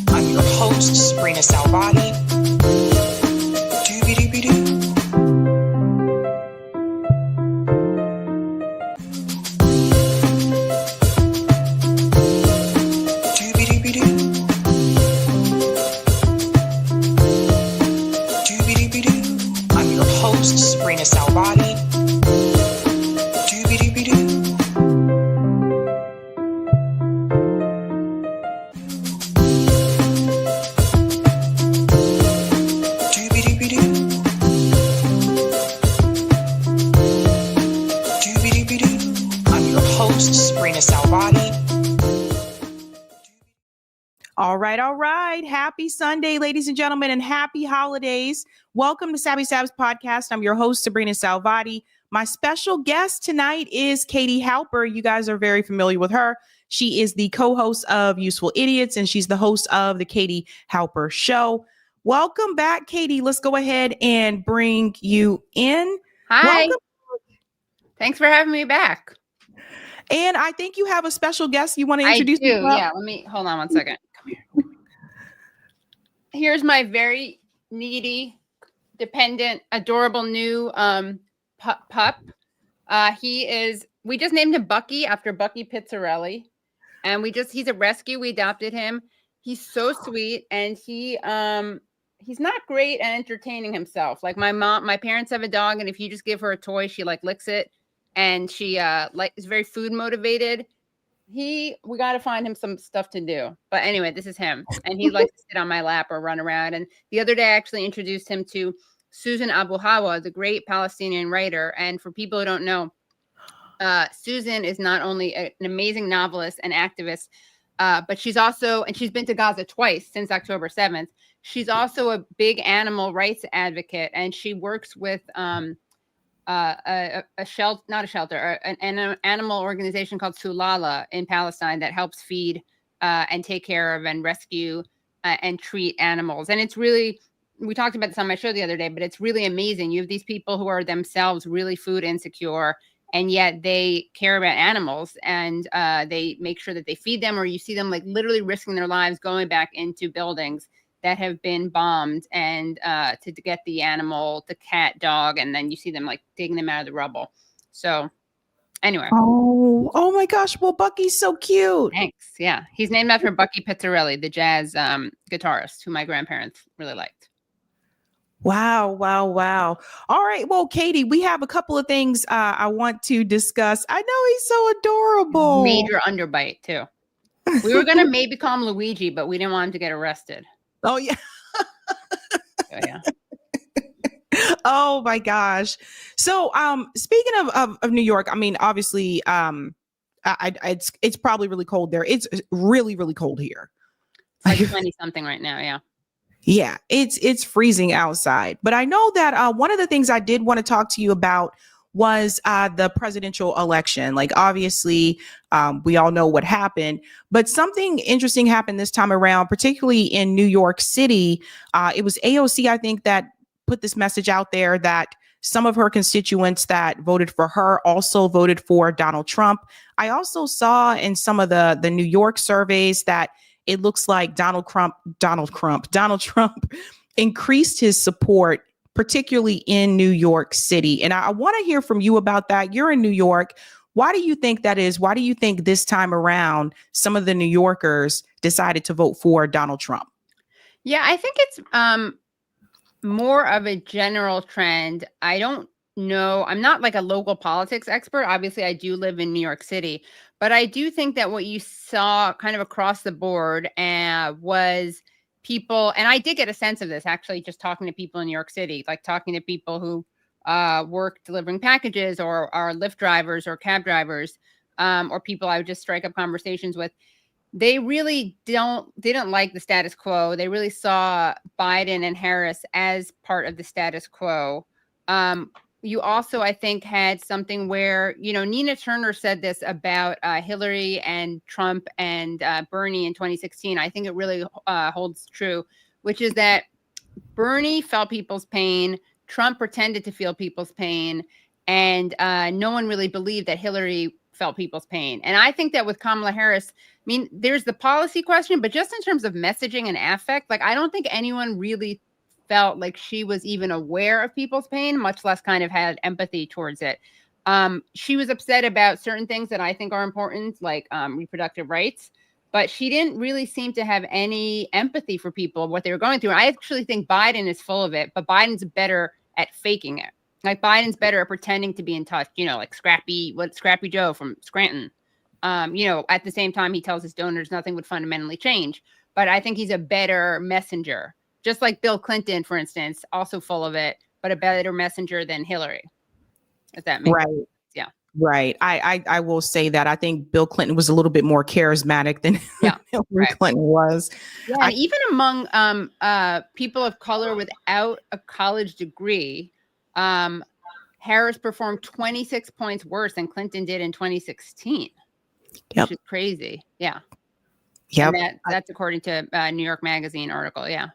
I'm your host, sabrinasalvati. I'm your host, sabrinasalvati. I'm your host, sabrinasalvati. All right. Happy Sunday, ladies and gentlemen, and happy holidays. Welcome to Sabby Sabs podcast. I'm your host, Sabrina Salvati. My special guest tonight is Katie Halper. You guys are very familiar with her. She is the co-host of Useful Idiots, and she's the host of the Katie Halper Show. Welcome back, Katie. Let's go ahead and bring you in. Hi. Welcome. Thanks for having me back. And I think you have a special guest you want to introduce. I do. Yeah. Let me hold on one second. Come here. Here's my very needy, dependent, adorable new pup. We just named him Bucky after Bucky Pizzarelli. And he's a rescue. We adopted him. He's so sweet. And he's not great at entertaining himself. Like my parents have a dog, and if you just give her a toy, she licks it. And she is very food motivated. We got to find him some stuff to do. But anyway, this is him. And he likes to sit on my lap or run around. And the other day, I actually introduced him to Susan Abu Hawa, the great Palestinian writer. And for people who don't know, Susan is not only an amazing novelist and activist, but she's been to Gaza twice since October 7th. She's also a big animal rights advocate. And she works with an animal organization called Sulala in Palestine that helps feed and take care of and rescue and treat animals. And it's really, we talked about this on my show the other day, but it's really amazing. You have these people who are themselves really food insecure, and yet they care about animals, and they make sure that they feed them, or you see them literally risking their lives going back into buildings that have been bombed and to get the animal, the cat, dog, and then you see them digging them out of the rubble. So anyway. Oh my gosh. Well, Bucky's so cute. Thanks. Yeah. He's named after Bucky Pizzarelli, the jazz guitarist who my grandparents really liked. Wow. All right. Well, Katie, we have a couple of things I want to discuss. I know he's so adorable. Major underbite too. We were going to maybe call him Luigi, but we didn't want him to get arrested. Oh, yeah. So, yeah. Oh, my gosh. So speaking of New York, I mean, obviously, it's probably really cold there. It's really, really cold here. It's 20 something right now. Yeah. Yeah, it's freezing outside. But I know that one of the things I did want to talk to you about was the presidential election. Obviously, we all know what happened, but something interesting happened this time around, particularly in New York City. It was AOC, I think, that put this message out there that some of her constituents that voted for her also voted for Donald Trump. I also saw in some of the New York surveys that it looks like Donald Trump increased his support, particularly in New York City. And I want to hear from you about that. You're in New York. Why do you think that is? Why do you think this time around some of the New Yorkers decided to vote for Donald Trump? Yeah, I think it's more of a general trend. I don't know. I'm not a local politics expert. Obviously, I do live in New York City, but I do think that what you saw kind of across the board was people, and I did get a sense of this actually just talking to people in New York City, talking to people who work delivering packages or are Lyft drivers or cab drivers or people I would just strike up conversations with. They really didn't like the status quo. They really saw Biden and Harris as part of the status quo. You also, I think, had something where, Nina Turner said this about Hillary and Trump and Bernie in 2016. I think it really holds true, which is that Bernie felt people's pain. Trump pretended to feel people's pain, and no one really believed that Hillary felt people's pain. And I think that with Kamala Harris, I mean, there's the policy question, but just in terms of messaging and affect, like, I don't think anyone really felt like she was even aware of people's pain, much less kind of had empathy towards it. She was upset about certain things that I think are important, like reproductive rights, but she didn't really seem to have any empathy for people, what they were going through. And I actually think Biden is full of it, but Biden's better at faking it. Like, Biden's better at pretending to be in touch, you know, like Scrappy Joe from Scranton. You know, at the same time, he tells his donors nothing would fundamentally change. But I think he's a better messenger, just like Bill Clinton, for instance, also full of it, but a better messenger than Hillary. If that makes sense. Yeah. Right. I will say that I think Bill Clinton was a little bit more charismatic than Hillary Clinton was. Yeah, even among people of color without a college degree, Harris performed 26 points worse than Clinton did in 2016. Which is crazy. Yeah. Yeah. That's according to a New York Magazine article. Yeah.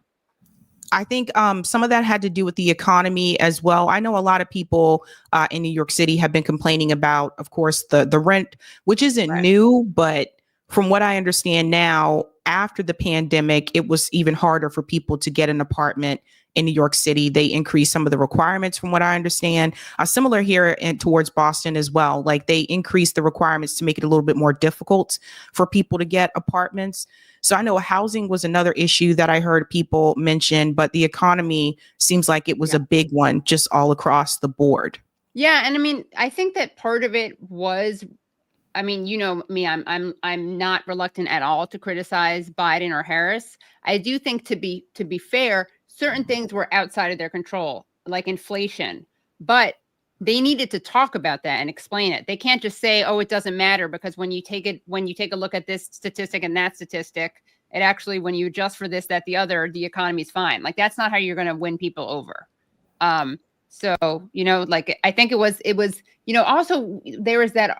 I think some of that had to do with the economy as well. I know a lot of people in New York City have been complaining about, of course, the rent, which isn't new, but from what I understand now, after the pandemic, it was even harder for people to get an apartment in New York City. They increased some of the requirements from what I understand. Similar here and towards Boston as well. Like, they increased the requirements to make it a little bit more difficult for people to get apartments. So I know housing was another issue that I heard people mention, but the economy seems like it was a big one just all across the board. Yeah. And I mean, I think that part of it was, I mean, you know me, I'm not reluctant at all to criticize Biden or Harris. I do think, to be fair, certain things were outside of their control, like inflation, but they needed to talk about that and explain it. They can't just say, oh, it doesn't matter, because when you take a look at this statistic and that statistic, it actually, when you adjust for this, that, the other, the economy's fine. Like, that's not how you're going to win people over. So, you know, like, I think it was, you know, also there was that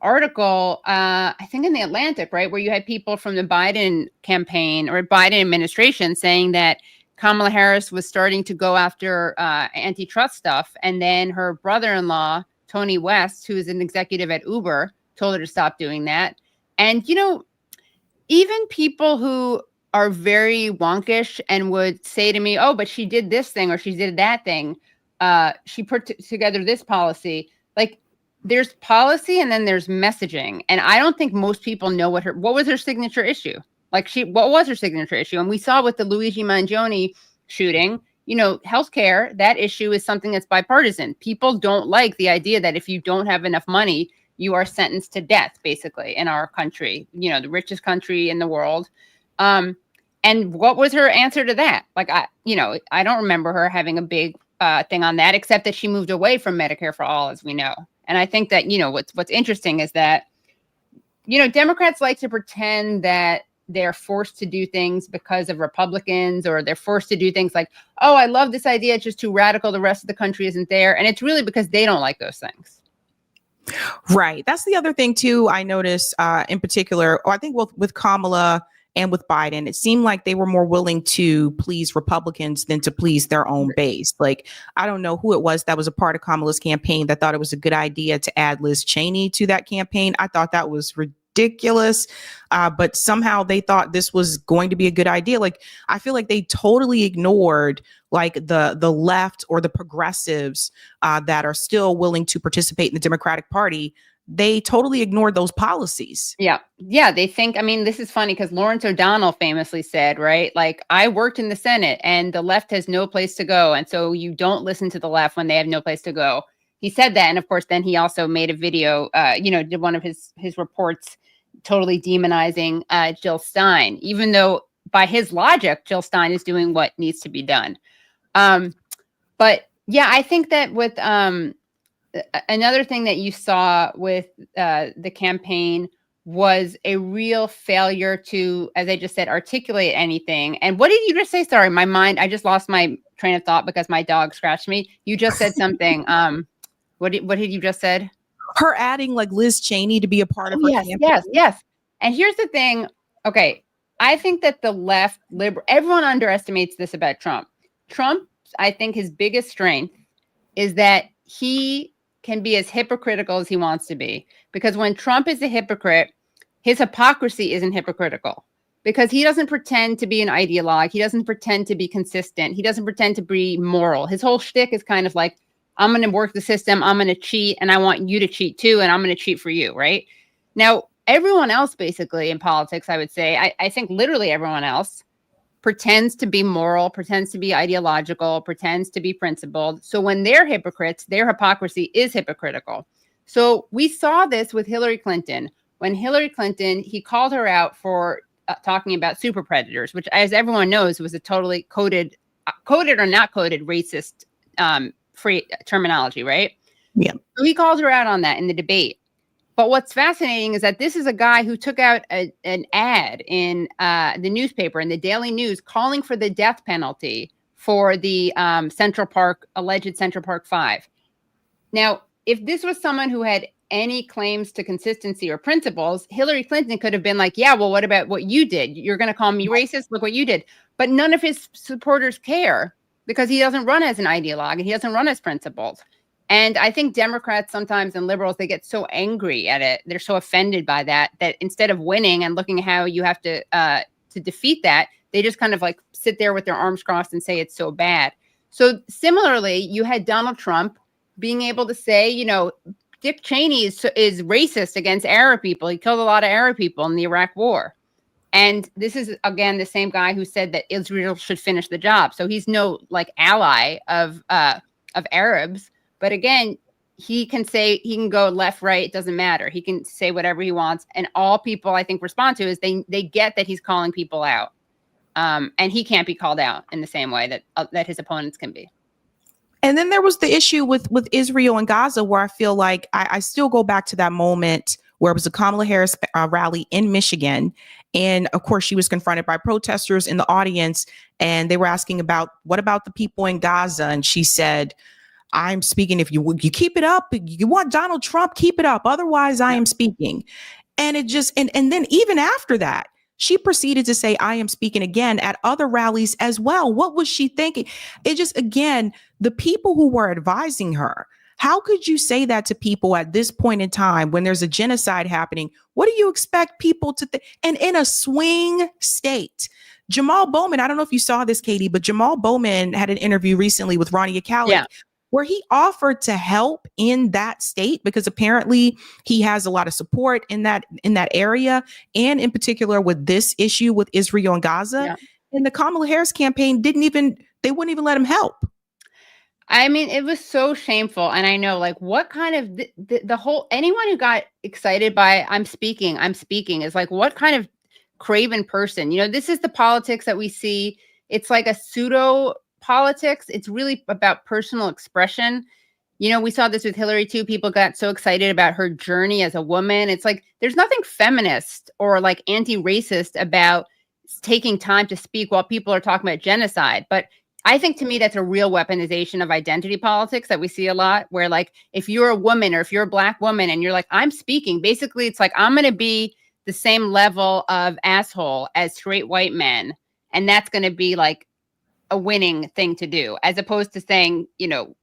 article, I think in the Atlantic, right, where you had people from the Biden campaign or Biden administration saying that Kamala Harris was starting to go after antitrust stuff. And then her brother-in-law, Tony West, who is an executive at Uber, told her to stop doing that. And, you know, even people who are very wonkish and would say to me, oh, but she did this thing or she did that thing. She put together this policy. Like, there's policy and then there's messaging. And I don't think most people know what was her signature issue. Like, what was her signature issue? And we saw with the Luigi Mangione shooting, you know, healthcare, that issue is something that's bipartisan. People don't like the idea that if you don't have enough money, you are sentenced to death, basically, in our country, you know, the richest country in the world. And what was her answer to that? Like, I don't remember her having a big thing on that, except that she moved away from Medicare for all, as we know. And I think that, you know, what's interesting is that, you know, Democrats like to pretend that they're forced to do things because of Republicans, or they're forced to do things like, oh, I love this idea, it's just too radical, the rest of the country isn't there. And it's really because they don't like those things. Right. That's the other thing, too, I noticed in particular, or I think with Kamala and with Biden, it seemed like they were more willing to please Republicans than to please their own base. Like, I don't know who it was that was a part of Kamala's campaign that thought it was a good idea to add Liz Cheney to that campaign. I thought that was ridiculous. But somehow they thought this was going to be a good idea. Like, I feel like they totally ignored like the left or the progressives that are still willing to participate in the Democratic Party. They totally ignored those policies. Yeah. Yeah. They think, I mean, this is funny because Lawrence O'Donnell famously said, right, like, I worked in the Senate and the left has no place to go. And so you don't listen to the left when they have no place to go. He said that. And of course, then he also made a video, did one of his reports totally demonizing Jill Stein, even though by his logic, Jill Stein is doing what needs to be done. But yeah, I think that with another thing that you saw with the campaign was a real failure to, as I just said, articulate anything. And what did you just say? Sorry, I just lost my train of thought because my dog scratched me. You just said something. What did you just said? Her adding like Liz Cheney to be a part of her campaign. Yes. And here's the thing. Okay. I think that the left, everyone underestimates this about Trump. Trump I think his biggest strength is that he can be as hypocritical as he wants to be. Because when Trump is a hypocrite, his hypocrisy isn't hypocritical. Because he doesn't pretend to be an ideologue. He doesn't pretend to be consistent. He doesn't pretend to be moral. His whole shtick is kind of like, I'm going to work the system. I'm going to cheat. And I want you to cheat too. And I'm going to cheat for you. Right? Now, everyone else basically in politics, I would say, I think literally everyone else pretends to be moral, pretends to be ideological, pretends to be principled. So when they're hypocrites, their hypocrisy is hypocritical. So we saw this with Hillary Clinton. When Hillary Clinton, he called her out for talking about super predators, which, as everyone knows, was a totally coded or not coded racist free terminology, right? Yeah. So he called her out on that in the debate. But what's fascinating is that this is a guy who took out an ad in the newspaper, in the Daily News, calling for the death penalty for the alleged Central Park Five. Now, if this was someone who had any claims to consistency or principles, Hillary Clinton could have been like, yeah, well, what about what you did? You're going to call me racist? Look what you did. But none of his supporters care because he doesn't run as an ideologue and he doesn't run as principled. And I think Democrats sometimes and liberals, they get so angry at it. They're so offended by that instead of winning and looking at how you have to defeat that, they just kind of like sit there with their arms crossed and say it's so bad. So similarly, you had Donald Trump being able to say, you know, Dick Cheney is racist against Arab people. He killed a lot of Arab people in the Iraq War. And this is, again, the same guy who said that Israel should finish the job. So he's no like ally of Arabs. But again, he can go left, right. It doesn't matter. He can say whatever he wants. And all people, I think, respond to is they get that he's calling people out. And he can't be called out in the same way that his opponents can be. And then there was the issue with Israel and Gaza, where I feel like I still go back to that moment where it was a Kamala Harris rally in Michigan. And of course, she was confronted by protesters in the audience, and they were asking what about the people in Gaza? And she said, I'm speaking. If you keep it up, you want Donald Trump, keep it up. Otherwise, I am speaking. And it just, and then even after that, she proceeded to say, I am speaking again at other rallies as well. What was she thinking? It just, again, the people who were advising her, how could you say that to people at this point in time when there's a genocide happening? What do you expect people to think? And in a swing state, Jamal Bowman, I don't know if you saw this, Katie, but Jamal Bowman had an interview recently with Ronnie Akali, where he offered to help in that state because apparently he has a lot of support in that area, and in particular with this issue with Israel and Gaza. Yeah. And the Kamala Harris campaign they wouldn't even let him help. I mean, it was so shameful. And I know, like, what kind of the whole, anyone who got excited by I'm speaking is like, what kind of craven person? You know, this is the politics that we see. It's like a pseudo politics. It's really about personal expression. You know, we saw this with Hillary too. People got so excited about her journey as a woman. It's like, there's nothing feminist or like anti-racist about taking time to speak while people are talking about genocide. But I think to me, that's a real weaponization of identity politics that we see a lot, where like, if you're a woman or if you're a Black woman and you're like, I'm speaking, basically it's like, I'm going to be the same level of asshole as straight white men. And that's going to be like a winning thing to do, as opposed to saying, you know,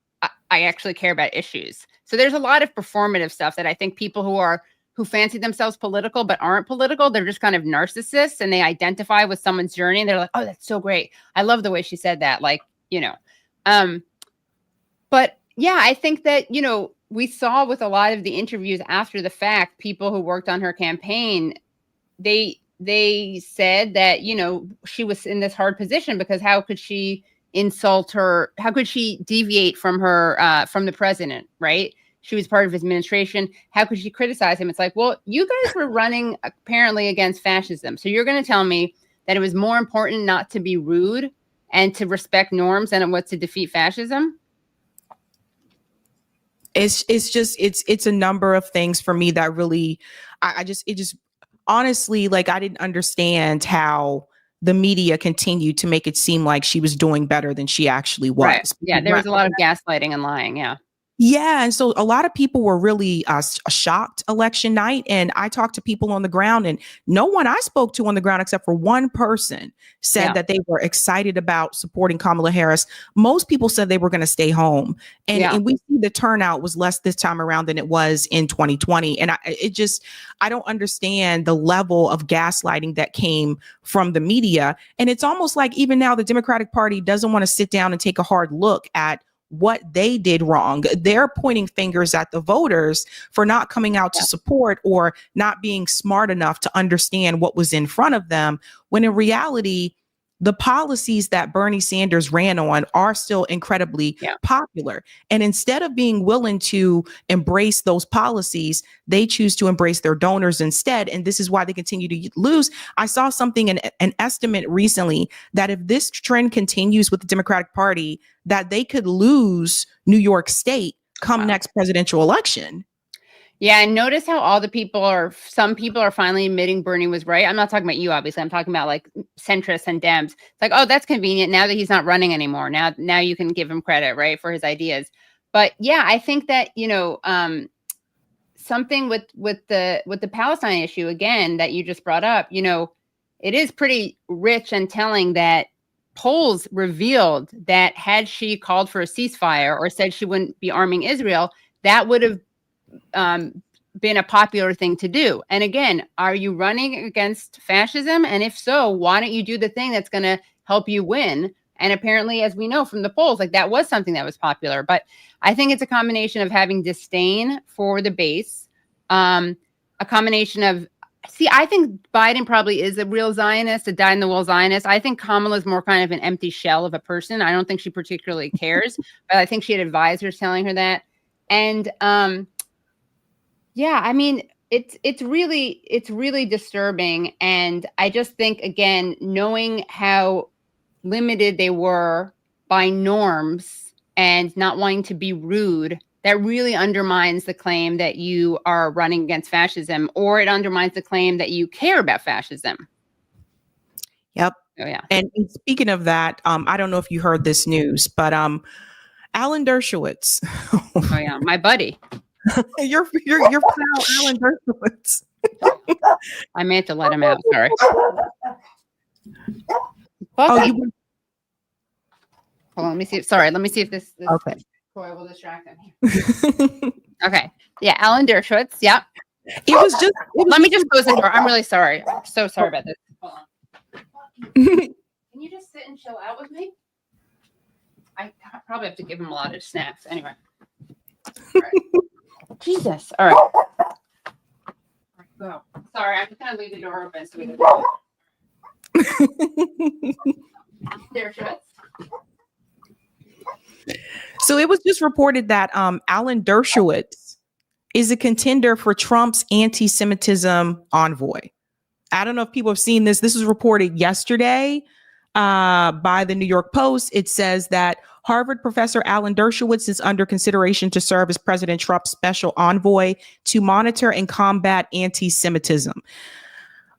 I actually care about issues. So there's a lot of performative stuff that I think people who fancy themselves political but aren't political, they're just kind of narcissists, and they identify with someone's journey and they're like, oh, that's so great. I love the way she said that. Like, you know, but yeah, I think that, you know, we saw with a lot of the interviews after the fact, people who worked on her campaign, they said that, you know, she was in this hard position because how could she insult her? How could she deviate from her, from the president, right? She was part of his administration. How could she criticize him? It's like, well, you guys were running apparently against fascism. So you're going to tell me that it was more important not to be rude and to respect norms than it was to defeat fascism? It's a number of things for me that really, honestly, like, I didn't understand how the media continued to make it seem like she was doing better than she actually was. Right. Yeah, there was a lot of gaslighting and lying. Yeah. Yeah. And so a lot of people were really shocked election night. And I talked to people on the ground, and no one I spoke to on the ground, except for one person, said that they were excited about supporting Kamala Harris. Most people said they were going to stay home. And we see the turnout was less this time around than it was in 2020. And I don't understand the level of gaslighting that came from the media. And it's almost like even now the Democratic Party doesn't want to sit down and take a hard look at what they did wrong. They're pointing fingers at the voters for not coming out to support or not being smart enough to understand what was in front of them, when in reality, the policies that Bernie Sanders ran on are still incredibly popular. And instead of being willing to embrace those policies, they choose to embrace their donors instead. And this is why they continue to lose. I saw something, an estimate recently, that if this trend continues with the Democratic Party, that they could lose New York State come next presidential election. Yeah, and notice how some people are finally admitting Bernie was right. I'm not talking about you, obviously. I'm talking about like centrists and Dems. It's like, oh, that's convenient now that he's not running anymore. Now you can give him credit, right, for his ideas. But yeah, I think that, something with the Palestine issue, again, that you just brought up, it is pretty rich and telling that polls revealed that had she called for a ceasefire or said she wouldn't be arming Israel, that would have been a popular thing to do. And again, are you running against fascism? And if so, why don't you do the thing that's going to help you win? And apparently, as we know from the polls, like that was something that was popular. But I think it's a combination of having disdain for the base, a combination of, I think Biden probably is a real Zionist, a dyed-in-the-wool Zionist. I think Kamala's more kind of an empty shell of a person. I don't think she particularly cares, but I think she had advisors telling her that. And yeah, I mean, it's really disturbing. And I just think, again, knowing how limited they were by norms and not wanting to be rude, that really undermines the claim that you are running against fascism, or it undermines the claim that you care about fascism. Yep. Oh, yeah. And speaking of that, I don't know if you heard this news, but Alan Dershowitz. Oh yeah, my buddy. Your pal Alan Dershowitz. I meant to let him out. Sorry. Oh, Hold on. Let me see. Sorry. Let me see if this okay. Troy will distract him. Okay. Yeah, Alan Dershowitz. Yeah. Let me just close the door. I'm really sorry. I'm so sorry about this. Hold on. Can you just sit and chill out with me? I probably have to give him a lot of snacks. Anyway. All right. Jesus. All right. Go. Sorry, I'm just going to leave the door open so we can go. Dershowitz. So it was just reported that Alan Dershowitz is a contender for Trump's anti-Semitism envoy. I don't know if people have seen this. This was reported yesterday by the New York Post. It says that Harvard professor Alan Dershowitz is under consideration to serve as President Trump's special envoy to monitor and combat anti-Semitism.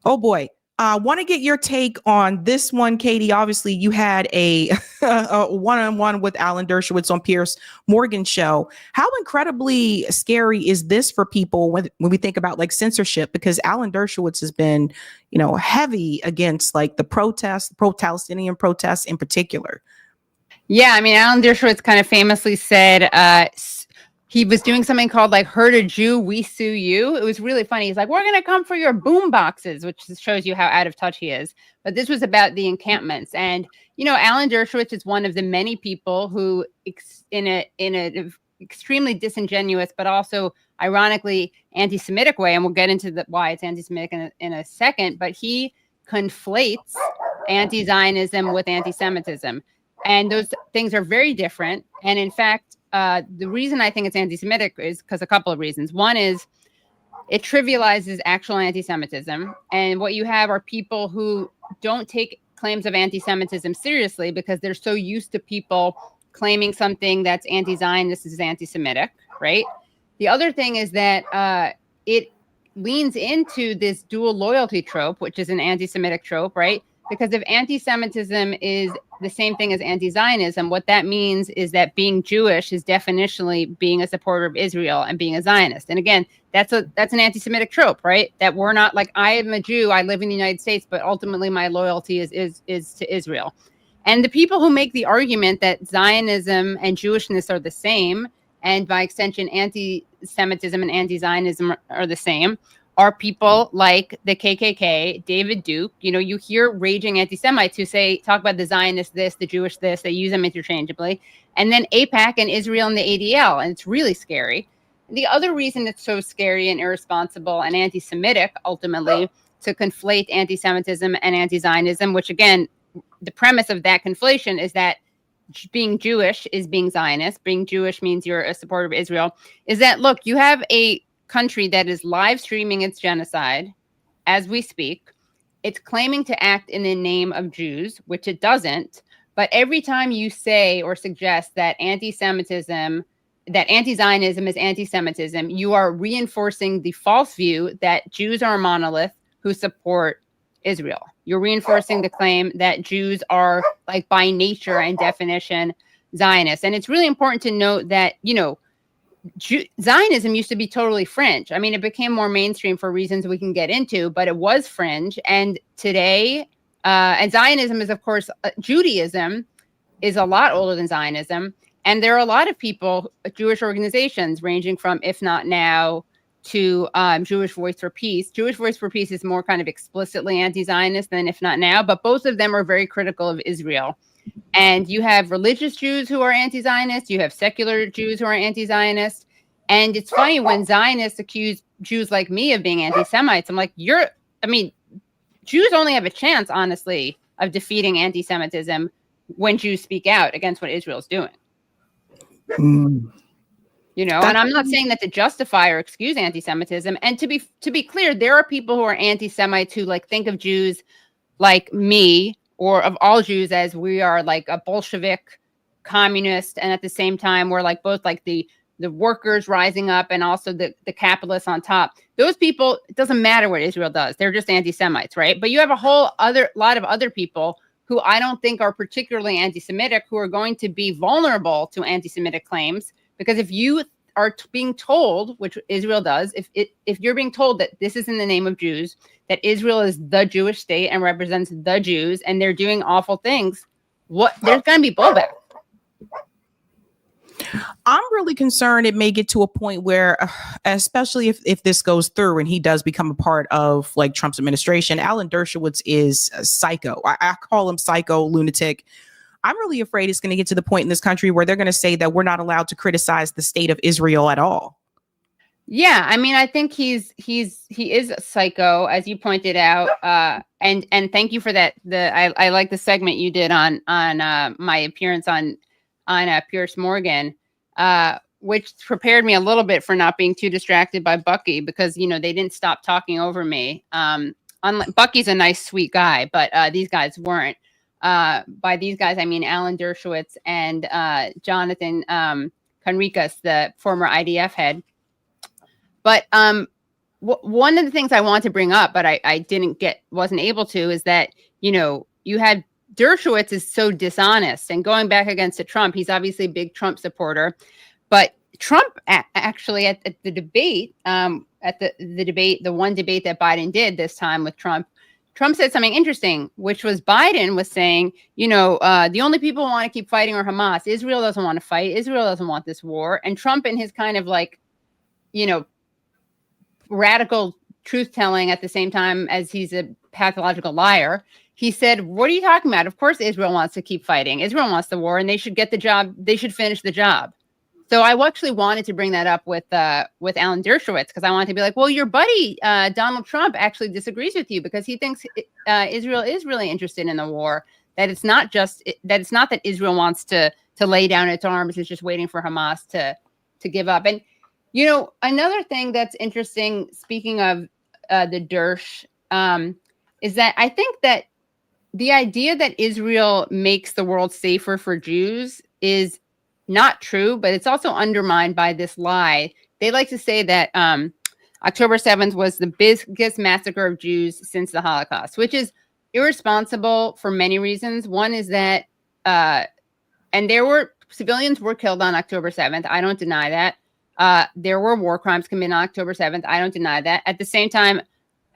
Oh boy. I want to get your take on this one, Katie. Obviously, you had a one-on-one with Alan Dershowitz on Piers Morgan's show. How incredibly scary is this for people when we think about like censorship? Because Alan Dershowitz has been, heavy against like the pro-Palestinian protests in particular. Yeah, I mean, Alan Dershowitz kind of famously said he was doing something called like "Hurt a Jew, we sue you." It was really funny. He's like, "We're going to come for your boom boxes," which shows you how out of touch he is. But this was about the encampments. And, Alan Dershowitz is one of the many people who in a extremely disingenuous, but also ironically anti-Semitic way, and we'll get into why it's anti-Semitic in a second, but he conflates anti-Zionism with anti-Semitism. And those things are very different. And in fact, the reason I think it's anti-Semitic is because a couple of reasons. One is it trivializes actual anti-Semitism. And what you have are people who don't take claims of anti-Semitism seriously because they're so used to people claiming something that's anti-Zionist is anti-Semitic, right? The other thing is that it leans into this dual loyalty trope, which is an anti-Semitic trope, right? Because if anti-Semitism is the same thing as anti-Zionism, what that means is that being Jewish is definitionally being a supporter of Israel and being a Zionist. And again, that's an anti-Semitic trope, right? That we're not like, I am a Jew, I live in the United States, but ultimately my loyalty is to Israel. And the people who make the argument that Zionism and Jewishness are the same, and by extension, anti-Semitism and anti-Zionism are the same, are people like the KKK, David Duke. You know, you hear raging anti-Semites who talk about the Zionist this, the Jewish this, they use them interchangeably. And then AIPAC and Israel and the ADL, and it's really scary. The other reason it's so scary and irresponsible and anti-Semitic, ultimately, to conflate anti-Semitism and anti-Zionism, which again, the premise of that conflation is that being Jewish is being Zionist. Being Jewish means you're a supporter of Israel. Is that, look, you have a country that is live streaming its genocide as we speak. It's claiming to act in the name of Jews, which it doesn't. But every time you say or suggest that anti-Semitism, that anti-Zionism is anti-Semitism, you are reinforcing the false view that Jews are a monolith who support Israel. You're reinforcing the claim that Jews are, like, by nature and definition, Zionists. And it's really important to note that, you know, Zionism used to be totally fringe. I mean, it became more mainstream for reasons we can get into, but it was fringe. And today, and Zionism is, of course, Judaism is a lot older than Zionism. And there are a lot of people, Jewish organizations, ranging from If Not Now to Jewish Voice for Peace. Jewish Voice for Peace is more kind of explicitly anti-Zionist than If Not Now, but both of them are very critical of Israel. And you have religious Jews who are anti-Zionist. You have secular Jews who are anti-Zionist. And it's funny when Zionists accuse Jews like me of being anti-Semites. I'm like, Jews only have a chance, honestly, of defeating anti-Semitism when Jews speak out against what Israel's doing. You know, and I'm not saying that to justify or excuse anti-Semitism. And to be clear, there are people who are anti-Semites who, like, think of Jews like me, or of all Jews, as we are like a Bolshevik communist, and at the same time we're like both like the workers rising up and also the capitalists on top. Those people, it doesn't matter what Israel does, they're just anti-Semites, right? But you have a whole lot of other people who I don't think are particularly anti-Semitic, who are going to be vulnerable to anti-Semitic claims, because if you are being told, which Israel does, if you're being told that this is in the name of Jews, that Israel is the Jewish state and represents the Jews, and they're doing awful things, there's going to be blowback. I'm really concerned it may get to a point where, especially if this goes through and he does become a part of, like, Trump's administration, Alan Dershowitz is a psycho. I call him psycho, lunatic. I'm really afraid it's going to get to the point in this country where they're going to say that we're not allowed to criticize the state of Israel at all. Yeah, I mean, I think he is a psycho, as you pointed out, and thank you for that. I like the segment you did on my appearance on Piers Morgan, which prepared me a little bit for not being too distracted by Bucky, because, you know, they didn't stop talking over me. Bucky's a nice, sweet guy, but these guys weren't. By these guys, I mean Alan Dershowitz and Jonathan Conricus, the former IDF head. But one of the things I want to bring up, but I wasn't able to, is that, you know, you had Dershowitz is so dishonest, and going back against Trump, he's obviously a big Trump supporter, but Trump actually at the debate, the one debate that Biden did this time with Trump said something interesting, which was Biden was saying, you know, the only people who want to keep fighting are Hamas. Israel doesn't want to fight. Israel doesn't want this war. And Trump, in his kind of, like, you know, radical truth telling at the same time as he's a pathological liar, he said, what are you talking about? Of course Israel wants to keep fighting. Israel wants the war, and they should get the job. They should finish the job. So I actually wanted to bring that up with Alan Dershowitz, because I wanted to be like, well, your buddy Donald Trump actually disagrees with you, because he thinks Israel is really interested in the war. That it's not that Israel wants to lay down its arms. It's just waiting for Hamas to give up. And, you know, another thing that's interesting, speaking of the Dersh, is that I think that the idea that Israel makes the world safer for Jews is not true, but it's also undermined by this lie. They like to say that October 7th was the biggest massacre of Jews since the Holocaust, which is irresponsible for many reasons. One is that, and civilians were killed on October 7th. I don't deny that. There were war crimes committed on October 7th. I don't deny that. At the same time,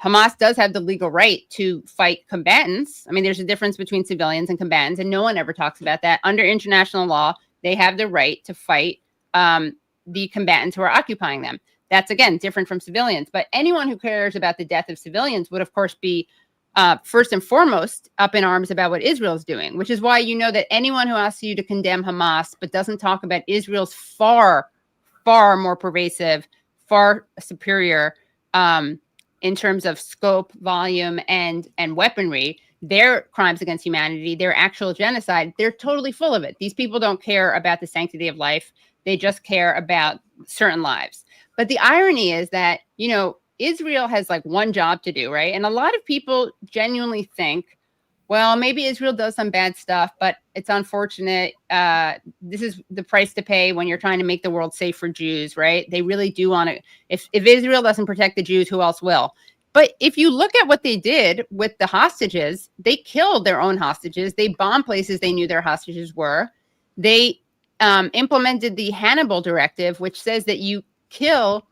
Hamas does have the legal right to fight combatants. I mean, there's a difference between civilians and combatants, and no one ever talks about that. Under international law, they have the right to fight the combatants who are occupying them. That's, again, different from civilians. But anyone who cares about the death of civilians would, of course, be first and foremost up in arms about what Israel is doing, which is why you know that anyone who asks you to condemn Hamas but doesn't talk about Israel's far, far more pervasive, far superior in terms of scope, volume, and weaponry, their crimes against humanity, their actual genocide, they're totally full of it. These people don't care about the sanctity of life. They just care about certain lives. But the irony is that, you know, Israel has like one job to do, right? And a lot of people genuinely think, well, maybe Israel does some bad stuff, but it's unfortunate. This is the price to pay when you're trying to make the world safe for Jews, right? They really do want to. If Israel doesn't protect the Jews, who else will? But if you look at what they did with the hostages, they killed their own hostages. They bombed places they knew their hostages were. They implemented the Hannibal Directive, which says that you kill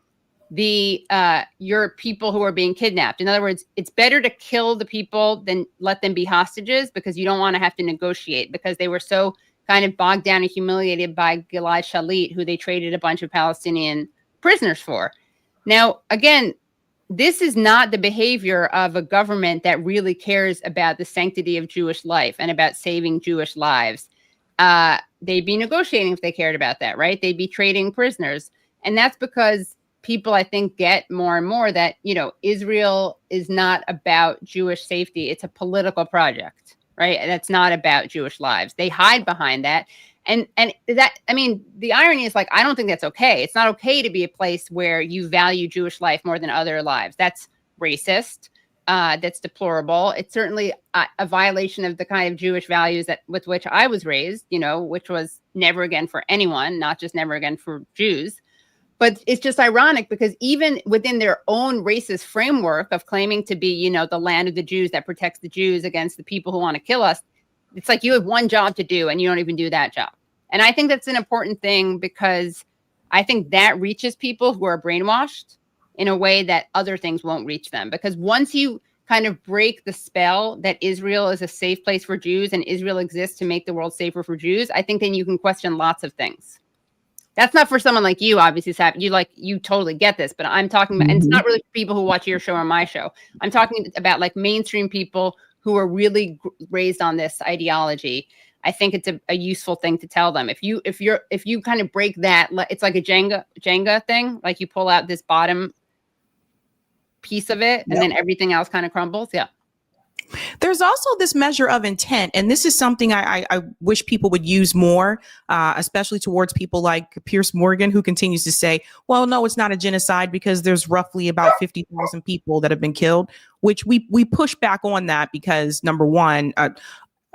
your people who are being kidnapped. In other words, it's better to kill the people than let them be hostages, because you don't want to have to negotiate, because they were so kind of bogged down and humiliated by Gilad Shalit, who they traded a bunch of Palestinian prisoners for. Now, again, this is not the behavior of a government that really cares about the sanctity of Jewish life and about saving Jewish lives. They'd be negotiating if they cared about that, right? They'd be trading prisoners. And that's because people, I think, get more and more that, you know, Israel is not about Jewish safety. It's a political project, right? And it's not about Jewish lives. They hide behind that. And that, I mean, the irony is, like, I don't think that's okay. It's not okay to be a place where you value Jewish life more than other lives. That's racist. That's deplorable. It's certainly a violation of the kind of Jewish values with which I was raised, you know, which was never again for anyone, not just never again for Jews. But it's just ironic because even within their own racist framework of claiming to be, you know, the land of the Jews that protects the Jews against the people who want to kill us, it's like you have one job to do and you don't even do that job. And I think that's an important thing, because I think that reaches people who are brainwashed in a way that other things won't reach them. Because once you kind of break the spell that Israel is a safe place for Jews and Israel exists to make the world safer for Jews, I think then you can question lots of things. That's not for someone like you, obviously, Sabby. You totally get this, but I'm talking about, and it's not really for people who watch your show or my show. I'm talking about like mainstream people who are really raised on this ideology. I think it's a useful thing to tell them. If you kind of break that, it's like a Jenga thing. Like you pull out this bottom piece of it, and then everything else kind of crumbles. Yeah. There's also this measure of intent, and this is something I wish people would use more, especially towards people like Piers Morgan, who continues to say, well, no, it's not a genocide because there's roughly about 50,000 people that have been killed, which we push back on that because, number one,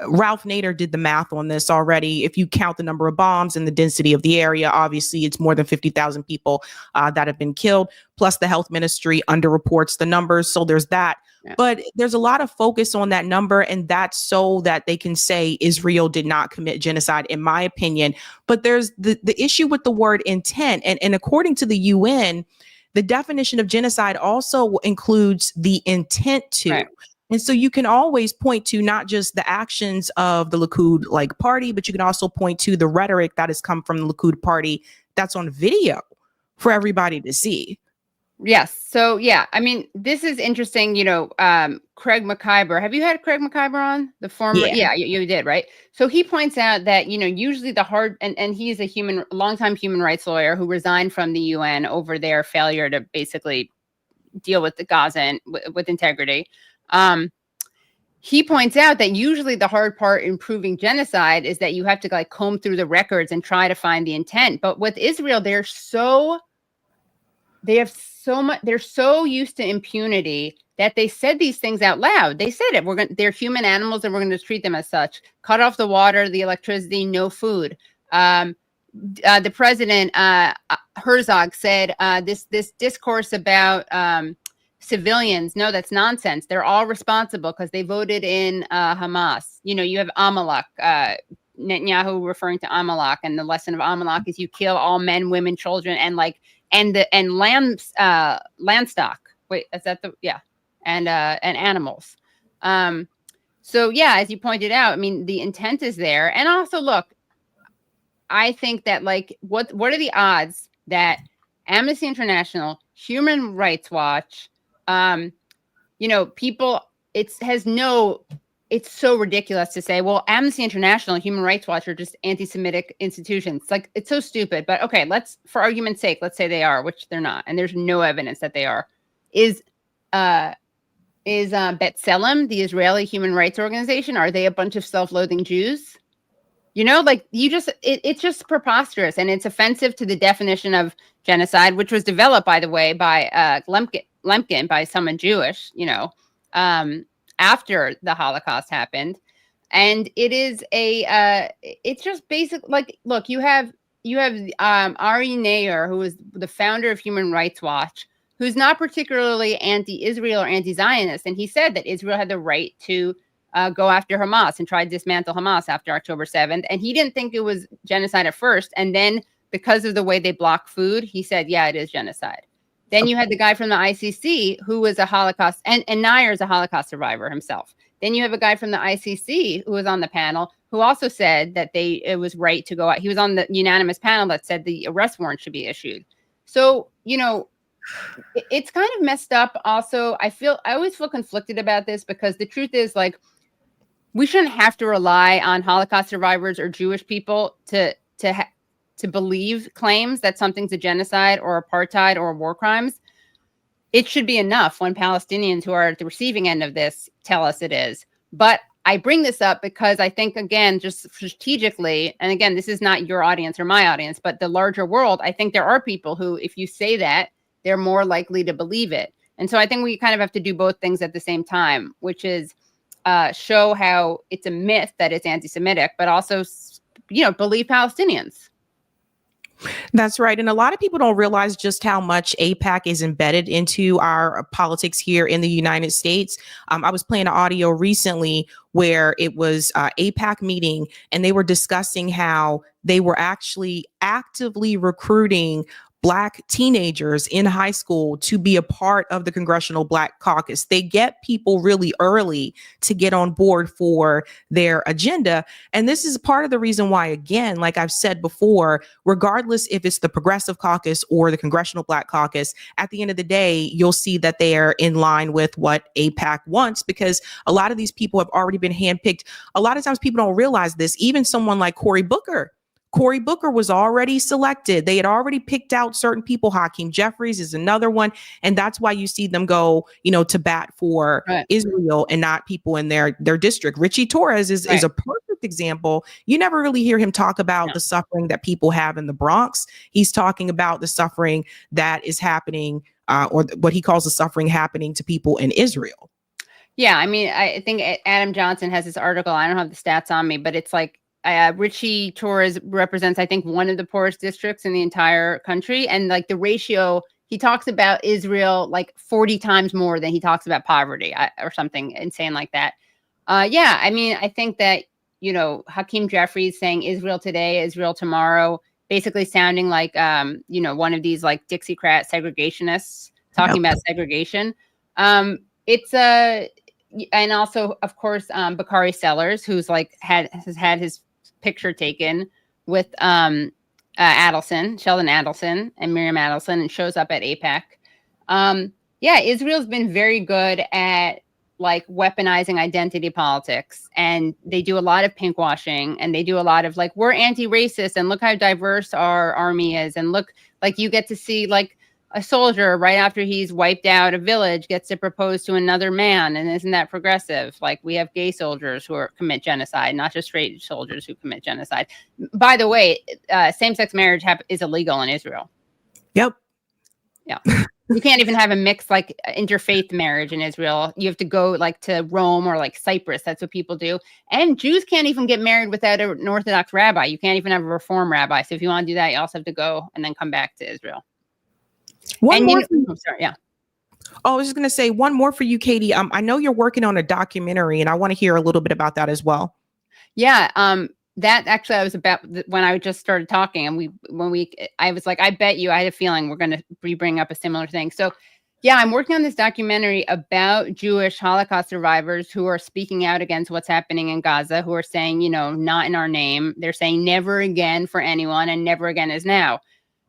Ralph Nader did the math on this already. If you count the number of bombs and the density of the area, obviously it's more than 50,000 people that have been killed, plus the health ministry underreports the numbers. So there's that. Yeah. But there's a lot of focus on that number, and that's so that they can say Israel did not commit genocide, in my opinion. But there's the issue with the word intent. And according to the UN, the definition of genocide also includes the intent to. Right. And so you can always point to not just the actions of the Likud like party, but you can also point to the rhetoric that has come from the Likud party that's on video for everybody to see. Yes. So, yeah, I mean, this is interesting. You know, Craig McIver. Have you had Craig McIver on? The former? Yeah, you did, right? So he points out that, you know, usually the hard, and he's a longtime human rights lawyer who resigned from the UN over their failure to basically deal with the Gaza and with integrity. He points out that usually the hard part in proving genocide is that you have to like comb through the records and try to find the intent. But with Israel, they're so used to impunity that they said these things out loud. They said it. They're human animals and we're going to treat them as such. Cut off the water, the electricity, no food. The president, Herzog, said this discourse about civilians. No, that's nonsense. They're all responsible because they voted in Hamas. You know, you have Amalek, Netanyahu referring to Amalek, and the lesson of Amalek is you kill all men, women, children, and landstock. Wait, is that and animals. So yeah, as you pointed out, I mean, the intent is there. And also, look, I think that, like, what are the odds that Amnesty International, Human Rights Watch, people, it's so ridiculous to say, well, Amnesty International and Human Rights Watch are just anti-Semitic institutions. Like, it's so stupid. But okay, for argument's sake, let's say they are, which they're not, and there's no evidence that they are. Is B'Tselem, the Israeli human rights organization, are they a bunch of self-loathing Jews? You know, like, it's just preposterous, and it's offensive to the definition of genocide, which was developed, by the way, by Lemkin, by someone Jewish, after the Holocaust happened. And it is it's just basic, like, look, you have Ari Nair, who is the founder of Human Rights Watch, who's not particularly anti-Israel or anti-Zionist. And he said that Israel had the right to go after Hamas and try to dismantle Hamas after October 7th. And he didn't think it was genocide at first. And then because of the way they block food, he said, yeah, it is genocide. Then you had the guy from the ICC who was a Holocaust, and Nair is a Holocaust survivor himself. Then you have a guy from the ICC who was on the panel who also said that it was right to go out. He was on the unanimous panel that said the arrest warrant should be issued. So, it's kind of messed up. Also, I always feel conflicted about this, because the truth is, like, we shouldn't have to rely on Holocaust survivors or Jewish people to believe claims that something's a genocide or apartheid or war crimes. It should be enough when Palestinians who are at the receiving end of this tell us it is. But I bring this up because I think, again, just strategically, and again, this is not your audience or my audience, but the larger world, I think there are people who, if you say that, they're more likely to believe it. And so I think we kind of have to do both things at the same time, which is show how it's a myth that it's anti-Semitic, but also, believe Palestinians. That's right. And a lot of people don't realize just how much AIPAC is embedded into our politics here in the United States. I was playing an audio recently where it was AIPAC meeting, and they were discussing how they were actually actively recruiting Black teenagers in high school to be a part of the Congressional Black Caucus. They get people really early to get on board for their agenda. And this is part of the reason why, again, like I've said before, regardless if it's the Progressive Caucus or the Congressional Black Caucus, at the end of the day, you'll see that they are in line with what AIPAC wants, because a lot of these people have already been handpicked. A lot of times people don't realize this. Even someone like Cory Booker was already selected. They had already picked out certain people. Hakeem Jeffries is another one. And that's why you see them go, to bat for Israel and not people in their district. Richie Torres is a perfect example. You never really hear him talk about the suffering that people have in the Bronx. He's talking about the suffering that is happening, or what he calls the suffering happening to people in Israel. Yeah. I mean, I think Adam Johnson has this article. I don't have the stats on me, but it's like, Richie Torres represents, I think, one of the poorest districts in the entire country. And like the ratio, he talks about Israel like 40 times more than he talks about poverty or something insane like that. I mean, I think that, Hakeem Jeffries saying Israel today, Israel tomorrow, basically sounding like, one of these like Dixiecrat segregationists talking about segregation. And also, of course, Bakari Sellers, who's like has had his picture taken with Sheldon Adelson and Miriam Adelson, and shows up at AIPAC. Israel's been very good at like weaponizing identity politics, and they do a lot of pink washing, and they do a lot of like, we're anti-racist, and look how diverse our army is, and look, like, you get to see like a soldier right after he's wiped out a village gets to propose to another man. And isn't that progressive? Like, we have gay soldiers who commit genocide, not just straight soldiers who commit genocide. By the way, same-sex marriage is illegal in Israel. Yep. Yeah. You can't even have a mixed like interfaith marriage in Israel. You have to go like to Rome or like Cyprus. That's what people do. And Jews can't even get married without an Orthodox rabbi. You can't even have a Reform rabbi. So if you want to do that, you also have to go and then come back to Israel. Oh, I was just going to say one more for you, Katie. I know you're working on a documentary, and I want to hear a little bit about that as well. Yeah. That actually I was about when I just started talking, and I was like, I bet you I had a feeling we're going to bring up a similar thing. So yeah, I'm working on this documentary about Jewish Holocaust survivors who are speaking out against what's happening in Gaza, who are saying, not in our name. They're saying never again for anyone, and never again is now.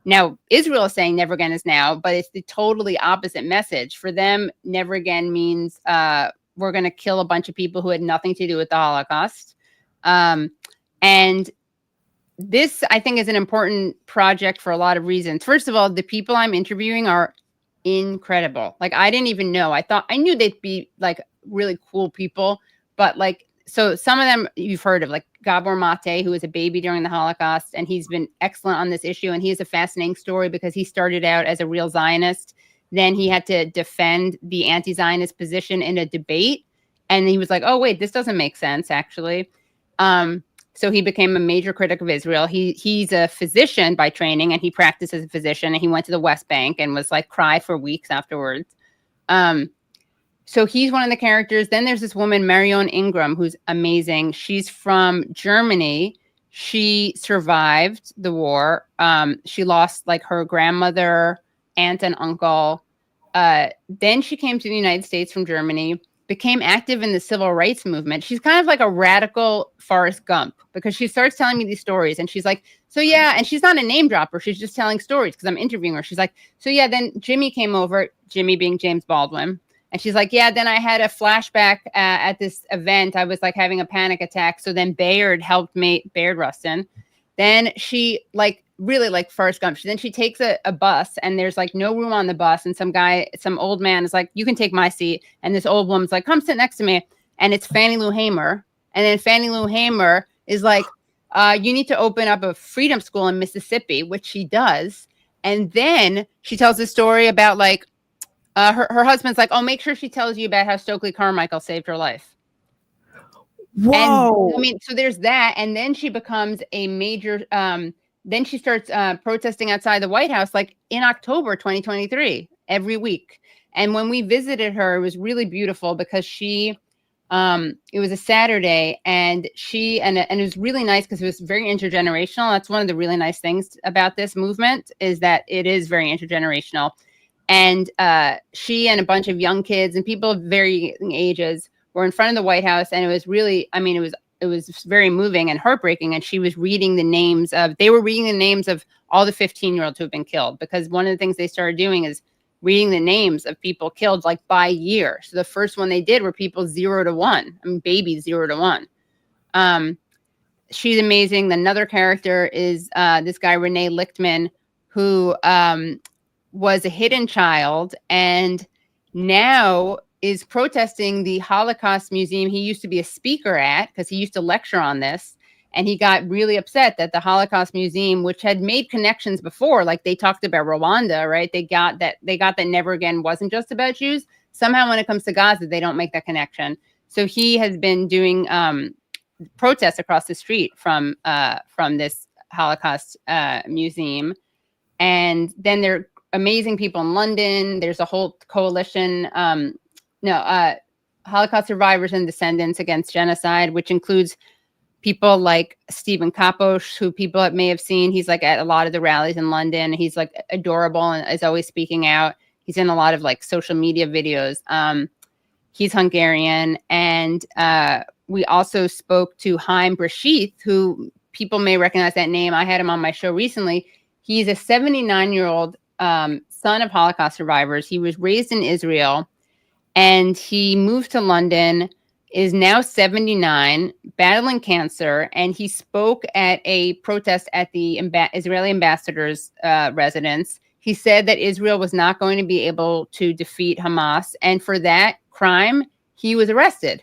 Now, Israel is saying never again is now, but it's the totally opposite message. For them, never again means we're going to kill a bunch of people who had nothing to do with the Holocaust. And this, I think, is an important project for a lot of reasons. First of all, the people I'm interviewing are incredible. Like, I didn't even know. I knew they'd be like really cool people, but like, so some of them you've heard of, like Gabor Mate, who was a baby during the Holocaust, and he's been excellent on this issue. And he has a fascinating story because he started out as a real Zionist. Then he had to defend the anti-Zionist position in a debate. And he was like, oh, wait, this doesn't make sense, actually. So he became a major critic of Israel. He's a physician by training, and he practiced as a physician, and he went to the West Bank and was like cried for weeks afterwards. So he's one of the characters. Then there's this woman, Marion Ingram, who's amazing. She's from Germany. She survived the war. She lost like her grandmother, aunt, and uncle. Then she came to the United States from Germany, became active in the civil rights movement. She's kind of like a radical Forrest Gump, because she starts telling me these stories, and she's like, so yeah, and she's not a name dropper. She's just telling stories because I'm interviewing her. She's like, so yeah, then Jimmy came over, Jimmy being James Baldwin. And she's like, yeah, then I had a flashback at this event. I was like having a panic attack. So then Bayard helped me, Bayard Rustin. Then she like really like Forrest Gump. Then she takes a bus, and there's like no room on the bus. And some old man is like, you can take my seat. And this old woman's like, come sit next to me. And it's Fannie Lou Hamer. And then Fannie Lou Hamer is like, you need to open up a freedom school in Mississippi, which she does. And then she tells a story about like, her husband's like, oh, make sure she tells you about how Stokely Carmichael saved her life. Whoa. And I mean, so there's that. And then she becomes a major, then she starts protesting outside the White House, like in October 2023, every week. And when we visited her, it was really beautiful because it was a Saturday, and and it was really nice because it was very intergenerational. That's one of the really nice things about this movement, is that it is very intergenerational. And she and a bunch of young kids and people of varying ages were in front of the White House. And it was really, I mean, it was very moving and heartbreaking. And she was reading the names of all the 15-year-olds who have been killed, because one of the things they started doing is reading the names of people killed like by year. So the first one they did were people 0 to 1. I mean, babies 0 to 1. She's amazing. Another character is this guy, Renee Lichtman, who was a hidden child and now is protesting the Holocaust Museum he used to be a speaker at, because he used to lecture on this. And he got really upset that the Holocaust Museum, which had made connections before, like they talked about Rwanda, right? They got that never again wasn't just about Jews. Somehow when it comes to Gaza, they don't make that connection. So he has been doing protests across the street from this Holocaust museum. And then there are amazing people in London. There's a whole coalition, Holocaust Survivors and Descendants Against Genocide, which includes people like Stephen Kaposh, who people may have seen. He's like at a lot of the rallies in London. He's like adorable and is always speaking out. He's in a lot of like social media videos. He's Hungarian. And we also spoke to Haim Brashith, who people may recognize that name. I had him on my show recently. He's a 79-year-old son of Holocaust survivors. He was raised in Israel, and he moved to London, is now 79, battling cancer, and he spoke at a protest at the Israeli ambassador's residence. He said that Israel was not going to be able to defeat Hamas, and for that crime, he was arrested,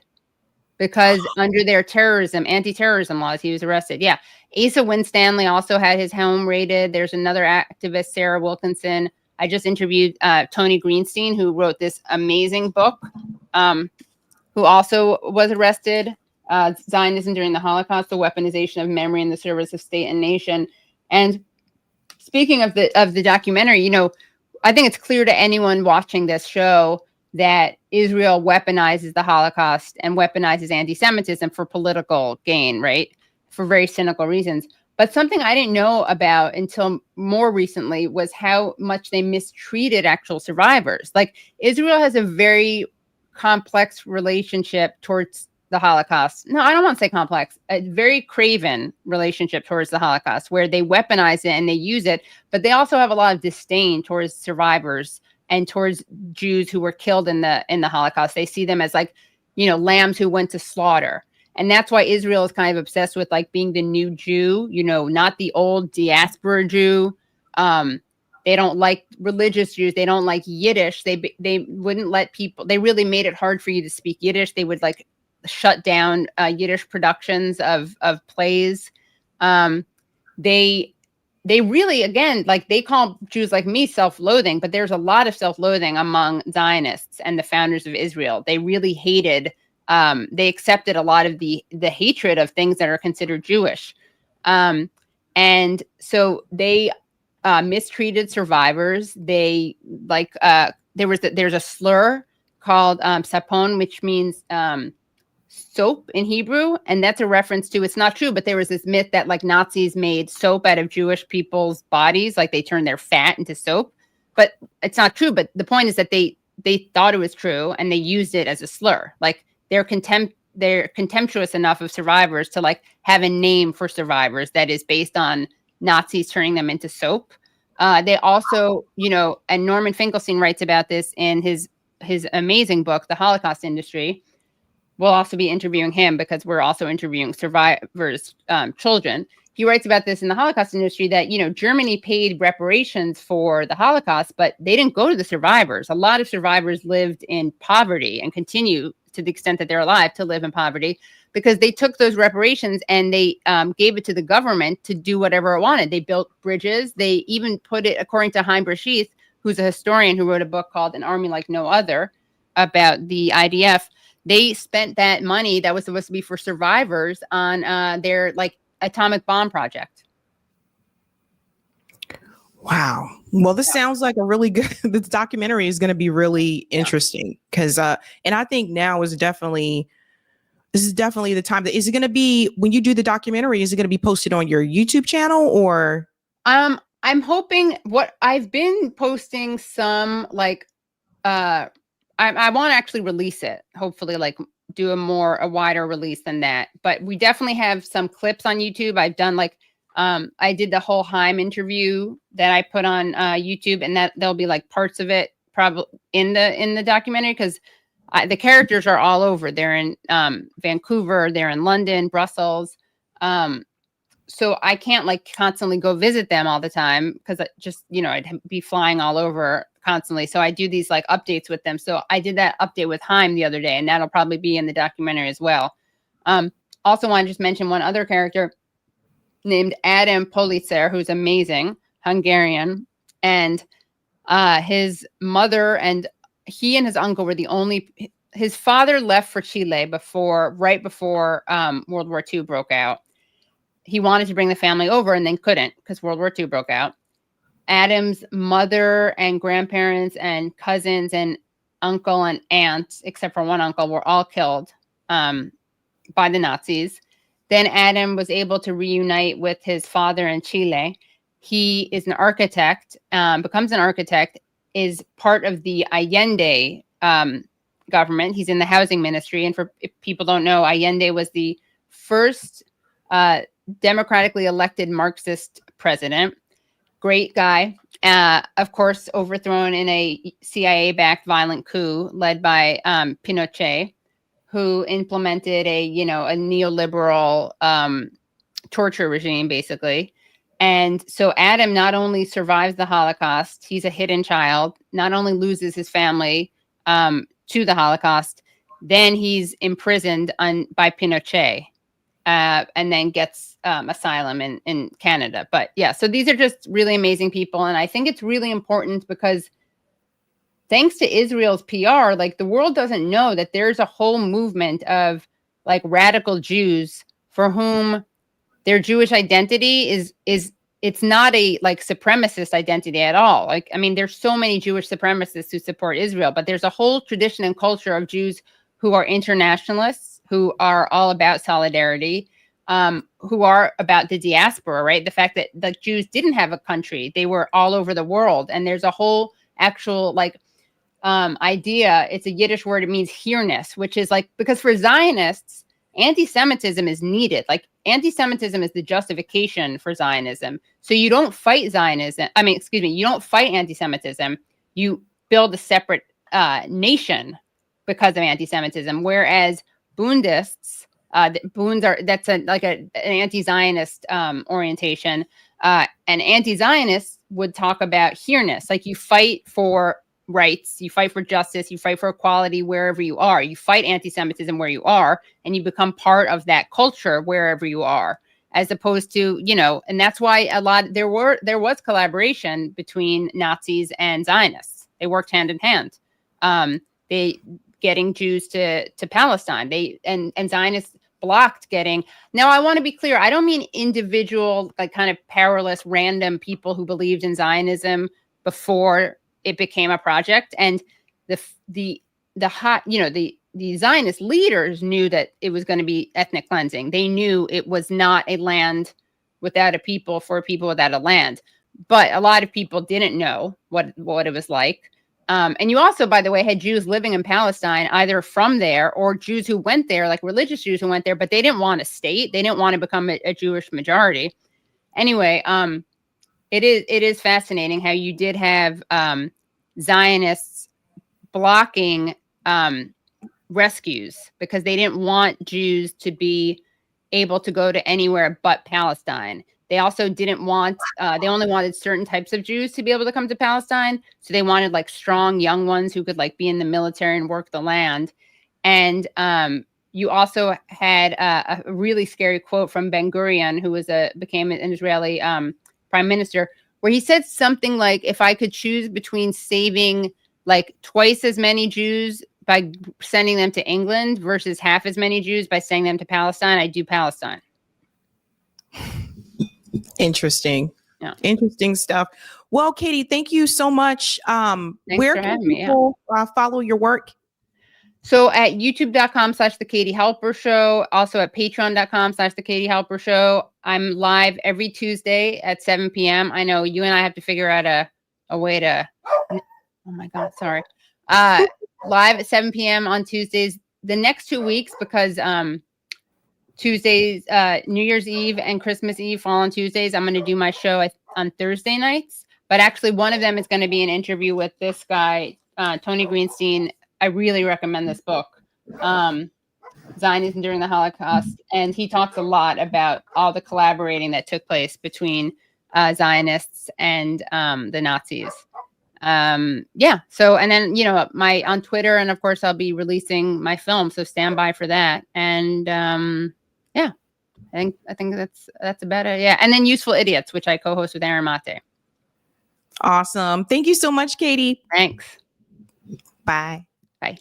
because under their anti-terrorism laws, he was arrested. Yeah. Asa Winstanley also had his home raided. There's another activist, Sarah Wilkinson. I just interviewed Tony Greenstein, who wrote this amazing book, who also was arrested. Zionism During the Holocaust, the Weaponization of Memory in the Service of State and Nation. And speaking of the documentary, I think it's clear to anyone watching this show that Israel weaponizes the Holocaust and weaponizes anti-Semitism for political gain, right? For very cynical reasons. But something I didn't know about until more recently was how much they mistreated actual survivors. Like, Israel has a very complex relationship towards the Holocaust. No, I don't want to say complex, a very craven relationship towards the Holocaust, where they weaponize it and they use it, but they also have a lot of disdain towards survivors and towards Jews who were killed in the Holocaust. They see them as, like, you know, lambs who went to slaughter. And that's why Israel is kind of obsessed with, like, being the new Jew, you know, not the old diaspora Jew. They don't like religious Jews. They don't like Yiddish. They wouldn't let people, they really made it hard for you to speak Yiddish. They would, like, shut down Yiddish productions of plays. They really, again, like, they call Jews like me self-loathing, but there's a lot of self-loathing among Zionists and the founders of Israel. They really hated, they accepted a lot of the hatred of things that are considered Jewish. And so they mistreated survivors. They, like, there's a slur called sapon, which means soap in Hebrew, and that's a reference to, it's not true, but there was this myth that, like, Nazis made soap out of Jewish people's bodies, like they turned their fat into soap, but it's not true. But the point is that they thought it was true and they used it as a slur. Like, they're contemptuous enough of survivors to, like, have a name for survivors that is based on Nazis turning them into soap. They also, you know, and Norman Finkelstein writes about this in his amazing book, The Holocaust Industry. We'll also be interviewing him because we're also interviewing survivors' children. He writes about this in The Holocaust Industry, that, you know, Germany paid reparations for the Holocaust, but they didn't go to the survivors. A lot of survivors lived in poverty and continue, to the extent that they're alive, to live in poverty, because they took those reparations and they gave it to the government to do whatever it wanted. They built bridges. They even put it, according to Chaim Brashith, who's a historian who wrote a book called An Army Like No Other about the IDF. They spent that money that was supposed to be for survivors on their, like, atomic bomb project. Wow. Well, this sounds like a really good, this documentary is going to be really interesting because, and I think now is definitely, this is definitely the time that, is it going to be, when you do the documentary, is it going to be posted on your YouTube channel or? I'm hoping, what I've been posting some, like, I want to actually release it, hopefully, like, do a wider release than that. But we definitely have some clips on YouTube. I've done, like, I did the whole Haim interview that I put on YouTube, and that there'll be, like, parts of it probably in the documentary, because the characters are all over. They're in Vancouver, they're in London, Brussels. So I can't, like, constantly go visit them all the time, because just, you know, I'd be flying all over constantly. So I do these, like, updates with them. So I did that update with Haim the other day, and that'll probably be in the documentary as well. Also want to just mention one other character named Adam Politzer, who's amazing, Hungarian, and his mother, and he and his uncle were the only, his father left for Chile right before World War II broke out. He wanted to bring the family over and then couldn't because World War II broke out. Adam's mother and grandparents and cousins and uncle and aunt, except for one uncle, were all killed by the Nazis. Then Adam was able to reunite with his father in Chile. He is an architect, becomes an architect, is part of the Allende government. He's in the housing ministry. And if people don't know, Allende was the first democratically elected Marxist president. Great guy. Of course, overthrown in a CIA-backed violent coup led by Pinochet, who implemented a neoliberal torture regime, basically. And so Adam not only survives the Holocaust, he's a hidden child, not only loses his family to the Holocaust, then he's imprisoned by Pinochet. And then gets asylum in Canada. But yeah, so these are just really amazing people. And I think it's really important because thanks to Israel's PR, like, the world doesn't know that there's a whole movement of, like, radical Jews for whom their Jewish identity is it's not a like supremacist identity at all. Like, I mean, there's so many Jewish supremacists who support Israel, but there's a whole tradition and culture of Jews who are internationalists, who are all about solidarity, who are about the diaspora, right? The fact that the Jews didn't have a country, they were all over the world. And there's a whole actual like idea. It's a Yiddish word. It means here-ness, which is like, because for Zionists, anti-Semitism is needed. Like anti-Semitism is the justification for Zionism. So you don't fight Zionism. I mean, excuse me, you don't fight anti-Semitism. You build a separate nation because of anti-Semitism. Whereas Bundists, Boons are, that's an anti-Zionist orientation. And anti-Zionists would talk about here-ness. Like you fight for rights, you fight for justice, you fight for equality wherever you are. You fight anti-Semitism where you are, and you become part of that culture wherever you are, as opposed to, you know, and that's why there was collaboration between Nazis and Zionists. They worked hand in hand. They getting Jews to Palestine. And Zionists blocked getting. Now, I want to be clear. I don't mean individual, like kind of powerless, random people who believed in Zionism before it became a project. And the Zionist leaders knew that it was going to be ethnic cleansing. They knew it was not a land without a people for a people without a land. But a lot of people didn't know what it was like. And you also, by the way, had Jews living in Palestine, either from there or Jews who went there, like religious Jews who went there, but they didn't want a state. They didn't want to become a Jewish majority. Anyway, it is fascinating how you did have Zionists blocking rescues because they didn't want Jews to be able to go to anywhere but Palestine. They also didn't want, they only wanted certain types of Jews to be able to come to Palestine. So they wanted like strong young ones who could like be in the military and work the land. And you also had a really scary quote from Ben Gurion, who became an Israeli prime minister, where he said something like, if I could choose between saving like twice as many Jews by sending them to England versus half as many Jews by sending them to Palestine, I'd do Palestine. Interesting. Yeah. Interesting stuff. Well, Katie, thank you so much. Where can people follow your work? So at youtube.com/The Katie Halper Show, also at patreon.com/The Katie Halper Show. I'm live every Tuesday at 7 p.m. I know you and I have to figure out a way to, oh my God, sorry. Live at 7 p.m. on Tuesdays. The next 2 weeks, because Tuesdays, New Year's Eve and Christmas Eve fall on Tuesdays, I'm going to do my show on Thursday nights. But actually, one of them is going to be an interview with this guy, Tony Greenstein. I really recommend this book, Zionism During the Holocaust. And he talks a lot about all the collaborating that took place between Zionists and the Nazis. Yeah. So, and then, you know, on Twitter, and of course I'll be releasing my film. So stand by for that. And yeah, I think that's about it. Yeah. And then Useful Idiots, which I co-host with Aaron Mate. Awesome. Thank you so much, Katie. Thanks. Bye. Bye.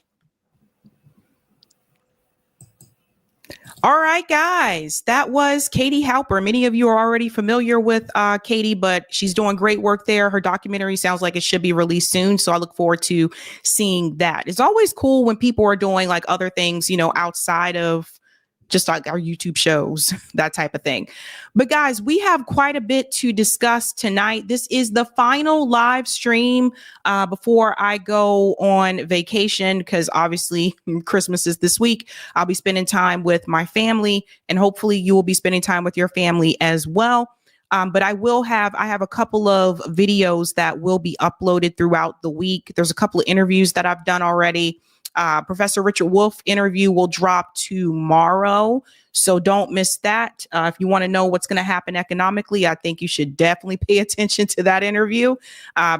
All right, guys, that was Katie Halper. Many of you are already familiar with Katie, but she's doing great work there. Her documentary sounds like it should be released soon. So I look forward to seeing that. It's always cool when people are doing like other things, you know, outside of just like our YouTube shows, that type of thing. But guys, we have quite a bit to discuss tonight. This is the final live stream before I go on vacation, because obviously Christmas is this week. I'll be spending time with my family, and hopefully you will be spending time with your family as well. But I have a couple of videos that will be uploaded throughout the week. There's a couple of interviews that I've done already. Professor Richard Wolff interview will drop tomorrow, so don't miss that. If you want to know what's going to happen economically, I think you should definitely pay attention to that interview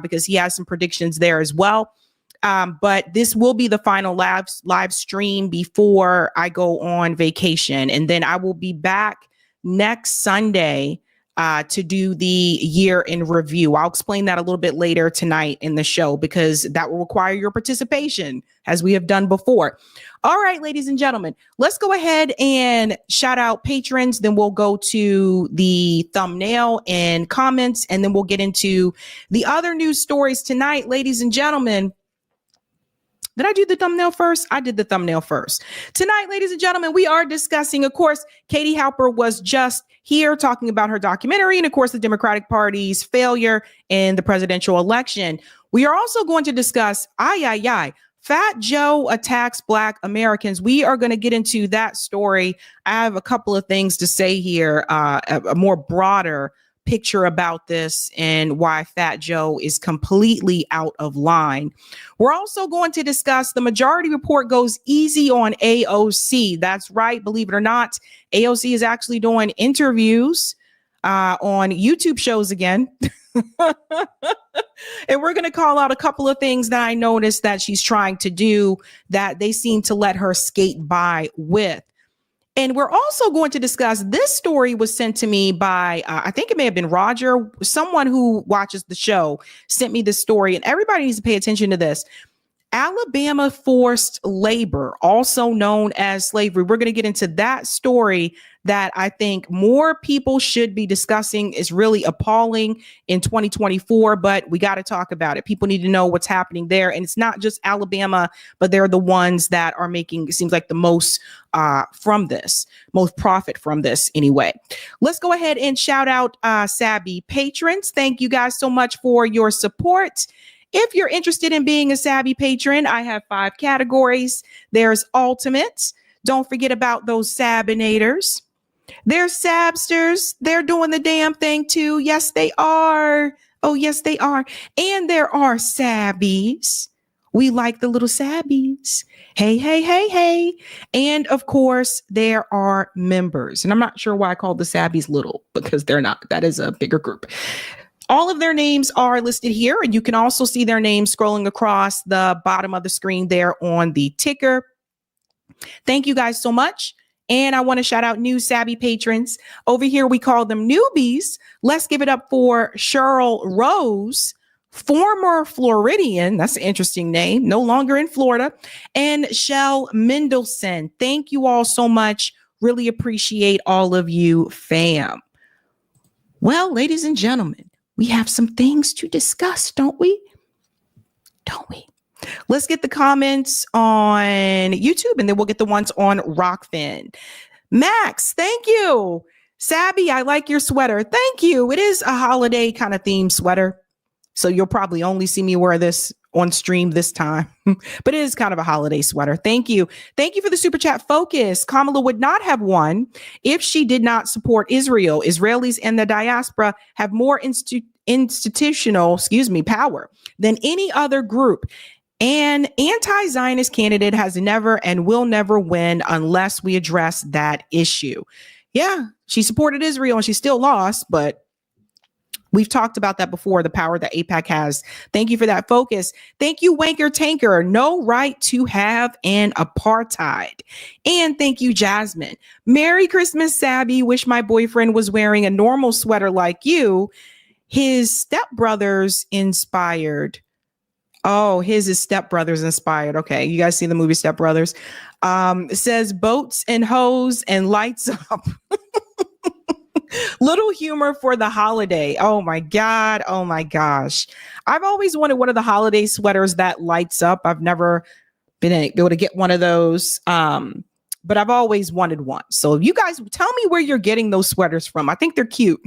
because he has some predictions there as well. But this will be the final live stream before I go on vacation, and then I will be back next Sunday to do the year in review. I'll explain that a little bit later tonight in the show because that will require your participation as we have done before. All right, ladies and gentlemen, let's go ahead and shout out patrons. Then we'll go to the thumbnail and comments, and then we'll get into the other news stories tonight, ladies and gentlemen. Did I do the thumbnail first? I did the thumbnail first. Tonight, ladies and gentlemen, we are discussing, of course, Katie Halper was just here talking about her documentary and, of course, the Democratic Party's failure in the presidential election. We are also going to discuss, Fat Joe attacks Black Americans. We are going to get into that story. I have a couple of things to say here, a more broader picture about this and why Fat Joe is completely out of line. We're also going to discuss the Majority Report goes easy on AOC. That's right. Believe it or not, AOC is actually doing interviews on YouTube shows again. And we're going to call out a couple of things that I noticed that she's trying to do that they seem to let her skate by with. And we're also going to discuss, this story was sent to me by, I think it may have been Roger, someone who watches the show sent me this story, and everybody needs to pay attention to this. Alabama forced labor, also known as slavery. We're going to get into that story that I think more people should be discussing. Is really appalling in 2024, but we got to talk about it. People need to know what's happening there. And it's not just Alabama, but they're the ones that are making, it seems like, the most from this, most profit from this anyway. Let's go ahead and shout out Sabby patrons. Thank you guys so much for your support. If you're interested in being a Sabby patron, I have 5 categories. There's ultimates. Don't forget about those Sabinators. There's Sabsters. They're doing the damn thing too. Yes, they are. Oh, yes, they are. And there are Sabbies. We like the little Sabbies. Hey, hey, hey, hey. And of course, there are members. And I'm not sure why I called the Sabbies little, because they're not. That is a bigger group. All of their names are listed here, and you can also see their names scrolling across the bottom of the screen there on the ticker. Thank you guys so much. And I want to shout out new Sabby patrons. Over here, we call them newbies. Let's give it up for Cheryl Rose, former Floridian. That's an interesting name. No longer in Florida. And Shell Mendelson. Thank you all so much. Really appreciate all of you, fam. Well, ladies and gentlemen, we have some things to discuss, don't we? Don't we? Let's get the comments on YouTube, and then we'll get the ones on Rockfin. Max, thank you. Sabby, I like your sweater. Thank you. It is a holiday kind of themed sweater, so you'll probably only see me wear this on stream this time, but it is kind of a holiday sweater. Thank you. Thank you for the super chat focus. Kamala would not have won if she did not support Israel. Israelis and the diaspora have more institutional power than any other group. An anti-Zionist candidate has never and will never win unless we address that issue. Yeah, she supported Israel and she still lost, but we've talked about that before, the power that AIPAC has. Thank you for that focus. Thank you, Wanker Tanker. No right to have an apartheid. And thank you, Jasmine. Merry Christmas, Sabby. Wish my boyfriend was wearing a normal sweater like you. His stepbrothers inspired. Oh, his is Step Brothers inspired. Okay, you guys see the movie Step Brothers? It says boats and hoes and lights up. Little humor for the holiday. Oh my God. Oh my gosh. I've always wanted one of the holiday sweaters that lights up. I've never been able to get one of those. But I've always wanted one. So you guys tell me where you're getting those sweaters from. I think they're cute.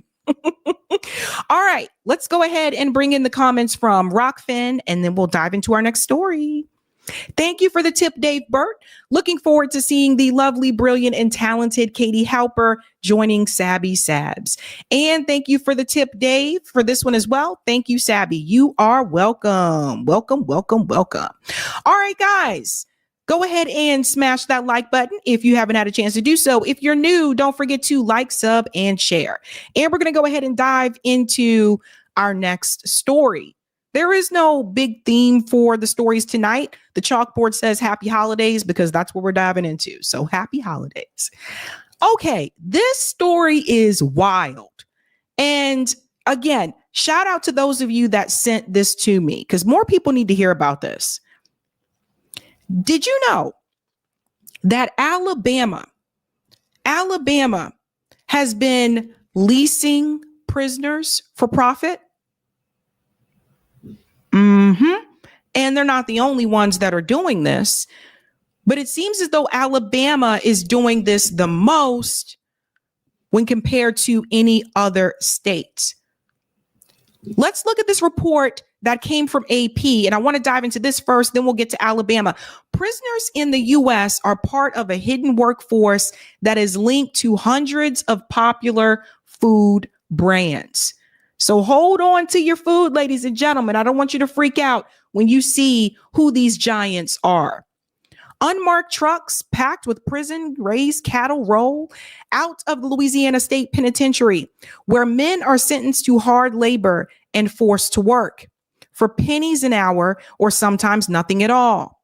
All right, let's go ahead and bring in the comments from Rockfin, and then we'll dive into our next story. Thank you for the tip, Dave Burt. Looking forward to seeing the lovely, brilliant, and talented Katie Halper joining Sabby Sabs. And thank you for the tip, Dave, for this one as well. Thank you, Sabby. You are welcome. Welcome, welcome, welcome. All right, guys. Go ahead and smash that like button if you haven't had a chance to do so. If you're new, don't forget to like, sub, and share. And we're going to go ahead and dive into our next story. There is no big theme for the stories tonight. The chalkboard says happy holidays because that's what we're diving into. So happy holidays. Okay, this story is wild. And again, shout out to those of you that sent this to me because more people need to hear about this. Did you know that Alabama has been leasing prisoners for profit? And they're not the only ones that are doing this, but it seems as though Alabama is doing this the most when compared to any other state. Let's look at this report that came from AP, and I want to dive into this first, then we'll get to Alabama. Prisoners in the U.S. are part of a hidden workforce that is linked to hundreds of popular food brands. So hold on to your food, ladies and gentlemen. I don't want you to freak out when you see who these giants are. Unmarked trucks packed with prison-raised cattle roll out of the Louisiana State Penitentiary, where men are sentenced to hard labor and forced to work for pennies an hour or sometimes nothing at all.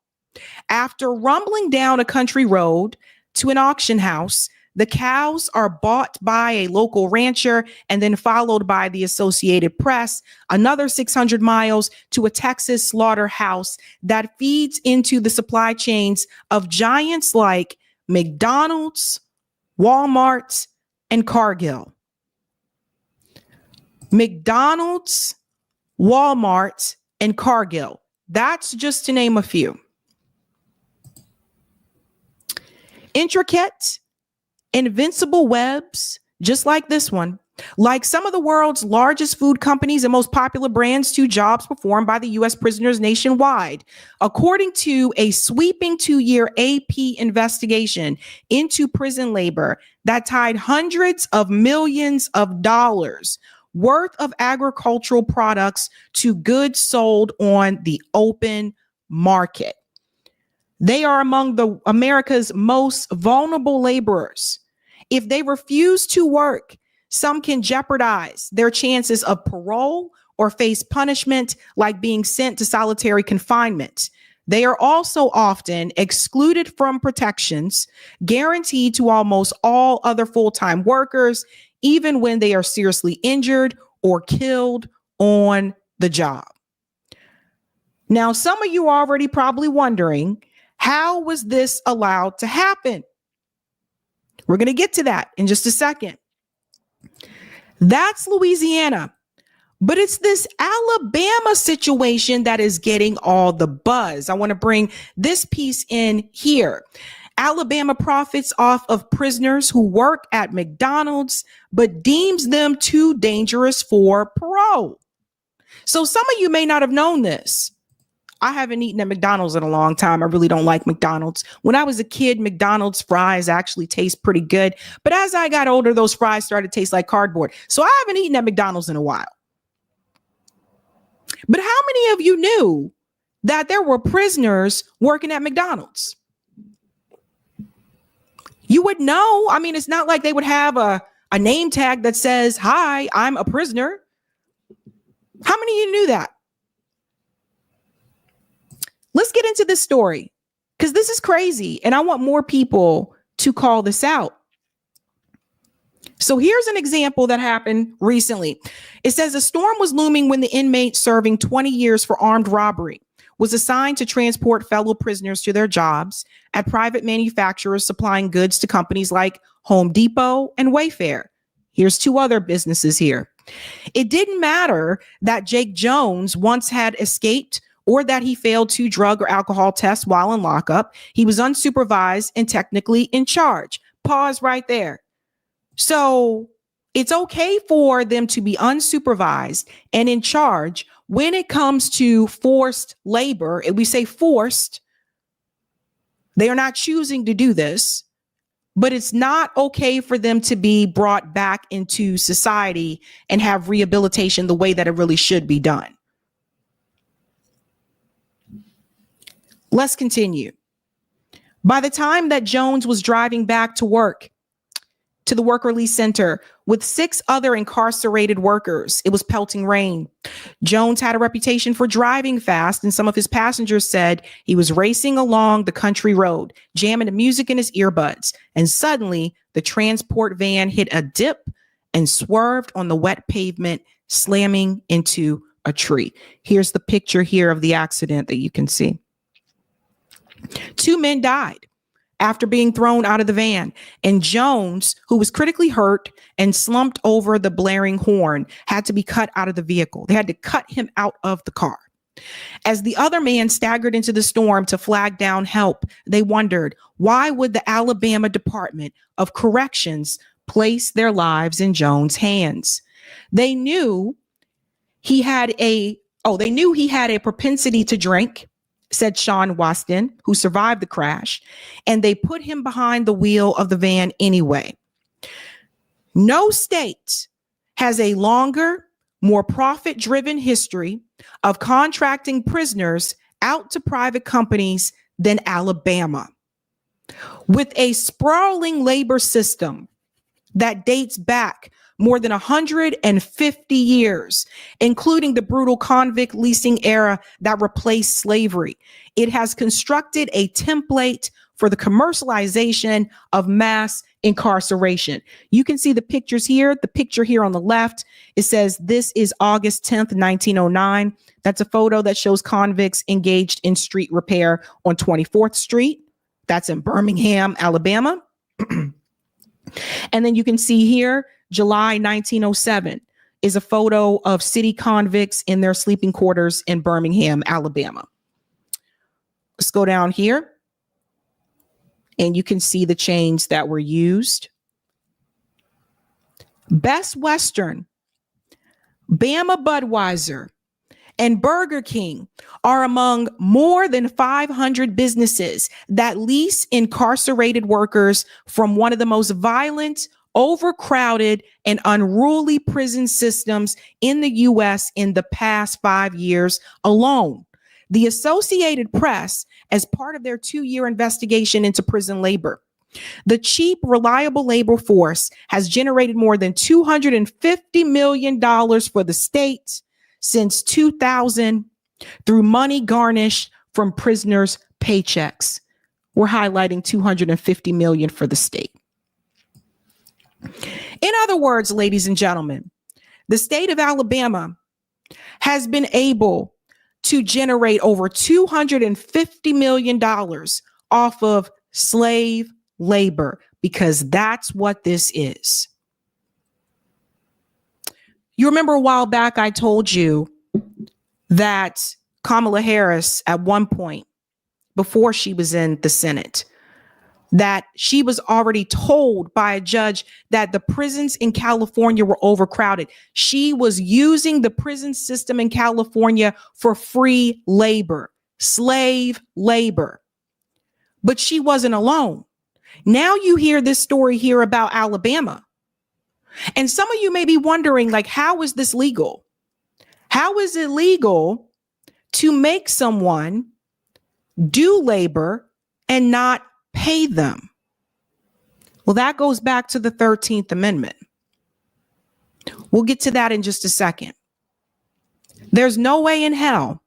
After rumbling down a country road to an auction house, the cows are bought by a local rancher and then followed by the Associated Press, another 600 miles to a Texas slaughterhouse that feeds into the supply chains of giants like McDonald's, Walmart, and Cargill. McDonald's, Walmart, and Cargill. That's just to name a few. Intricate, invincible webs, just like this one, like some of the world's largest food companies and most popular brands, to jobs performed by the U.S. prisoners nationwide. According to a sweeping 2-year AP investigation into prison labor that tied hundreds of millions of dollars worth of agricultural products to goods sold on the open market. They are among America's most vulnerable laborers. If they refuse to work, some can jeopardize their chances of parole or face punishment like being sent to solitary confinement. They are also often excluded from protections guaranteed to almost all other full-time workers, even when they are seriously injured or killed on the job. Now, some of you are already probably wondering, how was this allowed to happen? We're going to get to that in just a second. That's Louisiana, but it's this Alabama situation that is getting all the buzz. I want to bring this piece in here. Alabama profits off of prisoners who work at McDonald's, but deems them too dangerous for parole. So some of you may not have known this. I haven't eaten at McDonald's in a long time. I really don't like McDonald's. When I was a kid, McDonald's fries actually taste pretty good. But as I got older, those fries started to taste like cardboard. So I haven't eaten at McDonald's in a while. But how many of you knew that there were prisoners working at McDonald's? You would know. I mean, it's not like they would have a name tag that says, "Hi, I'm a prisoner." How many of you knew that? Let's get into this story because this is crazy and I want more people to call this out. So here's an example that happened recently. It says a storm was looming when the inmate serving 20 years for armed robbery was assigned to transport fellow prisoners to their jobs at private manufacturers supplying goods to companies like Home Depot and Wayfair. Here's 2 other businesses here. It didn't matter that Jake Jones once had escaped or that he failed 2 drug or alcohol tests while in lockup. He was unsupervised and technically in charge. Pause right there. So it's okay for them to be unsupervised and in charge when it comes to forced labor. If we say forced, they are not choosing to do this, but it's not okay for them to be brought back into society and have rehabilitation the way that it really should be done. Let's continue. By the time that Jones was driving back to work, to the work release center with 6 other incarcerated workers, it was pelting rain. Jones had a reputation for driving fast, and some of his passengers said he was racing along the country road, jamming the music in his earbuds. And suddenly the transport van hit a dip and swerved on the wet pavement, slamming into a tree. Here's the picture here of the accident that you can see. 2 men died after being thrown out of the van, and Jones, who was critically hurt and slumped over the blaring horn, had to be cut out of the vehicle. They had to cut him out of the car. As the other man staggered into the storm to flag down help, they wondered, why would the Alabama Department of Corrections place their lives in Jones' hands? They knew he had a propensity to drink, said Sean Waston, who survived the crash, and they put him behind the wheel of the van anyway. No state has a longer, more profit-driven history of contracting prisoners out to private companies than Alabama. With a sprawling labor system that dates back more than 150 years, including the brutal convict leasing era that replaced slavery, it has constructed a template for the commercialization of mass incarceration. You can see the pictures here. The picture here on the left, it says this is August 10th, 1909. That's a photo that shows convicts engaged in street repair on 24th Street. That's in Birmingham, Alabama. And then you can see here, July 1907 is a photo of city convicts in their sleeping quarters in Birmingham, Alabama. Let's go down here. And you can see the chains that were used. Best Western, Bama Budweiser, and Burger King are among more than 500 businesses that lease incarcerated workers from one of the most violent, overcrowded, and unruly prison systems in the U.S. in the past 5 years alone. The Associated Press, as part of their 2-year investigation into prison labor, the cheap, reliable labor force has generated more than $250 million for the state since 2000 through money garnished from prisoners' paychecks. We're highlighting $250 million for the state. In other words, ladies and gentlemen, the state of Alabama has been able to generate over $250 million off of slave labor, because that's what this is. You remember a while back, I told you that Kamala Harris, at one point, before she was in the Senate, that she was already told by a judge that the prisons in California were overcrowded. She was using the prison system in California for free labor, slave labor. But she wasn't alone. Now you hear this story here about Alabama. And some of you may be wondering, like, how is this legal? How is it legal to make someone do labor and not pay them? Well, that goes back to the 13th Amendment. We'll get to that in just a second. There's no way in hell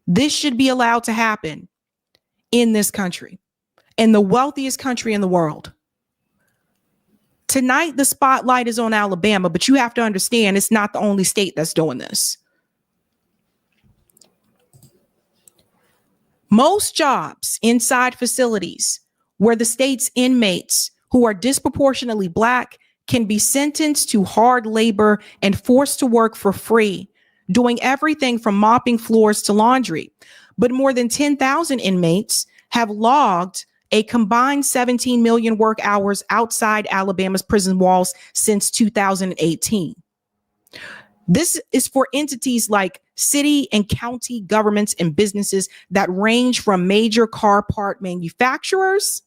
this should be allowed to happen in this country, in the wealthiest country in the world. Tonight, the spotlight is on Alabama, but you have to understand it's not the only state that's doing this. Most jobs inside facilities where the state's inmates who are disproportionately Black can be sentenced to hard labor and forced to work for free, doing everything from mopping floors to laundry. But more than 10,000 inmates have logged a combined 17 million work hours outside Alabama's prison walls since 2018. This is for entities like city and county governments and businesses that range from major car part manufacturers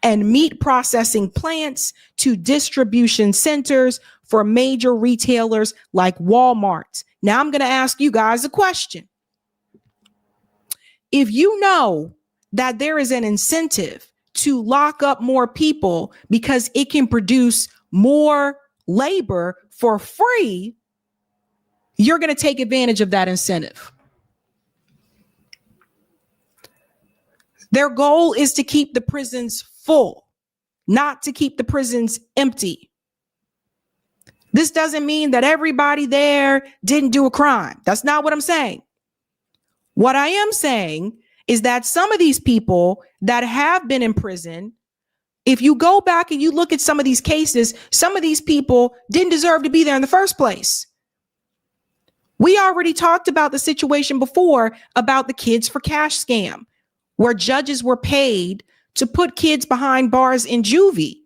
and meat processing plants to distribution centers for major retailers like Walmart. Now I'm going to ask you guys a question. If you know that there is an incentive to lock up more people because it can produce more labor for free, you're going to take advantage of that incentive. Their goal is to keep the prisons full, not to keep the prisons empty. This doesn't mean that everybody there didn't do a crime. That's not what I'm saying. What I am saying is that some of these people that have been in prison, if you go back and you look at some of these cases, some of these people didn't deserve to be there in the first place. We already talked about the situation before about the Kids for Cash scam, where judges were paid to put kids behind bars in juvie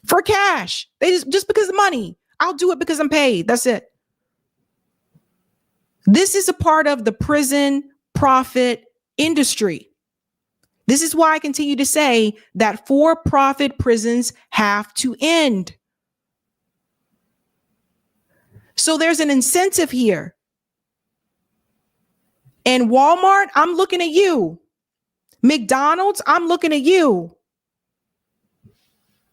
for cash. They just because of money. I'll do it because I'm paid. That's it. This is a part of the prison profit industry. This is why I continue to say that for-profit prisons have to end. So there's an incentive here. And Walmart, I'm looking at you. McDonald's, I'm looking at you.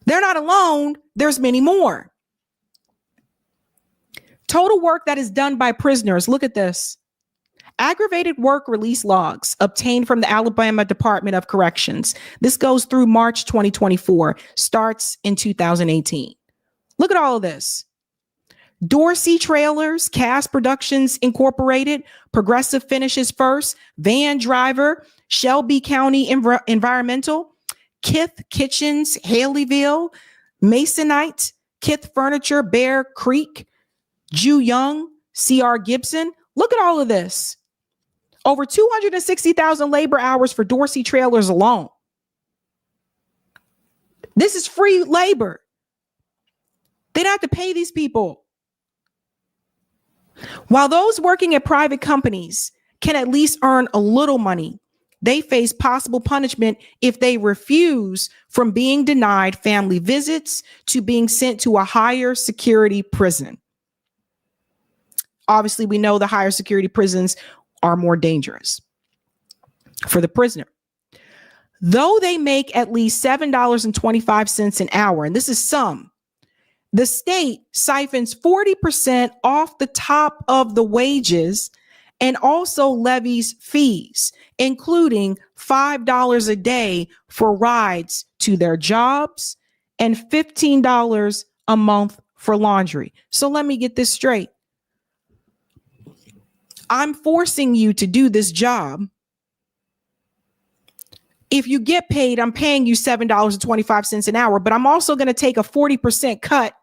They're not alone. There's many more. Total work that is done by prisoners. Look at this. Aggravated work release logs obtained from the Alabama Department of Corrections. This goes through March 2024, starts in 2018. Look at all of this. Dorsey Trailers, Cast Productions Incorporated, Progressive Finishes First, Van Driver, Shelby County Environmental, Kith Kitchens, Haleyville, Masonite, Kith Furniture, Bear Creek, Ju Young, C.R. Gibson. Look at all of this. Over 260,000 labor hours for Dorsey Trailers alone. This is free labor. They don't have to pay these people. While those working at private companies can at least earn a little money, they face possible punishment if they refuse from being denied family visits to being sent to a higher security prison. Obviously, we know the higher security prisons are more dangerous for the prisoner. Though they make at least $7.25 an hour, and this is some, the state siphons 40% off the top of the wages and also levies fees, including $5 a day for rides to their jobs and $15 a month for laundry. So let me get this straight. I'm forcing you to do this job. If you get paid, I'm paying you $7.25 an hour, but I'm also going to take a 40% cut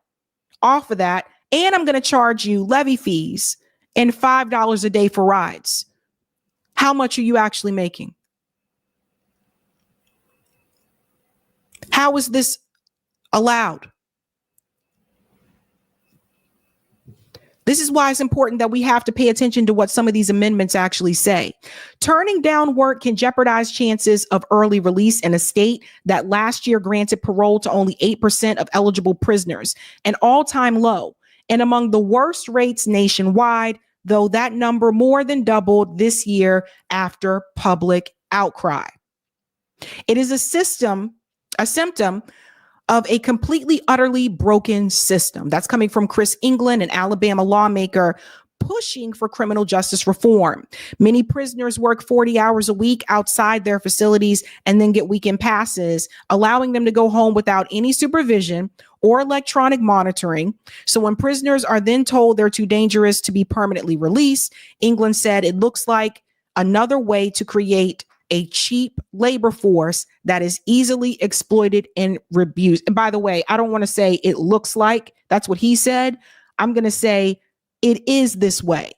off of that. And I'm going to charge you levy fees and $5 a day for rides. How much are you actually making? How is this allowed? This is why it's important that we have to pay attention to what some of these amendments actually say. Turning down work can jeopardize chances of early release in a state that last year granted parole to only 8% of eligible prisoners, an all-time low, and among the worst rates nationwide, though that number more than doubled this year after public outcry. It is a symptom of a completely, utterly broken system. That's coming from Chris England, an Alabama lawmaker pushing for criminal justice reform. Many prisoners work 40 hours a week outside their facilities and then get weekend passes, allowing them to go home without any supervision or electronic monitoring. So when prisoners are then told they're too dangerous to be permanently released, England said it looks like another way to create a cheap labor force that is easily exploited and abused. And by the way, I don't want to say it looks like, that's what he said. I'm going to say it is this way.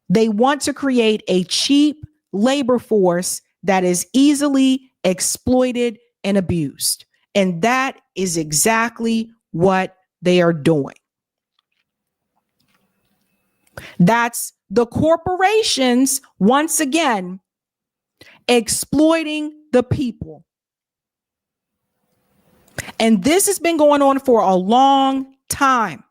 They want to create a cheap labor force that is easily exploited and abused. And that is exactly what they are doing. That's the corporations, once again, exploiting the people. And this has been going on for a long time.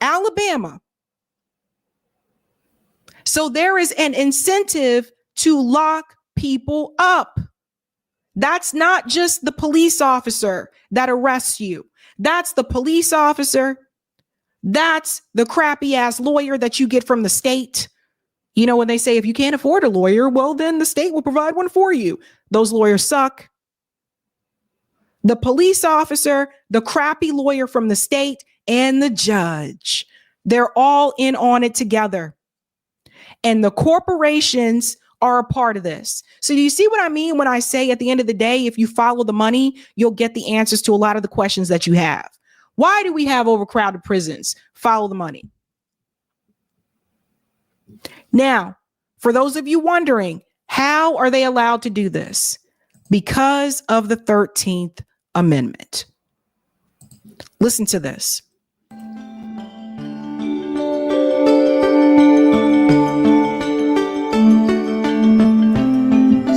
Alabama. So there is an incentive to lock people up. That's not just the police officer that arrests you. That's the police officer. That's the crappy ass lawyer that you get from the state. You know, when they say, if you can't afford a lawyer, well, then the state will provide one for you. Those lawyers suck. The police officer, the crappy lawyer from the state, and the judge. They're all in on it together. And the corporations are a part of this. So do you see what I mean when I say at the end of the day, if you follow the money, you'll get the answers to a lot of the questions that you have. Why do we have overcrowded prisons? Follow the money. Now, for those of you wondering, how are they allowed to do this? Because of the 13th Amendment. Listen to this.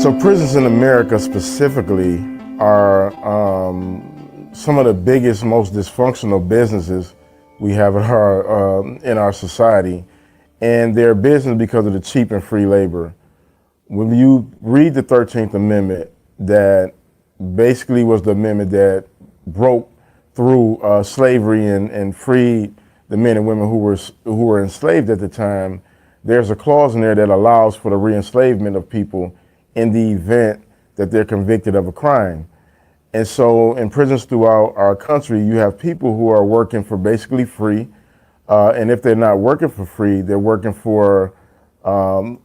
So prisons in America specifically are some of the biggest, most dysfunctional businesses we have in our society. And they're business because of the cheap and free labor. When you read the 13th Amendment, that basically was the amendment that broke through slavery and freed the men and women who were enslaved at the time. There's a clause in there that allows for the re-enslavement of people in the event that they're convicted of a crime. And so in prisons throughout our country, you have people who are working for basically free. And if they're not working for free, they're working for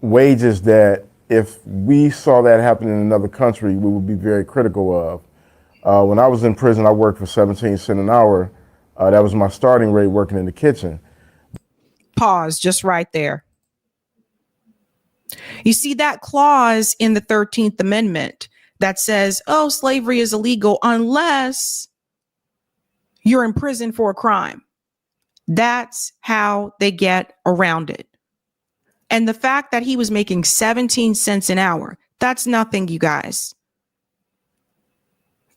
wages that if we saw that happen in another country, we would be very critical of. When I was in prison, I worked for 17 cents an hour. That was my starting rate working in the kitchen. Pause just right there. You see that clause in the 13th Amendment that says, oh, slavery is illegal unless you're in prison for a crime. That's how they get around it. And the fact that he was making 17 cents an hour, that's nothing, you guys.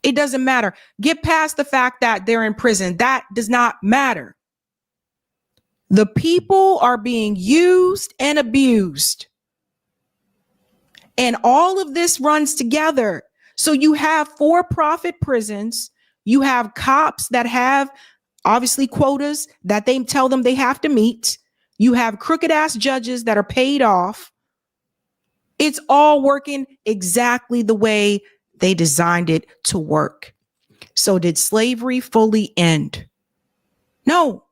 It doesn't matter. Get past the fact that they're in prison. That does not matter. The people are being used and abused. And all of this runs together. So you have for-profit prisons. You have cops that have obviously quotas that they tell them they have to meet. You have crooked ass judges that are paid off. It's all working exactly the way they designed it to work. So did slavery fully end? No,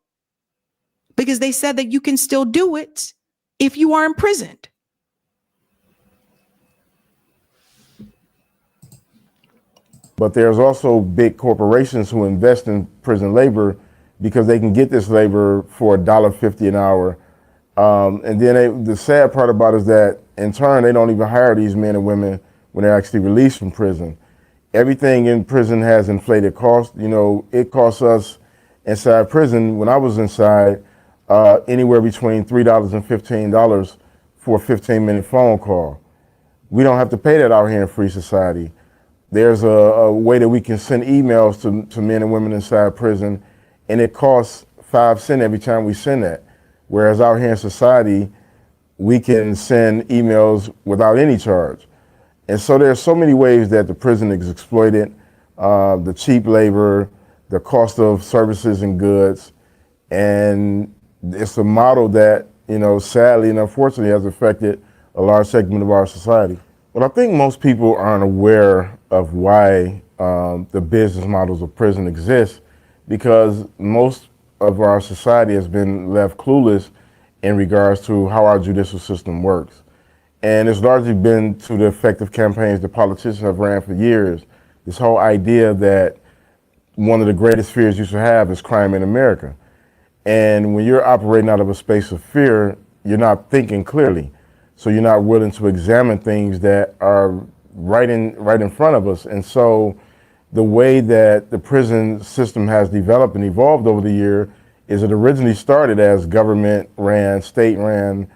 because they said that you can still do it if you are imprisoned. But there's also big corporations who invest in prison labor because they can get this labor for $1.50 an hour. And then the sad part about it is that in turn, they don't even hire these men and women when they're actually released from prison. Everything in prison has inflated costs. You know, it costs us inside prison, when I was inside, anywhere between $3 and $15 for a 15-minute phone call. We don't have to pay that out here in free society. There's a way that we can send emails to men and women inside prison, and it costs 5 cents every time we send that. Whereas out here in society, we can send emails without any charge. And so there's so many ways that the prison is exploited, the cheap labor, the cost of services and goods. And it's a model that, you know, sadly and unfortunately has affected a large segment of our society. But I think most people aren't aware of why the business models of prison exist, because most of our society has been left clueless in regards to how our judicial system works. And it's largely been to the effective campaigns that politicians have ran for years. This whole idea that one of the greatest fears you should have is crime in America. And when you're operating out of a space of fear, you're not thinking clearly. So you're not willing to examine things that are right in front of us. And so the way that the prison system has developed and evolved over the year is it originally started as government-ran, state-ran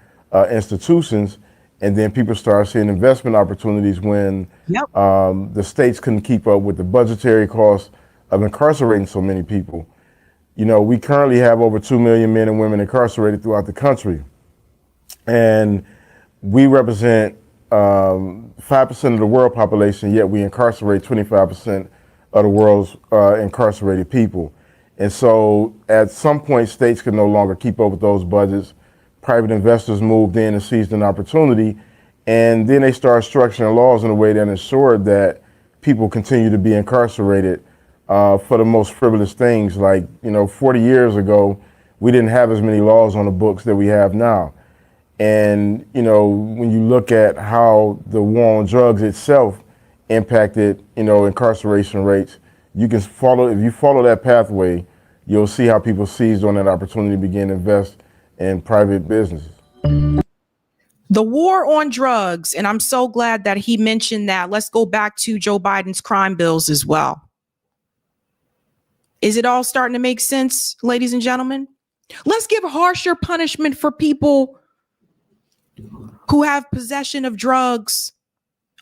institutions, and then people started seeing investment opportunities when the states couldn't keep up with the budgetary costs of incarcerating so many people. You know, we currently have over 2 million men and women incarcerated throughout the country. And we represent 5% of the world population, yet we incarcerate 25% of the world's incarcerated people. And so at some point, states could no longer keep up with those budgets. Private investors moved in and seized an opportunity. And then they started structuring laws in a way that ensured that people continue to be incarcerated for the most frivolous things. Like, 40 years ago, we didn't have as many laws on the books that we have now. And, when you look at how the war on drugs itself impacted, incarceration rates, if you follow that pathway, you'll see how people seized on that opportunity to begin to invest in private businesses. The war on drugs, and I'm so glad that he mentioned that. Let's go back to Joe Biden's crime bills as well. Is it all starting to make sense, ladies and gentlemen? Let's give harsher punishment for people who have possession of drugs.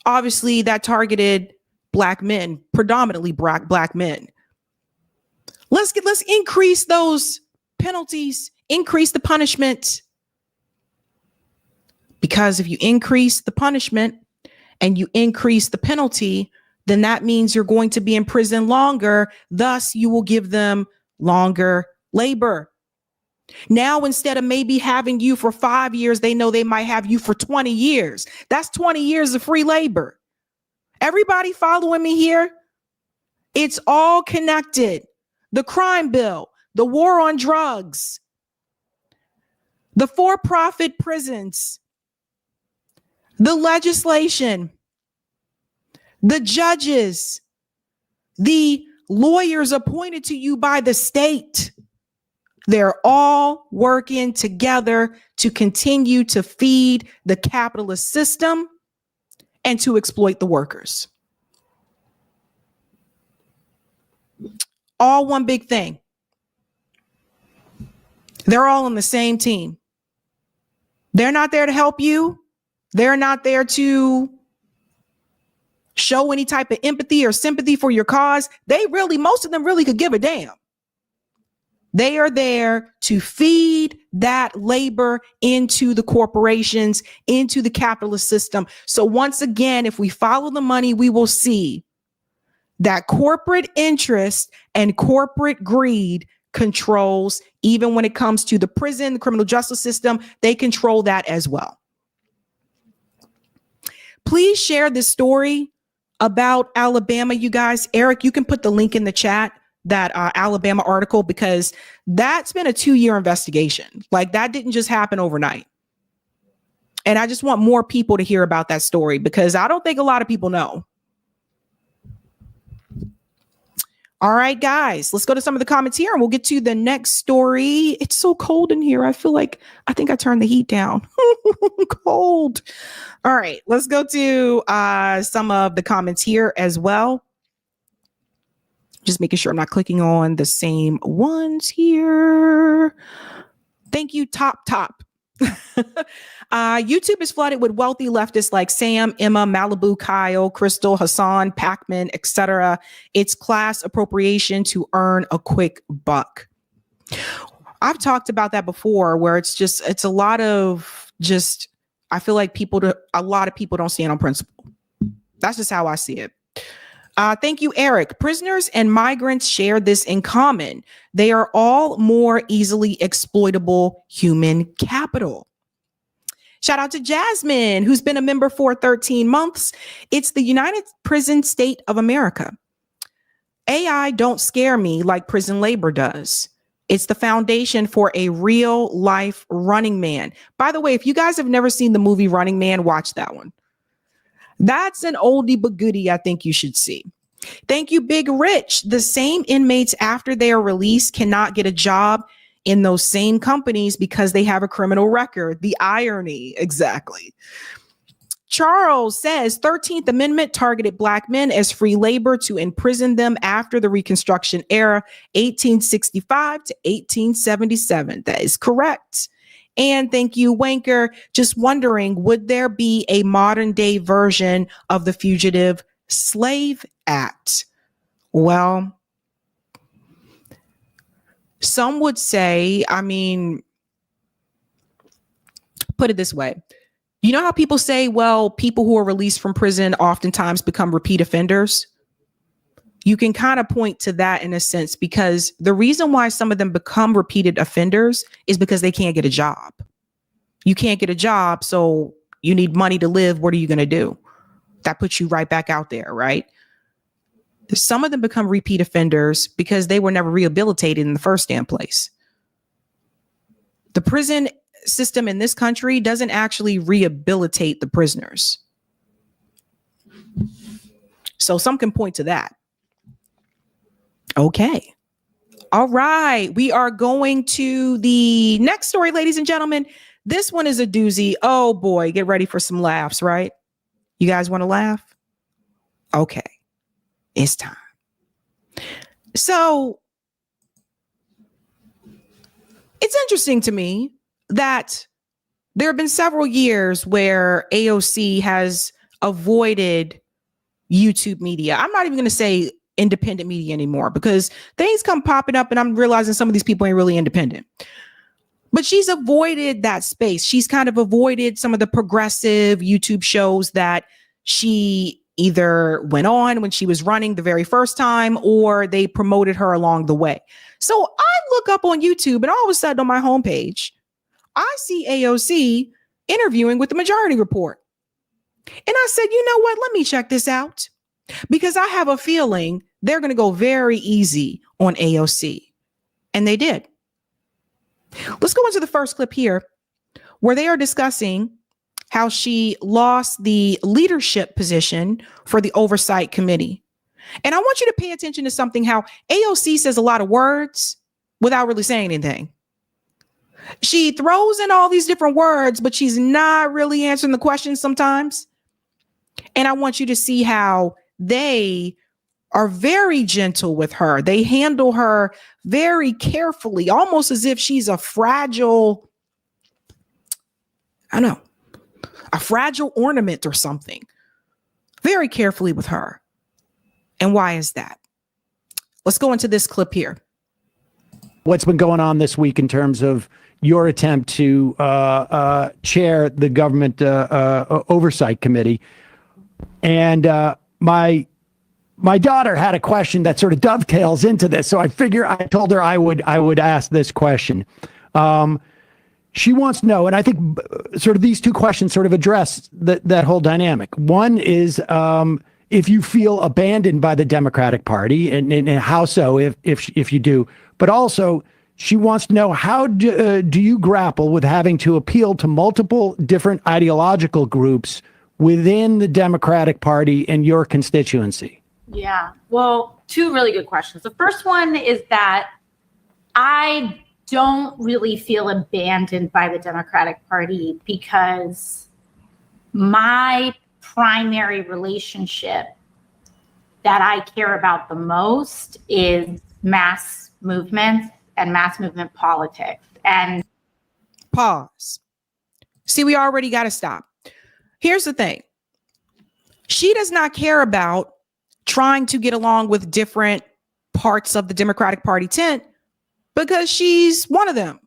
Obviously, that targeted Black men, predominantly black men. Let's increase those penalties, increase the punishment. Because if you increase the punishment and you increase the penalty, then that means you're going to be in prison longer. Thus, you will give them longer labor. Now, instead of maybe having you for 5 years, they know they might have you for 20 years. That's 20 years of free labor. Everybody following me here? It's all connected. The crime bill, the war on drugs, the for-profit prisons, the legislation, the judges, the lawyers appointed to you by the state. They're all working together to continue to feed the capitalist system and to exploit the workers. All one big thing. They're all on the same team. They're not there to help you. They're not there to show any type of empathy or sympathy for your cause. Most of them really could give a damn. They are there to feed that labor into the corporations, into the capitalist system. So once again, if we follow the money, we will see that corporate interest and corporate greed controls, even when it comes to the prison, the criminal justice system, they control that as well. Please share this story about Alabama, you guys. Eric, you can put the link in the chat, that Alabama article, because that's been a 2-year investigation. Like, that didn't just happen overnight. And I just want more people to hear about that story, because I don't think a lot of people know. All right, guys, let's go to some of the comments here and we'll get to the next story. It's so cold in here. I think I turned the heat down. Cold. All right, let's go to some of the comments here as well. Just making sure I'm not clicking on the same ones here. Thank you, Top. YouTube is flooded with wealthy leftists like Sam, Emma, Malibu, Kyle, Crystal, Hassan, Pacman, etc. It's class appropriation to earn a quick buck. I've talked about that before, where it's a lot of just, I feel like a lot of people don't stand on principle. That's just how I see it. Thank you, Eric. Prisoners and migrants share this in common. They are all more easily exploitable human capital. Shout out to Jasmine, who's been a member for 13 months. It's the United Prison State of America. AI don't scare me like prison labor does. It's the foundation for a real life Running Man. By the way, if you guys have never seen the movie Running Man, watch that one. That's an oldie but goodie I think you should see. Thank you, Big Rich. The same inmates after they are released cannot get a job in those same companies because they have a criminal record. The irony, exactly. Charles says 13th Amendment targeted Black men as free labor to imprison them after the Reconstruction era, 1865 to 1877. That is correct. And thank you, Wanker. Just wondering, would there be a modern day version of the Fugitive Slave Act? Well, some would say, put it this way. You know how people say, well, people who are released from prison oftentimes become repeat offenders? You can kind of point to that in a sense, because the reason why some of them become repeated offenders is because they can't get a job. You can't get a job, so you need money to live. What are you going to do? That puts you right back out there, right? Some of them become repeat offenders because they were never rehabilitated in the first damn place. The prison system in this country doesn't actually rehabilitate the prisoners. So some can point to that. Okay. All right. We are going to the next story, ladies and gentlemen. This one is a doozy. Oh boy, get ready for some laughs, right? You guys want to laugh? Okay. It's time. So it's interesting to me that there have been several years where AOC has avoided YouTube media. I'm not even going to say independent media anymore because things come popping up and I'm realizing some of these people ain't really independent. But she's avoided that space. She's kind of avoided some of the progressive YouTube shows that she either went on when she was running the very first time or they promoted her along the way. So I look up on YouTube and all of a sudden on my homepage, I see AOC interviewing with the Majority Report. And I said, you know what? Let me check this out because I have a feeling they're going to go very easy on AOC. And they did. Let's go into the first clip here where they are discussing how she lost the leadership position for the Oversight Committee. And I want you to pay attention to something, how AOC says a lot of words without really saying anything. She throws in all these different words, but she's not really answering the questions sometimes. And I want you to see how they are very gentle with her. They handle her very carefully, almost as if she's a fragile, I don't know, a fragile ornament or something. Very carefully with her. And why is that? Let's go into this clip here. What's been going on this week in terms of your attempt to chair the government oversight committee? And my daughter had a question that sort of dovetails into this. So I told her I would ask this question. She wants to know, and I think sort of these two questions sort of address that whole dynamic. One is if you feel abandoned by the Democratic Party, and how so if you do. But also, she wants to know, how do you grapple with having to appeal to multiple different ideological groups within the Democratic Party and your constituency? Yeah, well, two really good questions. The first one is that I don't really feel abandoned by the Democratic Party because my primary relationship that I care about the most is mass movements and mass movement politics. And pause. See, we already got to stop. Here's the thing. She does not care about trying to get along with different parts of the Democratic Party tent because she's one of them.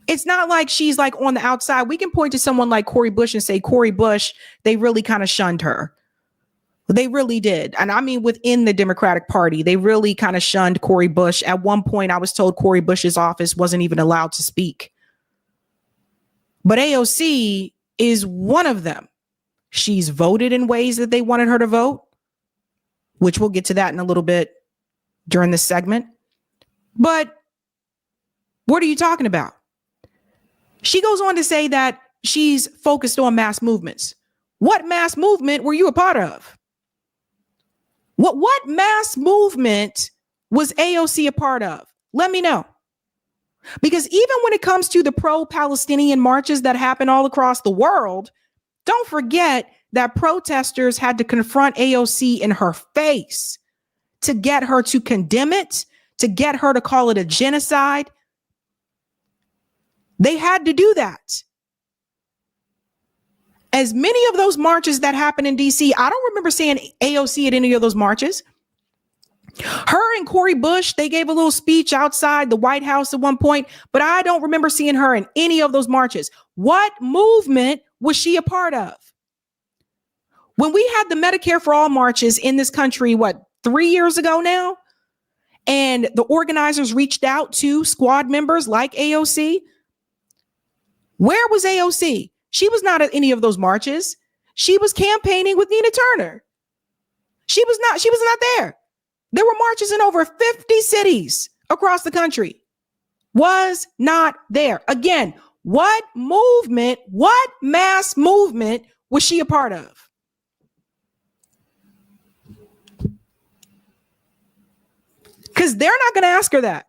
It's not like she's like on the outside. We can point to someone like Cori Bush and say, Cori Bush, they really kind of shunned her. They really did. And I mean, within the Democratic Party, they really kind of shunned Cori Bush. At one point, I was told Cori Bush's office wasn't even allowed to speak. But AOC is one of them. She's voted in ways that they wanted her to vote, which we'll get to that in a little bit during this segment. But what are you talking about? She goes on to say that she's focused on mass movements. What mass movement were you a part of? What mass movement was AOC a part of? Let me know. Because even when it comes to the pro-Palestinian marches that happen all across the world, don't forget that protesters had to confront AOC in her face to get her to condemn it, to get her to call it a genocide. They had to do that. As many of those marches that happened in DC, I don't remember seeing AOC at any of those marches. Her and Cori Bush, they gave a little speech outside the White House at one point, but I don't remember seeing her in any of those marches. What movement was she a part of? When we had the Medicare for All marches in this country, 3 years ago now? And the organizers reached out to squad members like AOC. Where was AOC? She was not at any of those marches. She was campaigning with Nina Turner. She was not there. There were marches in over 50 cities across the country. Was not there. Again, what mass movement was she a part of? Because they're not going to ask her that.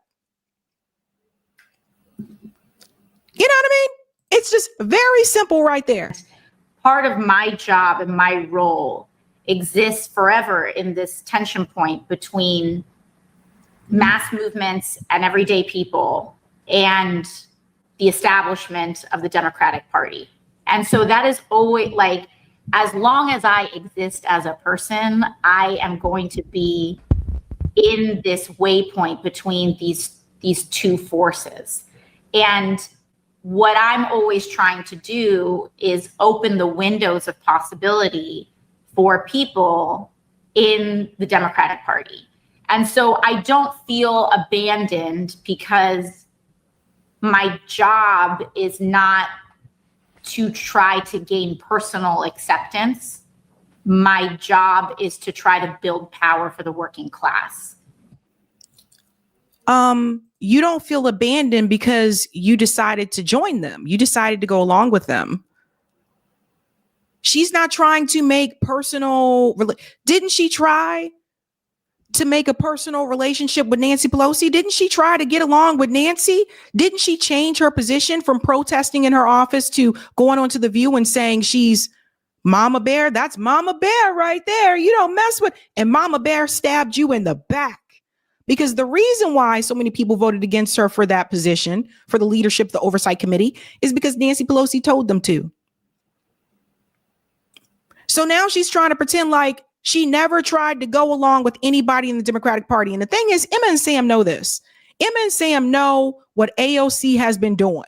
You know what I mean? It's just very simple right there. Part of my job and my role exists forever in this tension point between mass movements and everyday people and the establishment of the Democratic Party. And so that is always like, as long as I exist as a person, I am going to be in this waypoint between these two forces. And what I'm always trying to do is open the windows of possibility for people in the Democratic Party. And so I don't feel abandoned because my job is not to try to gain personal acceptance. My job is to try to build power for the working class. You don't feel abandoned because you decided to join them. You decided to go along with them. She's not trying to make personal. Didn't she try to make a personal relationship with Nancy Pelosi? Didn't she try to get along with Nancy? Didn't she change her position from protesting in her office to going onto The View and saying she's Mama Bear? That's Mama Bear right there. You don't mess with. And Mama Bear stabbed you in the back. Because the reason why so many people voted against her for that position, for the leadership, the oversight committee, is because Nancy Pelosi told them to. So now she's trying to pretend like she never tried to go along with anybody in the Democratic Party. And the thing is, Emma and Sam know this. Emma and Sam know what AOC has been doing.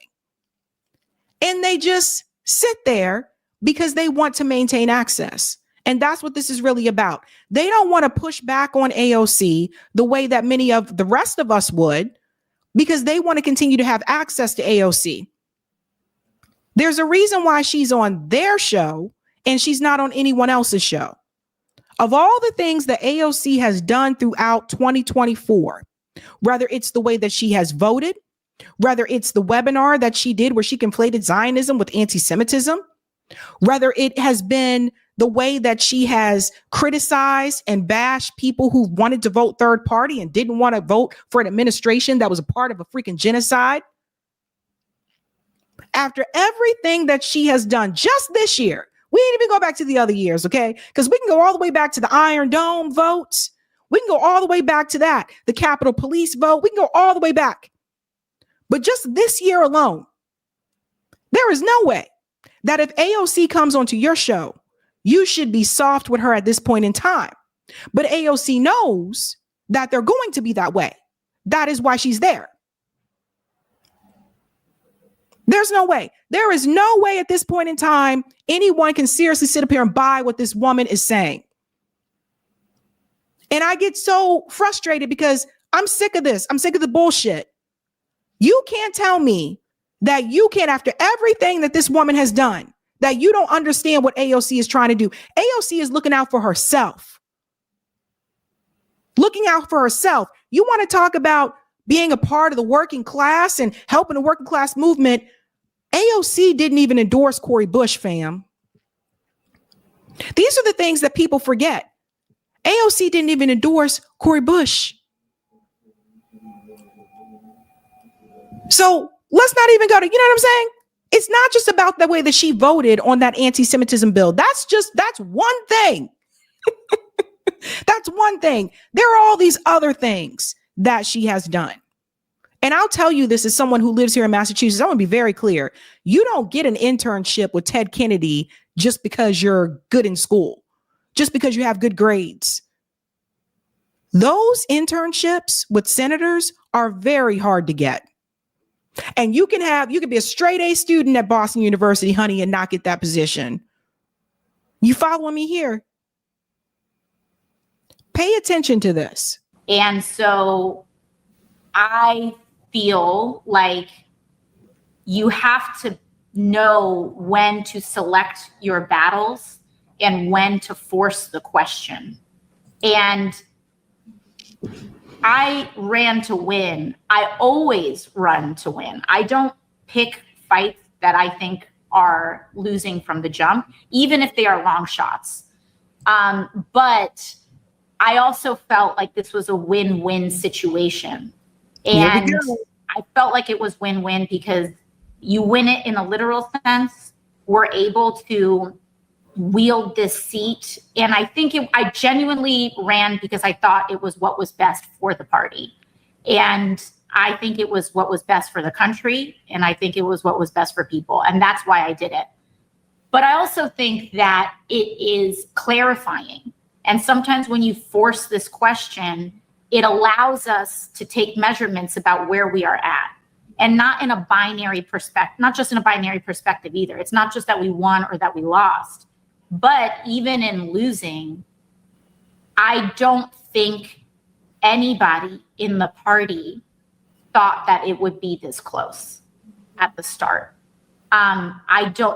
And they just sit there because they want to maintain access. And that's what this is really about. They don't want to push back on AOC the way that many of the rest of us would, because they want to continue to have access to AOC. There's a reason why she's on their show and she's not on anyone else's show. Of all the things that AOC has done throughout 2024, whether it's the way that she has voted, whether it's the webinar that she did where she conflated Zionism with anti-Semitism, whether it has been the way that she has criticized and bashed people who wanted to vote third party and didn't want to vote for an administration that was a part of a freaking genocide. After everything that she has done just this year, we didn't even go back to the other years, okay? Because we can go all the way back to the Iron Dome votes. We can go all the way back to that, the Capitol Police vote. We can go all the way back. But just this year alone, there is no way that if AOC comes onto your show, you should be soft with her at this point in time. But AOC knows that they're going to be that way. That is why she's there. There's no way. There is no way at this point in time anyone can seriously sit up here and buy what this woman is saying. And I get so frustrated because I'm sick of this. I'm sick of the bullshit. You can't tell me that you can, after everything that this woman has done, that you don't understand what AOC is trying to do. AOC is looking out for herself. Looking out for herself. You want to talk about being a part of the working class and helping the working class movement. AOC didn't even endorse Cori Bush, fam. These are the things that people forget. AOC didn't even endorse Cori Bush. So let's not even go to, you know what I'm saying? It's not just about the way that she voted on that anti-Semitism bill. That's one thing. That's one thing. There are all these other things that she has done. And I'll tell you this as someone who lives here in Massachusetts. I want to be very clear. You don't get an internship with Ted Kennedy just because you're good in school, just because you have good grades. Those internships with senators are very hard to get. And you can be a straight A student at Boston University, honey, and not get that position. You following me here? Pay attention to this. And so I feel like you have to know when to select your battles and when to force the question. And I ran to win. I always run to win. I don't pick fights that I think are losing from the jump, even if they are long shots. But I also felt like this was a win-win situation. And I felt like it was win-win because you win it in a literal sense. We're able to wield this seat. And I think I genuinely ran because I thought it was what was best for the party. And I think it was what was best for the country. And I think it was what was best for people. And that's why I did it. But I also think that it is clarifying. And sometimes when you force this question, it allows us to take measurements about where we are at. And not in a binary perspective, not just in a binary perspective either. It's not just that we won or that we lost. But even in losing, I don't think anybody in the party thought that it would be this close at the start.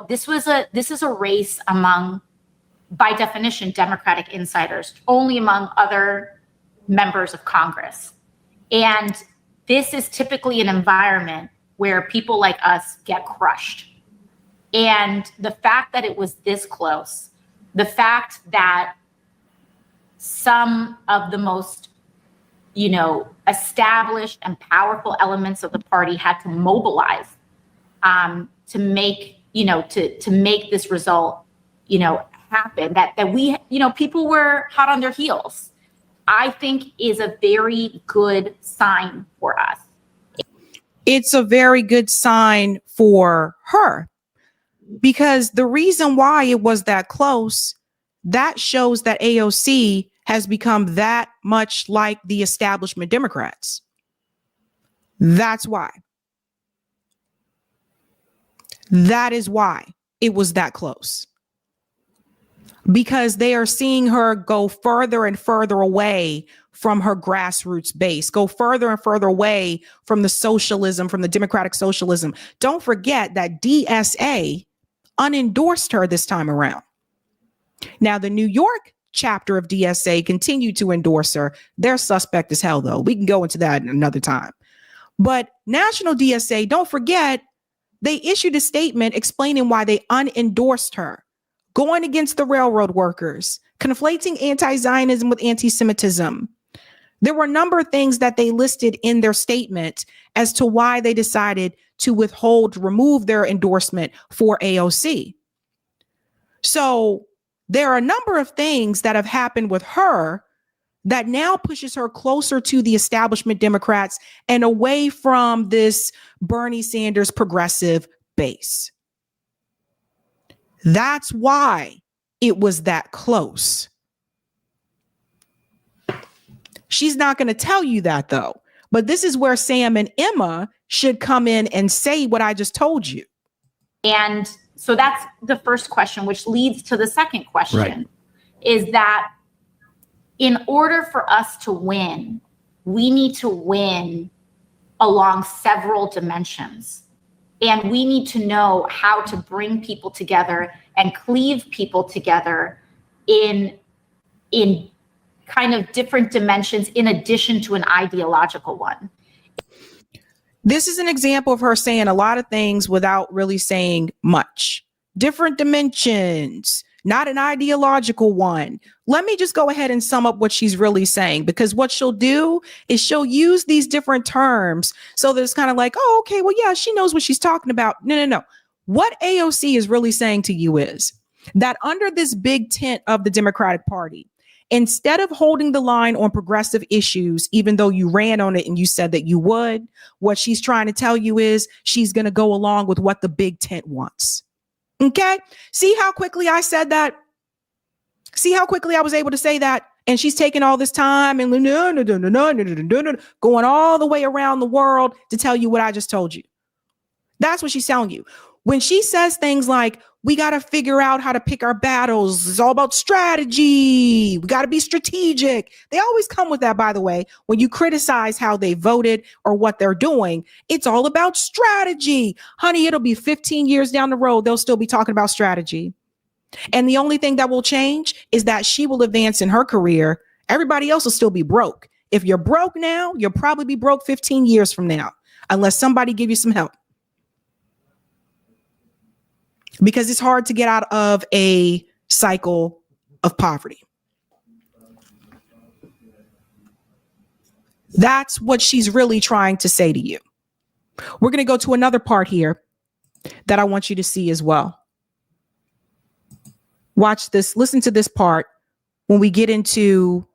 This is a race among, by definition, Democratic insiders, only among other members of Congress. And this is typically an environment where people like us get crushed. And the fact that it was this close, the fact that some of the most, established and powerful elements of the party had to mobilize to make, to make this result, happen, that we, people were hot on their heels, I think is a very good sign for us. It's a very good sign for her, because the reason why it was that close, that shows that AOC has become that much like the establishment Democrats. That's why. That is why it was that close. Because they are seeing her go further and further away from her grassroots base, go further and further away from the socialism, from the democratic socialism. Don't forget that DSA unendorsed her this time around. Now, the New York chapter of DSA continued to endorse her. They're suspect as hell, though. We can go into that another time. But National DSA, don't forget, they issued a statement explaining why they unendorsed her, going against the railroad workers, conflating anti-Zionism with anti-Semitism. There were a number of things that they listed in their statement as to why they decided to remove their endorsement for AOC. So there are a number of things that have happened with her that now pushes her closer to the establishment Democrats and away from this Bernie Sanders progressive base. That's why it was that close. She's not going to tell you that, though. But this is where Sam and Emma should come in and say what I just told you. And so that's the first question, which leads to the second question, is that in order for us to win, we need to win along several dimensions. And we need to know how to bring people together and cleave people together in kind of different dimensions in addition to an ideological one. This is an example of her saying a lot of things without really saying much. Different dimensions, not an ideological one. Let me just go ahead and sum up what she's really saying, because what she'll do is she'll use these different terms so that it's kind of like, oh, okay, well, yeah, she knows what she's talking about. No. What AOC is really saying to you is that under this big tent of the Democratic Party, instead of holding the line on progressive issues, even though you ran on it and you said that you would, what she's trying to tell you is she's going to go along with what the big tent wants. Okay. See how quickly I said that? See how quickly I was able to say that? And she's taking all this time and going all the way around the world to tell you what I just told you. That's what she's telling you. When she says things like, we got to figure out how to pick our battles. It's all about strategy. We got to be strategic. They always come with that, by the way. When you criticize how they voted or what they're doing, it's all about strategy. Honey, it'll be 15 years down the road. They'll still be talking about strategy. And the only thing that will change is that she will advance in her career Everybody else will still be broke. If you're broke now, you'll probably be broke 15 years from now, unless somebody give you some help. Because it's hard to get out of a cycle of poverty. That's what she's really trying to say to you. We're going to go to another part here that I want you to see as well. Watch this. Listen to this part when we get into.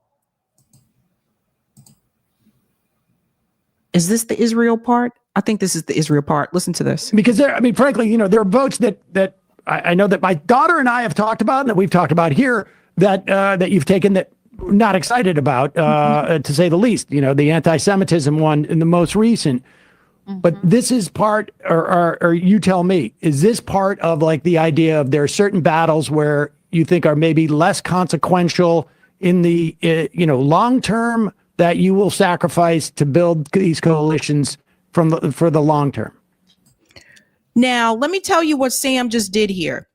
Is this the Israel part? I think this is the Israel part. Listen to this. Because frankly, there are votes that I know that my daughter and I have talked about, and that we've talked about here, that you've taken that we're not excited about, to say the least. The anti-Semitism one in the most recent. But this is part, or you tell me, is this part of like the idea of there are certain battles where you think are maybe less consequential in the long term that you will sacrifice to build these coalitions for the long term? Now, let me tell you what Sam just did here.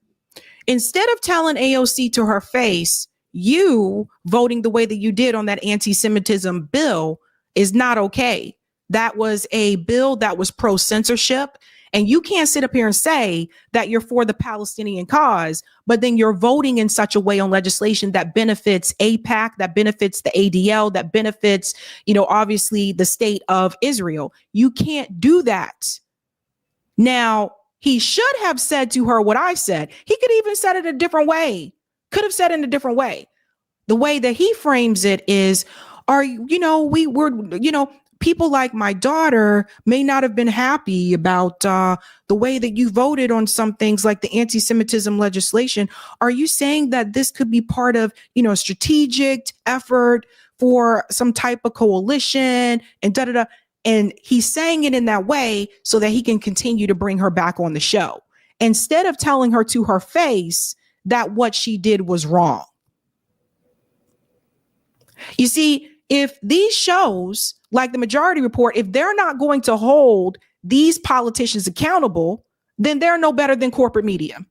Instead of telling AOC to her face, you voting the way that you did on that anti-Semitism bill is not okay. That was a bill that was pro-censorship. And you can't sit up here and say that you're for the Palestinian cause, but then you're voting in such a way on legislation that benefits AIPAC, that benefits the ADL, that benefits, obviously the state of Israel. You can't do that. Now, he should have said to her what I said. He could even said it a different way. Could have said it in a different way. The way that he frames it is, people like my daughter may not have been happy about the way that you voted on some things like the anti-Semitism legislation. Are you saying that this could be part of, a strategic effort for some type of coalition and da-da-da? And he's saying it in that way so that he can continue to bring her back on the show, instead of telling her to her face that what she did was wrong. You see, if these shows like the Majority Report, if they're not going to hold these politicians accountable, then they're no better than corporate media.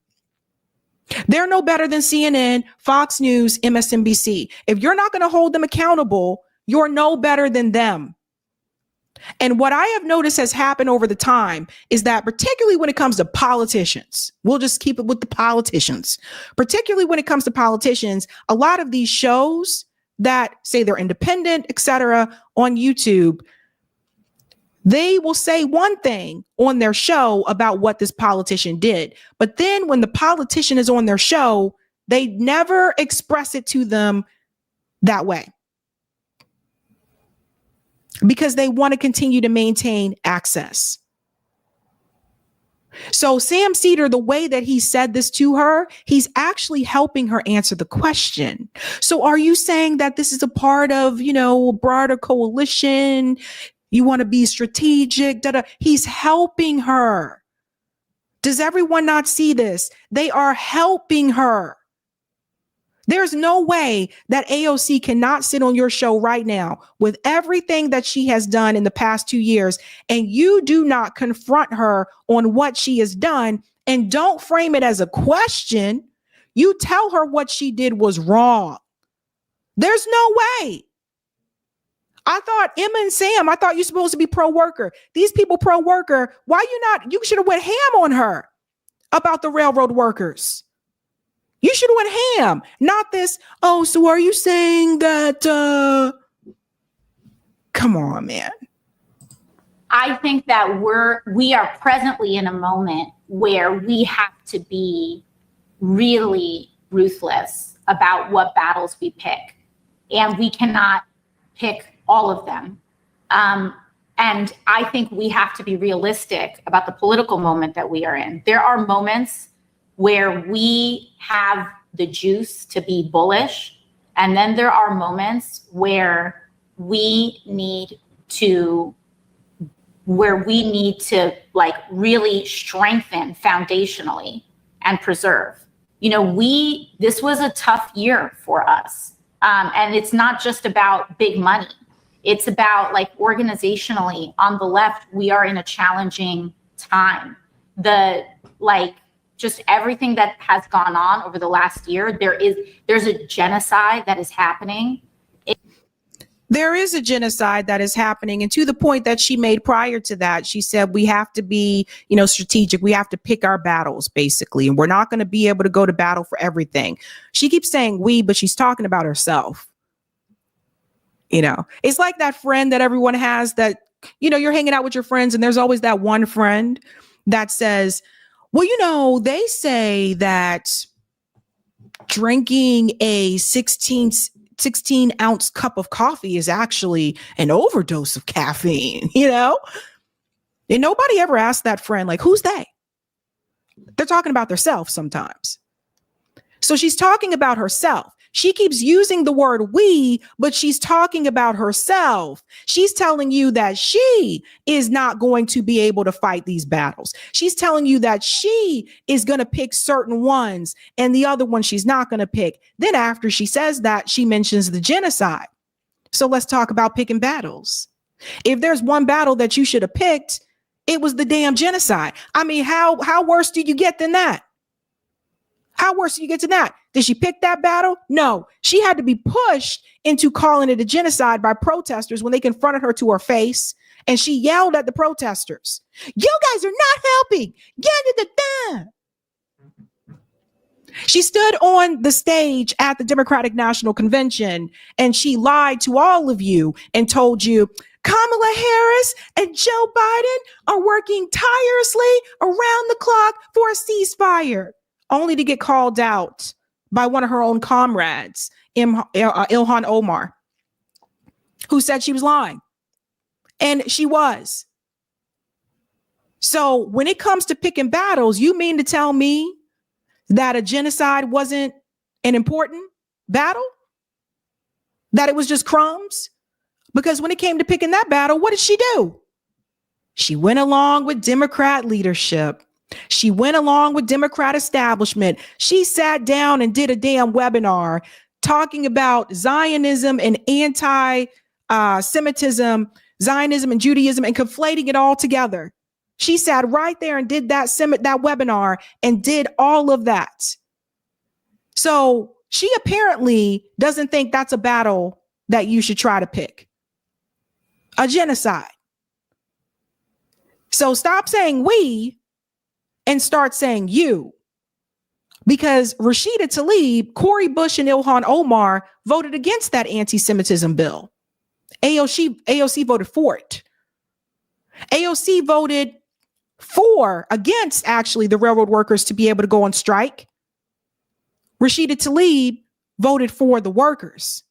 They're no better than CNN, Fox News, MSNBC. If you're not going to hold them accountable, you're no better than them. And what I have noticed has happened over the time is that, particularly when it comes to politicians, we'll just keep it with the politicians, particularly when it comes to politicians, a lot of these shows that say they're independent, etc., on YouTube, they will say one thing on their show about what this politician did. But then when the politician is on their show, they never express it to them that way, because they want to continue to maintain access. So Sam Seder, the way that he said this to her, he's actually helping her answer the question. So are you saying that this is a part of, a broader coalition? You want to be strategic? Da-da. He's helping her. Does everyone not see this? They are helping her. There's no way that AOC cannot sit on your show right now with everything that she has done in the past 2 years, and you do not confront her on what she has done and don't frame it as a question. You tell her what she did was wrong. There's no way. I thought Emma and Sam, I thought you're supposed to be pro-worker. These people pro-worker, why you should have went ham on her about the railroad workers. You should have went ham, not this. Oh, so are you saying that? Come on, man. I think that we are presently in a moment where we have to be really ruthless about what battles we pick, and we cannot pick all of them. And I think we have to be realistic about the political moment that we are in. There are moments where we have the juice to be bullish. And then there are moments where we need to like really strengthen foundationally and preserve. This was a tough year for us. And it's not just about big money. It's about like organizationally on the left, we are in a challenging time. Just everything that has gone on over the last year, there's a genocide that is happening. There is a genocide that is happening. And to the point that she made prior to that, she said we have to be, strategic. We have to pick our battles, basically. And we're not going to be able to go to battle for everything. She keeps saying we, but she's talking about herself. It's like that friend that everyone has that, you're hanging out with your friends and there's always that one friend that says, well, they say that drinking a 16-ounce cup of coffee is actually an overdose of caffeine, and nobody ever asked that friend, like, who's they? They're talking about themselves sometimes. So she's talking about herself. She keeps using the word we, but she's talking about herself. She's telling you that she is not going to be able to fight these battles. She's telling you that she is going to pick certain ones and the other one she's not going to pick. Then after she says that, she mentions the genocide. So let's talk about picking battles. If there's one battle that you should have picked, it was the damn genocide. I mean, how worse do you get than that? How worse do you get to that? Did she pick that battle? No, she had to be pushed into calling it a genocide by protesters when they confronted her to her face. And she yelled at the protesters, you guys are not helping. She stood on the stage at the Democratic National Convention and she lied to all of you and told you Kamala Harris and Joe Biden are working tirelessly around the clock for a ceasefire, only to get called out by one of her own comrades, Ilhan Omar, who said she was lying. And she was. So when it comes to picking battles, you mean to tell me that a genocide wasn't an important battle? That it was just crumbs? Because when it came to picking that battle, what did she do? She went along with Democrat leadership. She went along with Democrat establishment. She sat down and did a damn webinar talking about Zionism and anti-Semitism, Zionism and Judaism, and conflating it all together. She sat right there and did that webinar and did all of that. So she apparently doesn't think that's a battle that you should try to pick. A genocide. So stop saying we and start saying you. Because Rashida Tlaib, Cori Bush, and Ilhan Omar voted against that anti-Semitism bill. AOC voted for it. AOC voted against actually the railroad workers to be able to go on strike. Rashida Tlaib voted for the workers.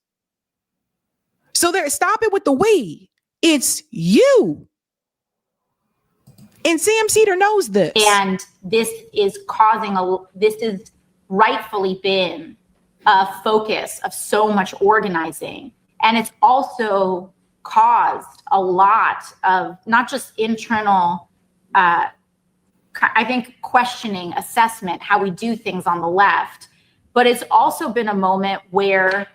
So stop it with the we. It's you. And Sam Cedar knows this. And this is rightfully been a focus of so much organizing. And it's also caused a lot of not just internal, I think, questioning, assessment, how we do things on the left, but it's also been a moment where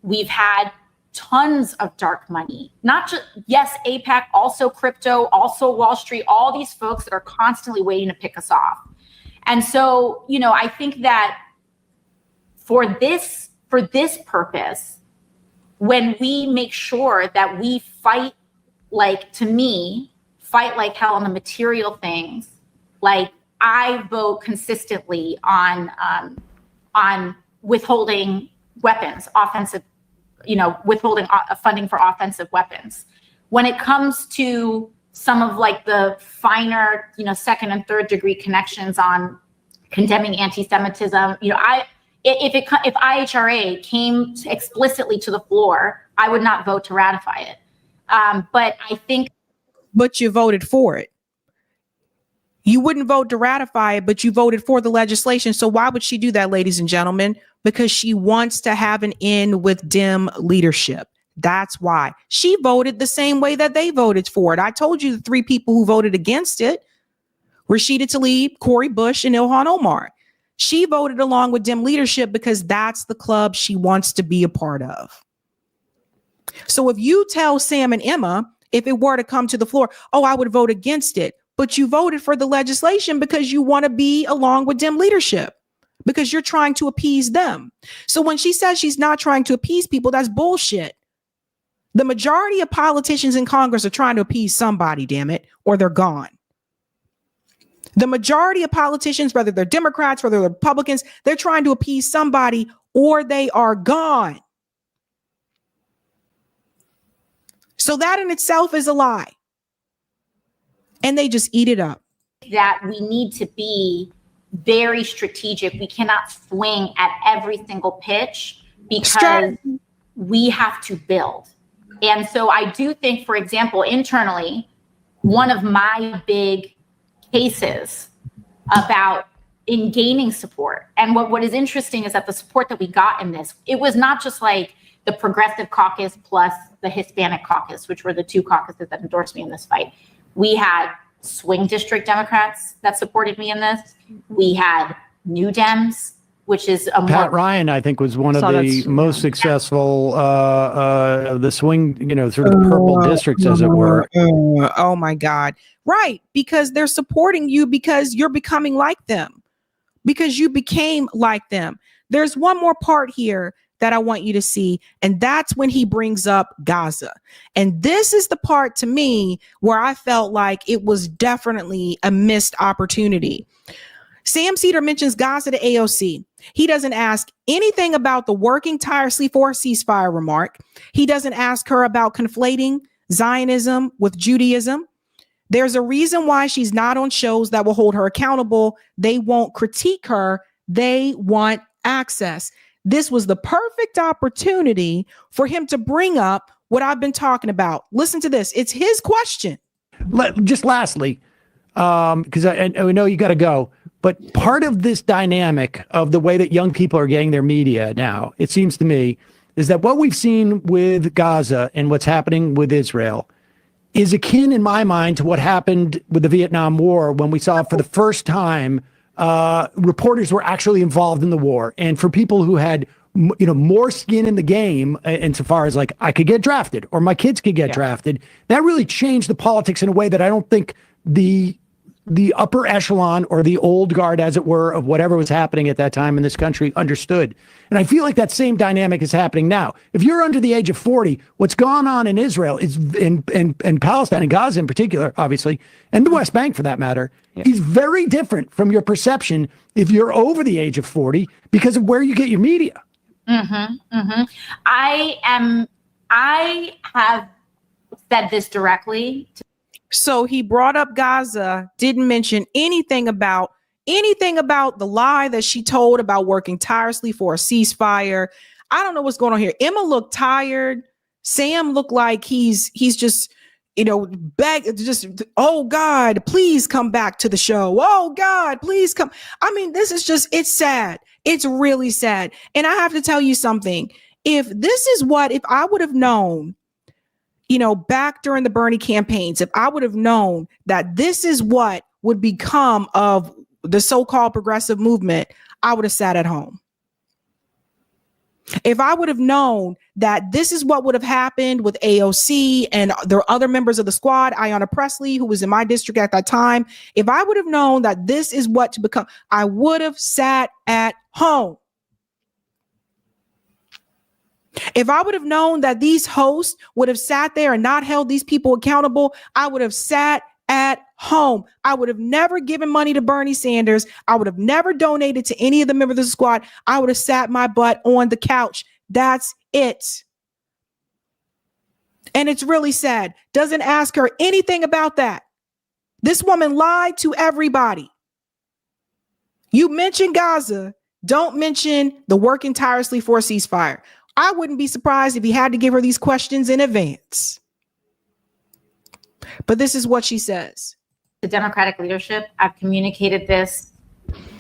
we've had tons of dark money, not just, yes, APAC, also crypto, also Wall Street, all these folks that are constantly waiting to pick us off. And so, I think that for this purpose, when we make sure that we fight like hell on the material things, like I vote consistently on withholding weapons, offensive, withholding funding for offensive weapons. When it comes to some of like the finer, second and third degree connections on condemning anti-Semitism, if IHRA came explicitly to the floor, I would not vote to ratify it. But I think. But you voted for it. You wouldn't vote to ratify it, but you voted for the legislation. So why would she do that, ladies and gentlemen? Because she wants to have an end with Dem leadership. That's why. She voted the same way that they voted for it. I told you the three people who voted against it: Rashida Tlaib, Cori Bush, and Ilhan Omar. She voted along with Dem leadership because that's the club she wants to be a part of. So if you tell Sam and Emma, if it were to come to the floor, oh, I would vote against it, but you voted for the legislation because you want to be along with Dem leadership, because you're trying to appease them. So when she says she's not trying to appease people, that's bullshit. The majority of politicians in Congress are trying to appease somebody, damn it, or they're gone. The majority of politicians, whether they're Democrats, whether they're Republicans, they're trying to appease somebody or they are gone. So that in itself is a lie. And they just eat it up. That we need to be very strategic. We cannot swing at every single pitch because we have to build. And so I do think, for example, internally, one of my big cases about in gaining support. And what is interesting is that the support that we got in this, it was not just like the Progressive Caucus plus the Hispanic Caucus, which were the two caucuses that endorsed me in this fight. We had swing district Democrats that supported me in this. We had New Dems, which is a Pat Ryan, I think, was one of the most successful the swing, sort of purple districts, as it were. Oh my God. Right. Because they're supporting you because you're becoming like them, because you became like them. There's one more part here that I want you to see, and that's when he brings up Gaza. And this is the part to me where I felt like it was definitely a missed opportunity. Sam Cedar mentions Gaza to AOC. He doesn't ask anything about the working tirelessly for a ceasefire remark. He doesn't ask her about conflating Zionism with Judaism. There's a reason why she's not on shows that will hold her accountable. They won't critique her. They want access. This was the perfect opportunity for him to bring up what I've been talking about. Listen to this. It's his question. Just lastly, because I know you got to go, but part of this dynamic of the way that young people are getting their media now, it seems to me, is that what we've seen with Gaza and what's happening with Israel is akin, in my mind, to what happened with the Vietnam War when we saw for the first time reporters were actually involved in the war. And for people who had, more skin in the game, insofar as like I could get drafted or my kids could get drafted, that really changed the politics in a way that I don't think the upper echelon or the old guard, as it were, of whatever was happening at that time in this country understood. And I feel like that same dynamic is happening now. If you're under the age of 40, what's gone on in Israel is in Palestine and Gaza in particular, obviously, and the West Bank for that matter, is very different from your perception if you're over the age of 40 because of where you get your media. I have said this directly to So he brought up Gaza, didn't mention anything about the lie that she told about working tirelessly for a ceasefire. I don't know what's going on here. Emma looked tired. Sam looked like he's just, oh God, please come back to the show. Oh God, please come. I mean, this is just, it's sad. It's really sad. And I have to tell you something. If I would have known, back during the Bernie campaigns, if I would have known that this is what would become of the so-called progressive movement, I would have sat at home. If I would have known that this is what would have happened with AOC and the other members of the squad, Ayanna Pressley, who was in my district at that time, if I would have known that this is what to become, I would have sat at home. If I would have known that these hosts would have sat there and not held these people accountable, I would have sat at home. I would have never given money to Bernie Sanders. I would have never donated to any of the members of the squad. I would have sat my butt on the couch. That's it. And it's really sad. Doesn't ask her anything about that. This woman lied to everybody. You mention Gaza, don't mention the working tirelessly for a ceasefire. I wouldn't be surprised if he had to give her these questions in advance. But this is what she says. The Democratic leadership, I've communicated this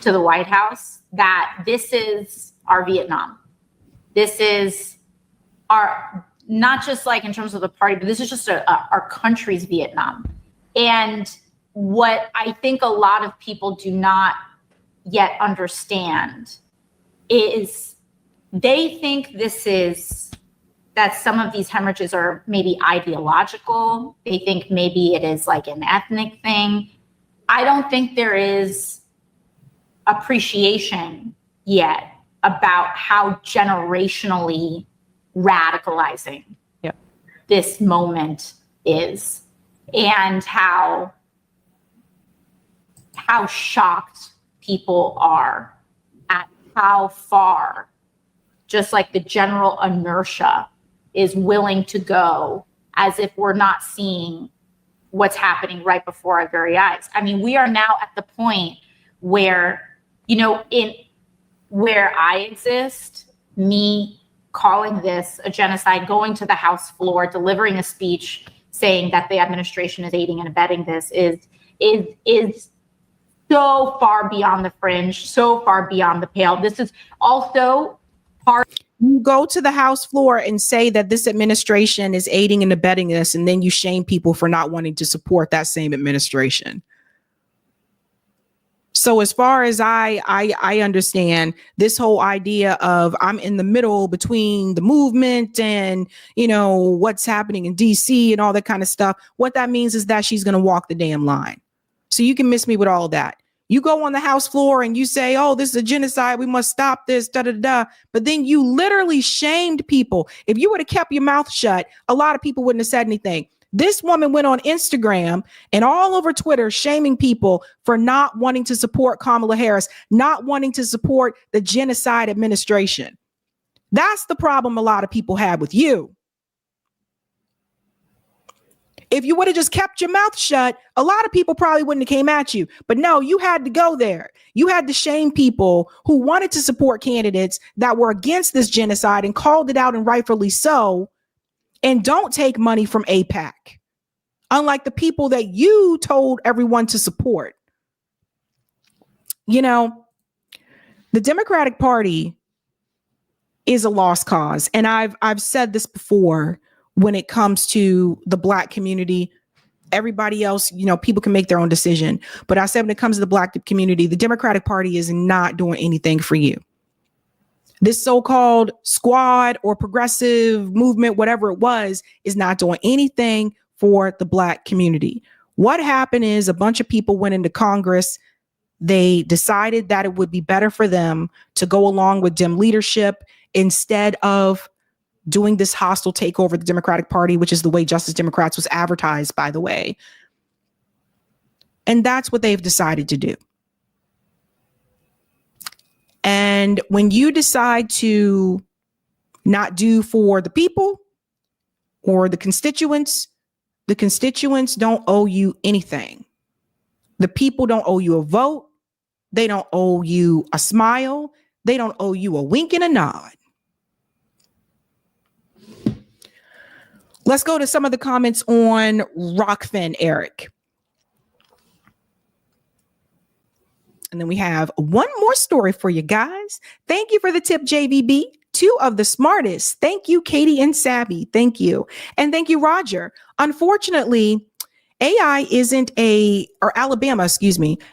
to the White House, that this is our Vietnam. This is our, not just like in terms of the party, but this is just our country's Vietnam. And what I think a lot of people do not yet understand is they think that some of these hemorrhages are maybe ideological. They think maybe it is like an ethnic thing. I don't think there is appreciation yet about how generationally radicalizing this moment is, and how shocked people are at how far just like the general inertia is willing to go, as if we're not seeing what's happening right before our very eyes. I mean, we are now at the point where, in where I exist, me calling this a genocide, going to the House floor, delivering a speech saying that the administration is aiding and abetting this is so far beyond the fringe, so far beyond the pale. This is also part. You go to the House floor and say that this administration is aiding and abetting this, and then you shame people for not wanting to support that same administration. So as far as I understand, this whole idea of I'm in the middle between the movement and, what's happening in DC and all that kind of stuff, what that means is that she's going to walk the damn line. So you can miss me with all that. You go on the House floor and you say, oh, this is a genocide. We must stop this, da, da, da. But then you literally shamed people. If you would have kept your mouth shut, a lot of people wouldn't have said anything. This woman went on Instagram and all over Twitter shaming people for not wanting to support Kamala Harris, not wanting to support the genocide administration. That's the problem a lot of people had with you. If you would have just kept your mouth shut, a lot of people probably wouldn't have came at you. But no, you had to go there. You had to shame people who wanted to support candidates that were against this genocide and called it out, and rightfully so, and don't take money from AIPAC, unlike the people that you told everyone to support. The Democratic Party is a lost cause. And I've said this before. When it comes to the Black community, everybody else, people can make their own decision. But I said when it comes to the Black community, the Democratic Party is not doing anything for you. This so-called squad or progressive movement, whatever it was, is not doing anything for the Black community. What happened is a bunch of people went into Congress. They decided that it would be better for them to go along with Dem leadership instead of doing this hostile takeover of the Democratic Party, which is the way Justice Democrats was advertised, by the way. And that's what they've decided to do. And when you decide to not do for the people or the constituents don't owe you anything. The people don't owe you a vote. They don't owe you a smile. They don't owe you a wink and a nod. Let's go to some of the comments on Rockfin, Eric. And then we have one more story for you guys. Thank you for the tip, JVB. Two of the smartest. Thank you, Katie and Sabby. Thank you. And thank you, Roger. Unfortunately, Alabama, isn't a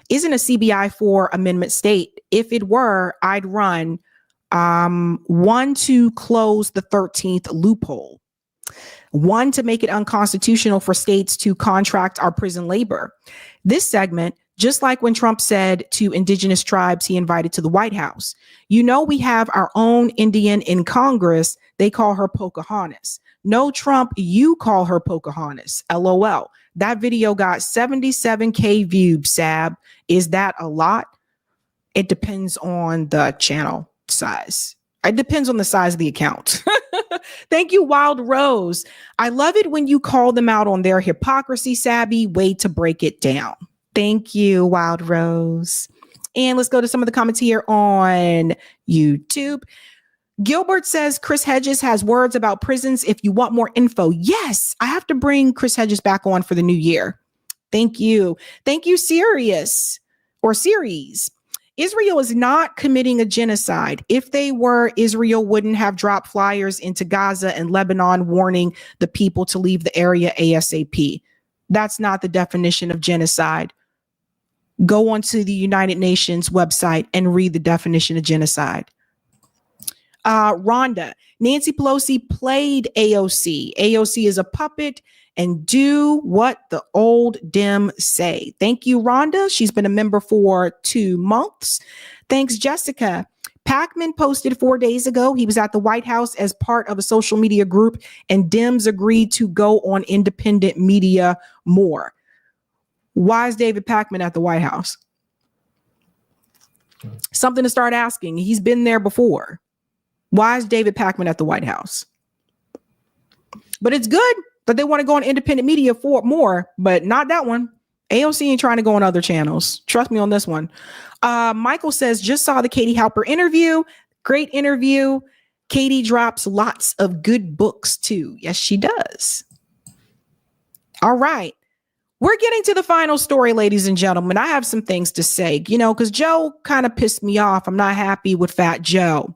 CBI 4 amendment state. If it were, I'd run one to close the 13th loophole. One, to make it unconstitutional for states to contract our prison labor. This segment, just like when Trump said to indigenous tribes he invited to the White House, we have our own Indian in Congress. They call her Pocahontas. No, Trump, you call her Pocahontas. LOL. That video got 77K views, Sab. Is that a lot? It depends on the channel size. It depends on the size of the account. Thank you, Wild Rose. I love it when you call them out on their hypocrisy, Sabby. Way to break it down. Thank you, Wild Rose. And let's go to some of the comments here on YouTube. Gilbert says Chris Hedges has words about prisons if you want more info. Yes, I have to bring Chris Hedges back on for the new year. Thank you. Thank you, Series. Israel is not committing a genocide. If they were, Israel wouldn't have dropped flyers into Gaza and Lebanon warning the people to leave the area ASAP. That's not the definition of genocide. Go onto the United Nations website and read the definition of genocide. Rhonda, Nancy Pelosi played AOC. AOC is a puppet and do what the old Dem say. Thank you, Rhonda. She's been a member for 2 months. Thanks, Jessica. Packman posted 4 days ago he was at the White House as part of a social media group, and Dems agreed to go on independent media more. Why is David Packman at the White House? Something to start asking. He's been there before. Why is David Packman at the White House? But it's good that they want to go on independent media for more, but not that one. AOC ain't trying to go on other channels. Trust me on this one. Michael says, just saw the Katie Halper interview. Great interview. Katie drops lots of good books too. Yes, she does. All right. We're getting to the final story, ladies and gentlemen. I have some things to say, because Joe kind of pissed me off. I'm not happy with Fat Joe.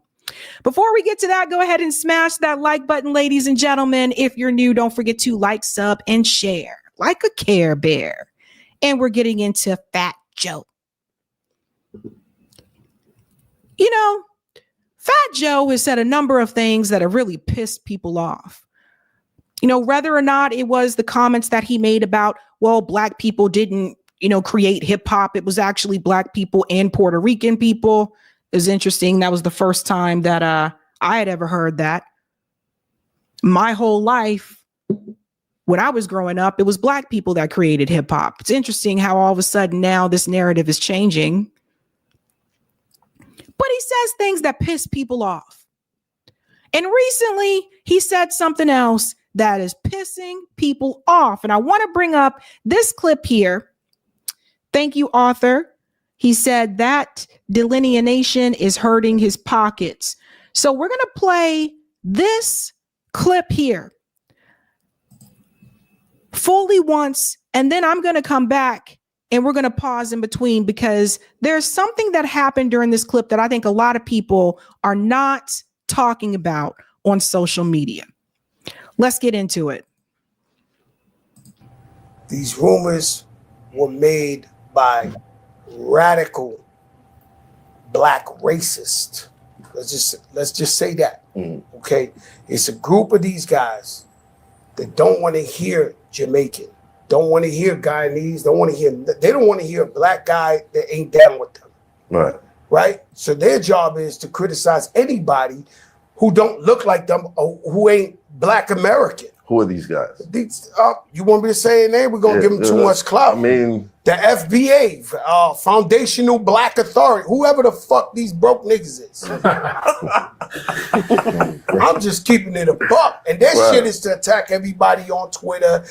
Before we get to that, go ahead and smash that like button, ladies and gentlemen. If you're new, don't forget to like, sub, and share like a Care Bear. And we're getting into Fat Joe. Fat Joe has said a number of things that have really pissed people off. Whether or not it was the comments that he made about, well, Black people didn't, create hip hop. It was actually Black people and Puerto Rican people. It was interesting. That was the first time that I had ever heard that. My whole life, when I was growing up, it was Black people that created hip hop. It's interesting how all of a sudden now this narrative is changing. But he says things that piss people off. And recently he said something else that is pissing people off. And I want to bring up this clip here. Thank you, author. He said that delineation is hurting his pockets. So we're going to play this clip here fully once, and then I'm going to come back and we're going to pause in between because there's something that happened during this clip that I think a lot of people are not talking about on social media. Let's get into it. These rumors were made by radical Black racists. Let's just say that. Okay, it's a group of these guys that don't want to hear Jamaican, don't want to hear Guyanese, they don't want to hear a Black guy that ain't down with them. Right. So their job is to criticize anybody who don't look like them or who ain't Black American. Who are these guys? You want me to say their name? We're going to give them too much clout. I mean, the FBA, Foundational Black Authority, whoever the fuck these broke niggas is. I'm just keeping it a buck. And their shit is to attack everybody on Twitter.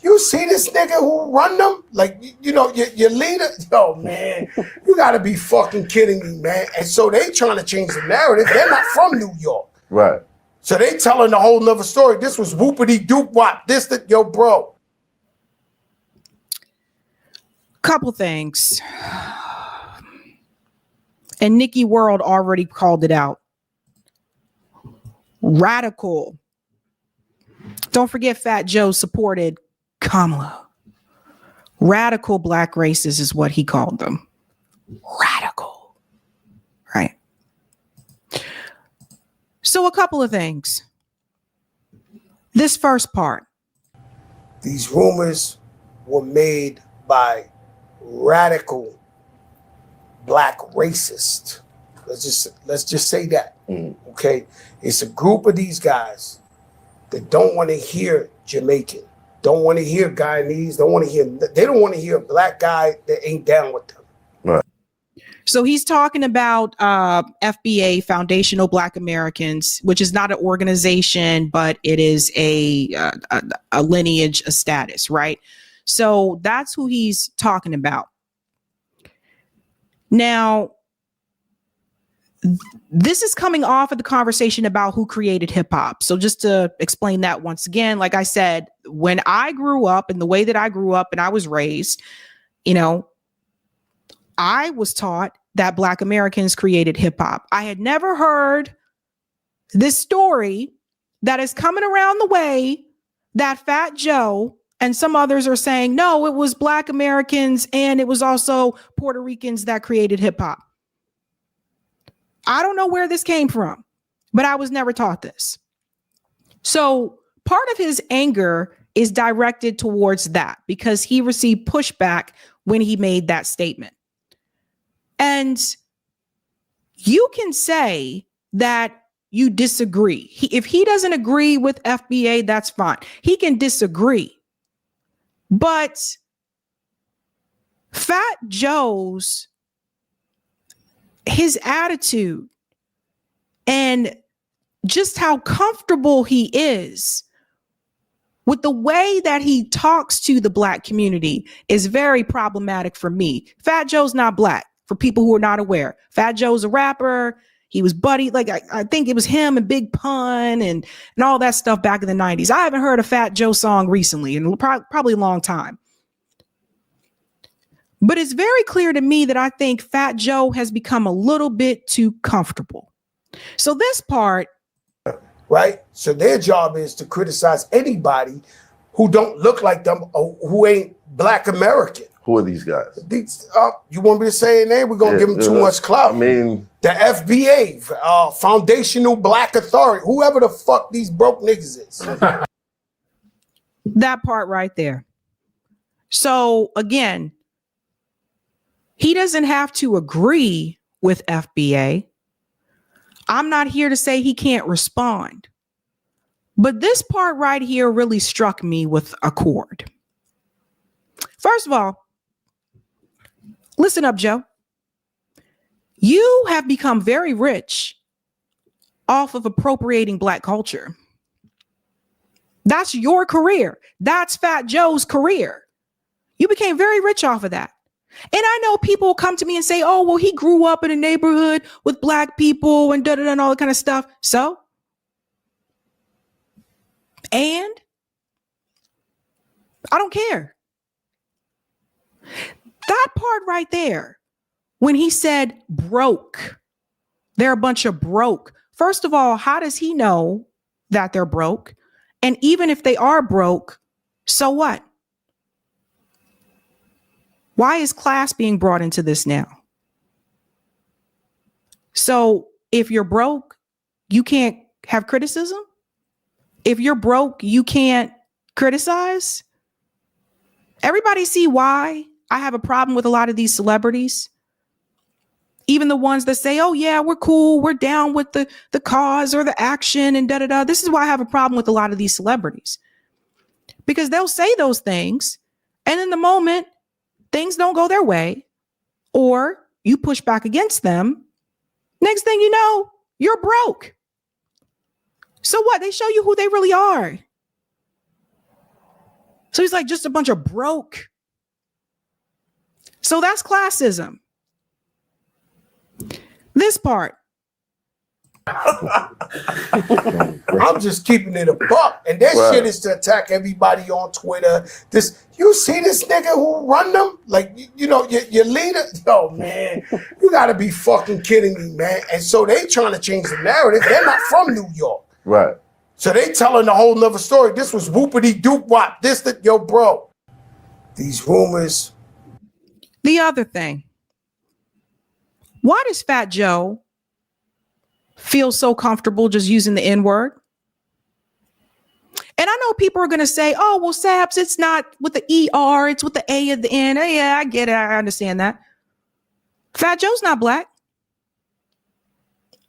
You see this nigga who run them? Like, your leader? Yo, man, you got to be fucking kidding me, man. And so they trying to change the narrative. They're not from New York. Right. So they telling a whole nother story. This was whoopity doop wop. Yo, bro. Couple things. And Nikki World already called it out. Radical. Don't forget Fat Joe supported Kamala. Radical Black racists is what he called them. Radical. Right. So a couple of things. This first part. These rumors were made by radical Black racists. Let's just say that. Okay, it's a group of these guys that don't want to hear Jamaican, don't want to hear Guyanese, they don't want to hear a Black guy that ain't down with them. Right. So he's talking about FBA, Foundational Black Americans, which is not an organization, but it is a lineage, a status, right? So that's who he's talking about. Now, this is coming off of the conversation about who created hip hop. So just to explain that once again, like I said, when I grew up and the way that I grew up and I was raised, I was taught that Black Americans created hip hop. I had never heard this story that is coming around the way that Fat Joe and some others are saying, no, it was Black Americans and it was also Puerto Ricans that created hip hop. I don't know where this came from, but I was never taught this. So part of his anger is directed towards that because he received pushback when he made that statement. And You can say that you disagree. If he doesn't agree with FBA, that's fine. He can disagree. But Fat Joe's, his attitude and just how comfortable he is with the way that he talks to the Black community is very problematic for me. Fat Joe's not Black, for people who are not aware. Fat Joe's a rapper. He was buddy, like I think it was him and Big Pun and all that stuff back in the 90s. I haven't heard a Fat Joe song recently in probably a long time. But it's very clear to me that I think Fat Joe has become a little bit too comfortable. So this part, right? So their job is to criticize anybody who don't look like them or who ain't Black American. Who are these guys? You want me to say a name? We're going to give them too much clout. I mean, the FBA, Foundational Black Authority, whoever the fuck these broke niggas is. That part right there. So again, he doesn't have to agree with FBA. I'm not here to say he can't respond. But this part right here really struck me with a chord. First of all, listen up, Joe. You have become very rich off of appropriating Black culture. That's your career. That's Fat Joe's career. You became very rich off of that. And I know people come to me and say, oh, well, he grew up in a neighborhood with Black people and da-da-da and all that kind of stuff. So? And? I don't care. That part right there, when he said broke, they're a bunch of broke. First of all, how does he know that they're broke? And even if they are broke, so what? Why is class being brought into this now? So if you're broke, you can't have criticism? If you're broke, you can't criticize? Everybody see why I have a problem with a lot of these celebrities? Even the ones that say, oh yeah, we're cool, we're down with the cause or the action and da-da-da. This is why I have a problem with a lot of these celebrities. Because they'll say those things, and in the moment, things don't go their way, or you push back against them. Next thing you know, you're broke. So what? They show you who they really are. So he's like just a bunch of broke. So that's classism. This part. I'm just keeping it a buck. And that shit is to attack everybody on Twitter. You see this nigga who run them? Like, you know, your leader? Yo, man, you gotta be fucking kidding me, man. And so they trying to change the narrative. They're not from New York. Right. So they telling a whole nother story. This was whoopity doop wop. Yo, bro. These rumors. The other thing. Why does Fat Joe feel so comfortable just using the N-word? And I know people are going to say, oh, well, Sabs, it's not with the E-R, it's with the A at the end. Yeah, I get it. I understand that. Fat Joe's not Black.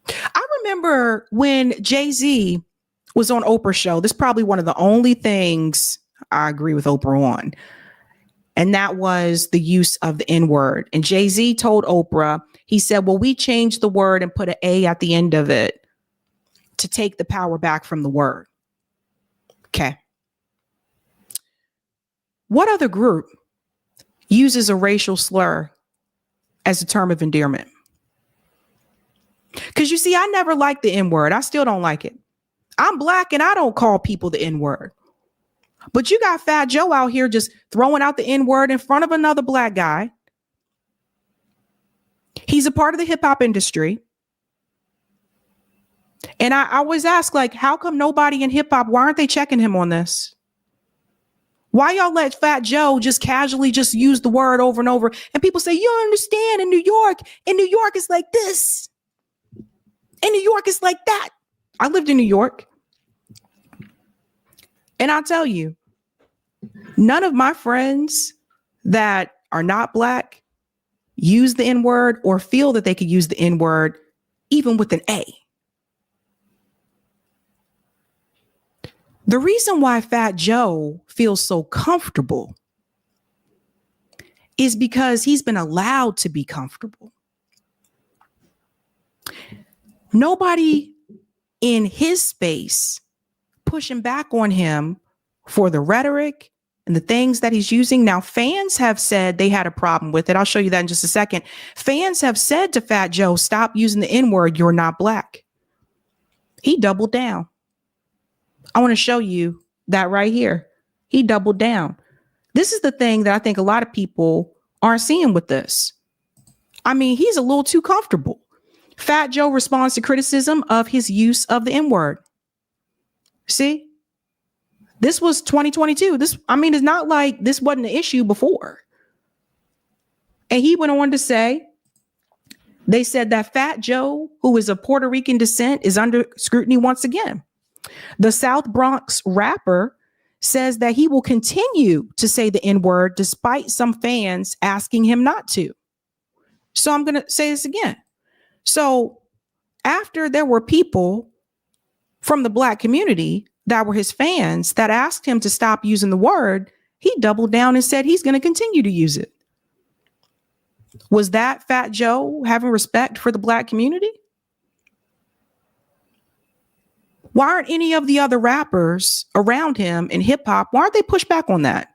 I remember when Jay-Z was on Oprah's show. This is probably one of the only things I agree with Oprah on. And that was the use of the N-word. And Jay-Z told Oprah, he said, well, we changed the word and put an A at the end of it to take the power back from the word. Okay. What other group uses a racial slur as a term of endearment? Because you see, I never liked the N-word. I still don't like it. I'm Black and I don't call people the N-word. But you got Fat Joe out here just throwing out the N-word in front of another Black guy. He's a part of the hip hop industry. And I always ask, like, how come nobody in hip hop, why aren't they checking him on this? Why y'all let Fat Joe just casually just use the word over and over? And people say, you don't understand, in New York it's like this. In New York, it's like that. I lived in New York. And I'll tell you, none of my friends that are not Black use the N-word or feel that they could use the N-word even with an A. The reason why Fat Joe feels so comfortable is because he's been allowed to be comfortable. Nobody in his space pushing back on him for the rhetoric and the things that he's using. Now, fans have said they had a problem with it. I'll show you that in just a second. Fans have said to Fat Joe, stop using the N-word, you're not black. He doubled down. I want to show you that right here. He doubled down. This is the thing that I think a lot of people aren't seeing with this. I mean, he's a little too comfortable. Fat Joe responds to criticism of his use of the N-word. See, this was 2022. It's not like this wasn't an issue before. And he went on to say, they said that Fat Joe, who is of Puerto Rican descent, is under scrutiny once again. The South Bronx rapper says that he will continue to say the N-word despite some fans asking him not to. So I'm going to say this again. So after there were people from the black community that were his fans that asked him to stop using the word, he doubled down and said he's going to continue to use it. Was that Fat Joe having respect for the black community? Why aren't any of the other rappers around him in hip hop, why aren't they pushed back on that?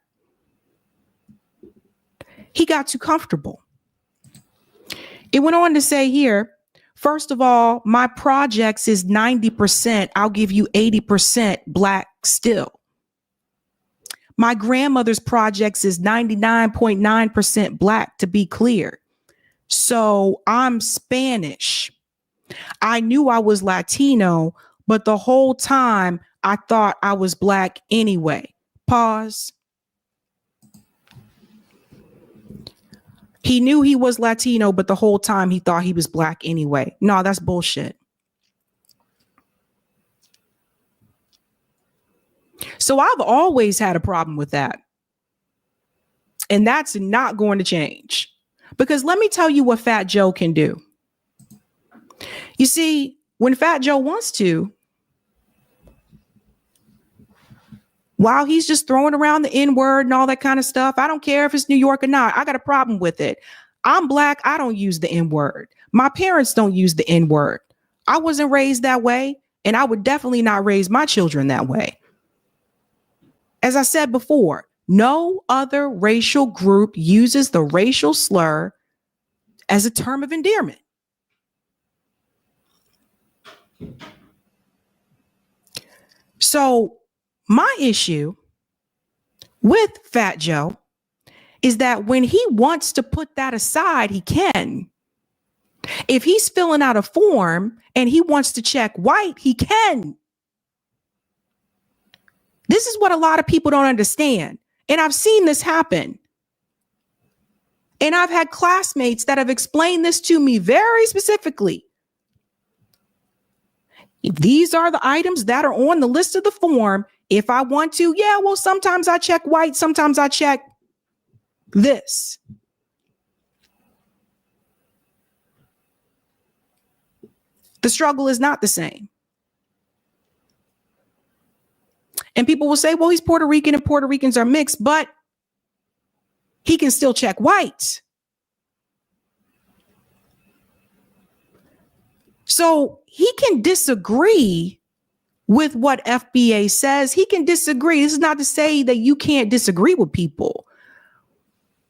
He got too comfortable. It went on to say here, first of all, my projects is 90%. I'll give you 80% black still. My grandmother's projects is 99.9% black, to be clear. So I'm Spanish. I knew I was Latino, but the whole time I thought I was black anyway. Pause. He knew he was Latino, but the whole time he thought he was black anyway. No, that's bullshit. So I've always had a problem with that. And that's not going to change. Because let me tell you what Fat Joe can do. You see, when Fat Joe wants to, while he's just throwing around the N-word and all that kind of stuff, I don't care if it's New York or not. I got a problem with it. I'm black. I don't use the N-word. My parents don't use the N-word. I wasn't raised that way, and I would definitely not raise my children that way. As I said before, no other racial group uses the racial slur as a term of endearment. So my issue with Fat Joe is that when he wants to put that aside, he can. If he's filling out a form and he wants to check white, he can. This is what a lot of people don't understand. And I've seen this happen. And I've had classmates that have explained this to me very specifically. These are the items that are on the list of the form. If I want to, sometimes I check white, sometimes I check this. The struggle is not the same. And people will say, well, he's Puerto Rican and Puerto Ricans are mixed, but he can still check white. So he can disagree with what FBA says. He can disagree. This is not to say that you can't disagree with people.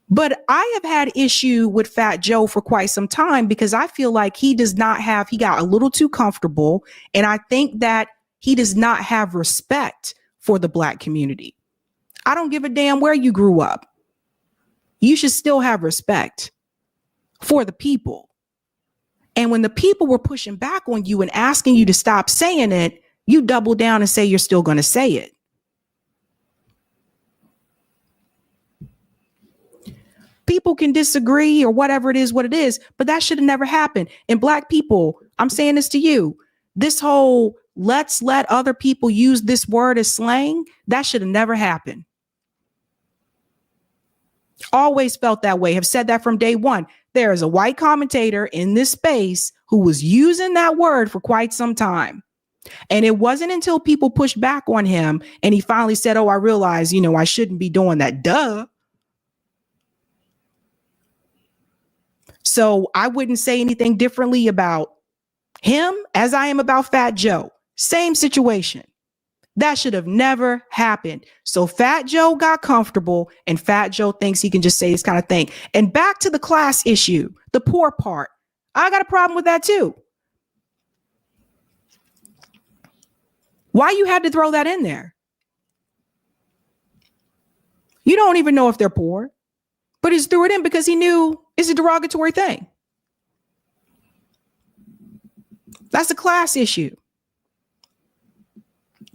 But I have had issue with Fat Joe for quite some time because I feel like he got a little too comfortable. And I think that he does not have respect for the black community. I don't give a damn where you grew up. You should still have respect for the people. And when the people were pushing back on you and asking you to stop saying it, you double down and say you're still going to say it. People can disagree or whatever it is, but that should have never happened. And black people, I'm saying this to you, this whole let's let other people use this word as slang, that should have never happened. Always felt that way. Have said that from day one. There is a white commentator in this space who was using that word for quite some time. And it wasn't until people pushed back on him and he finally said, oh, I realize, I shouldn't be doing that. Duh. So I wouldn't say anything differently about him as I am about Fat Joe. Same situation. That should have never happened. So Fat Joe got comfortable and Fat Joe thinks he can just say this kind of thing. And back to the class issue, the poor part. I got a problem with that too. Why you had to throw that in there? You don't even know if they're poor, but he just threw it in because he knew it's a derogatory thing. That's a class issue.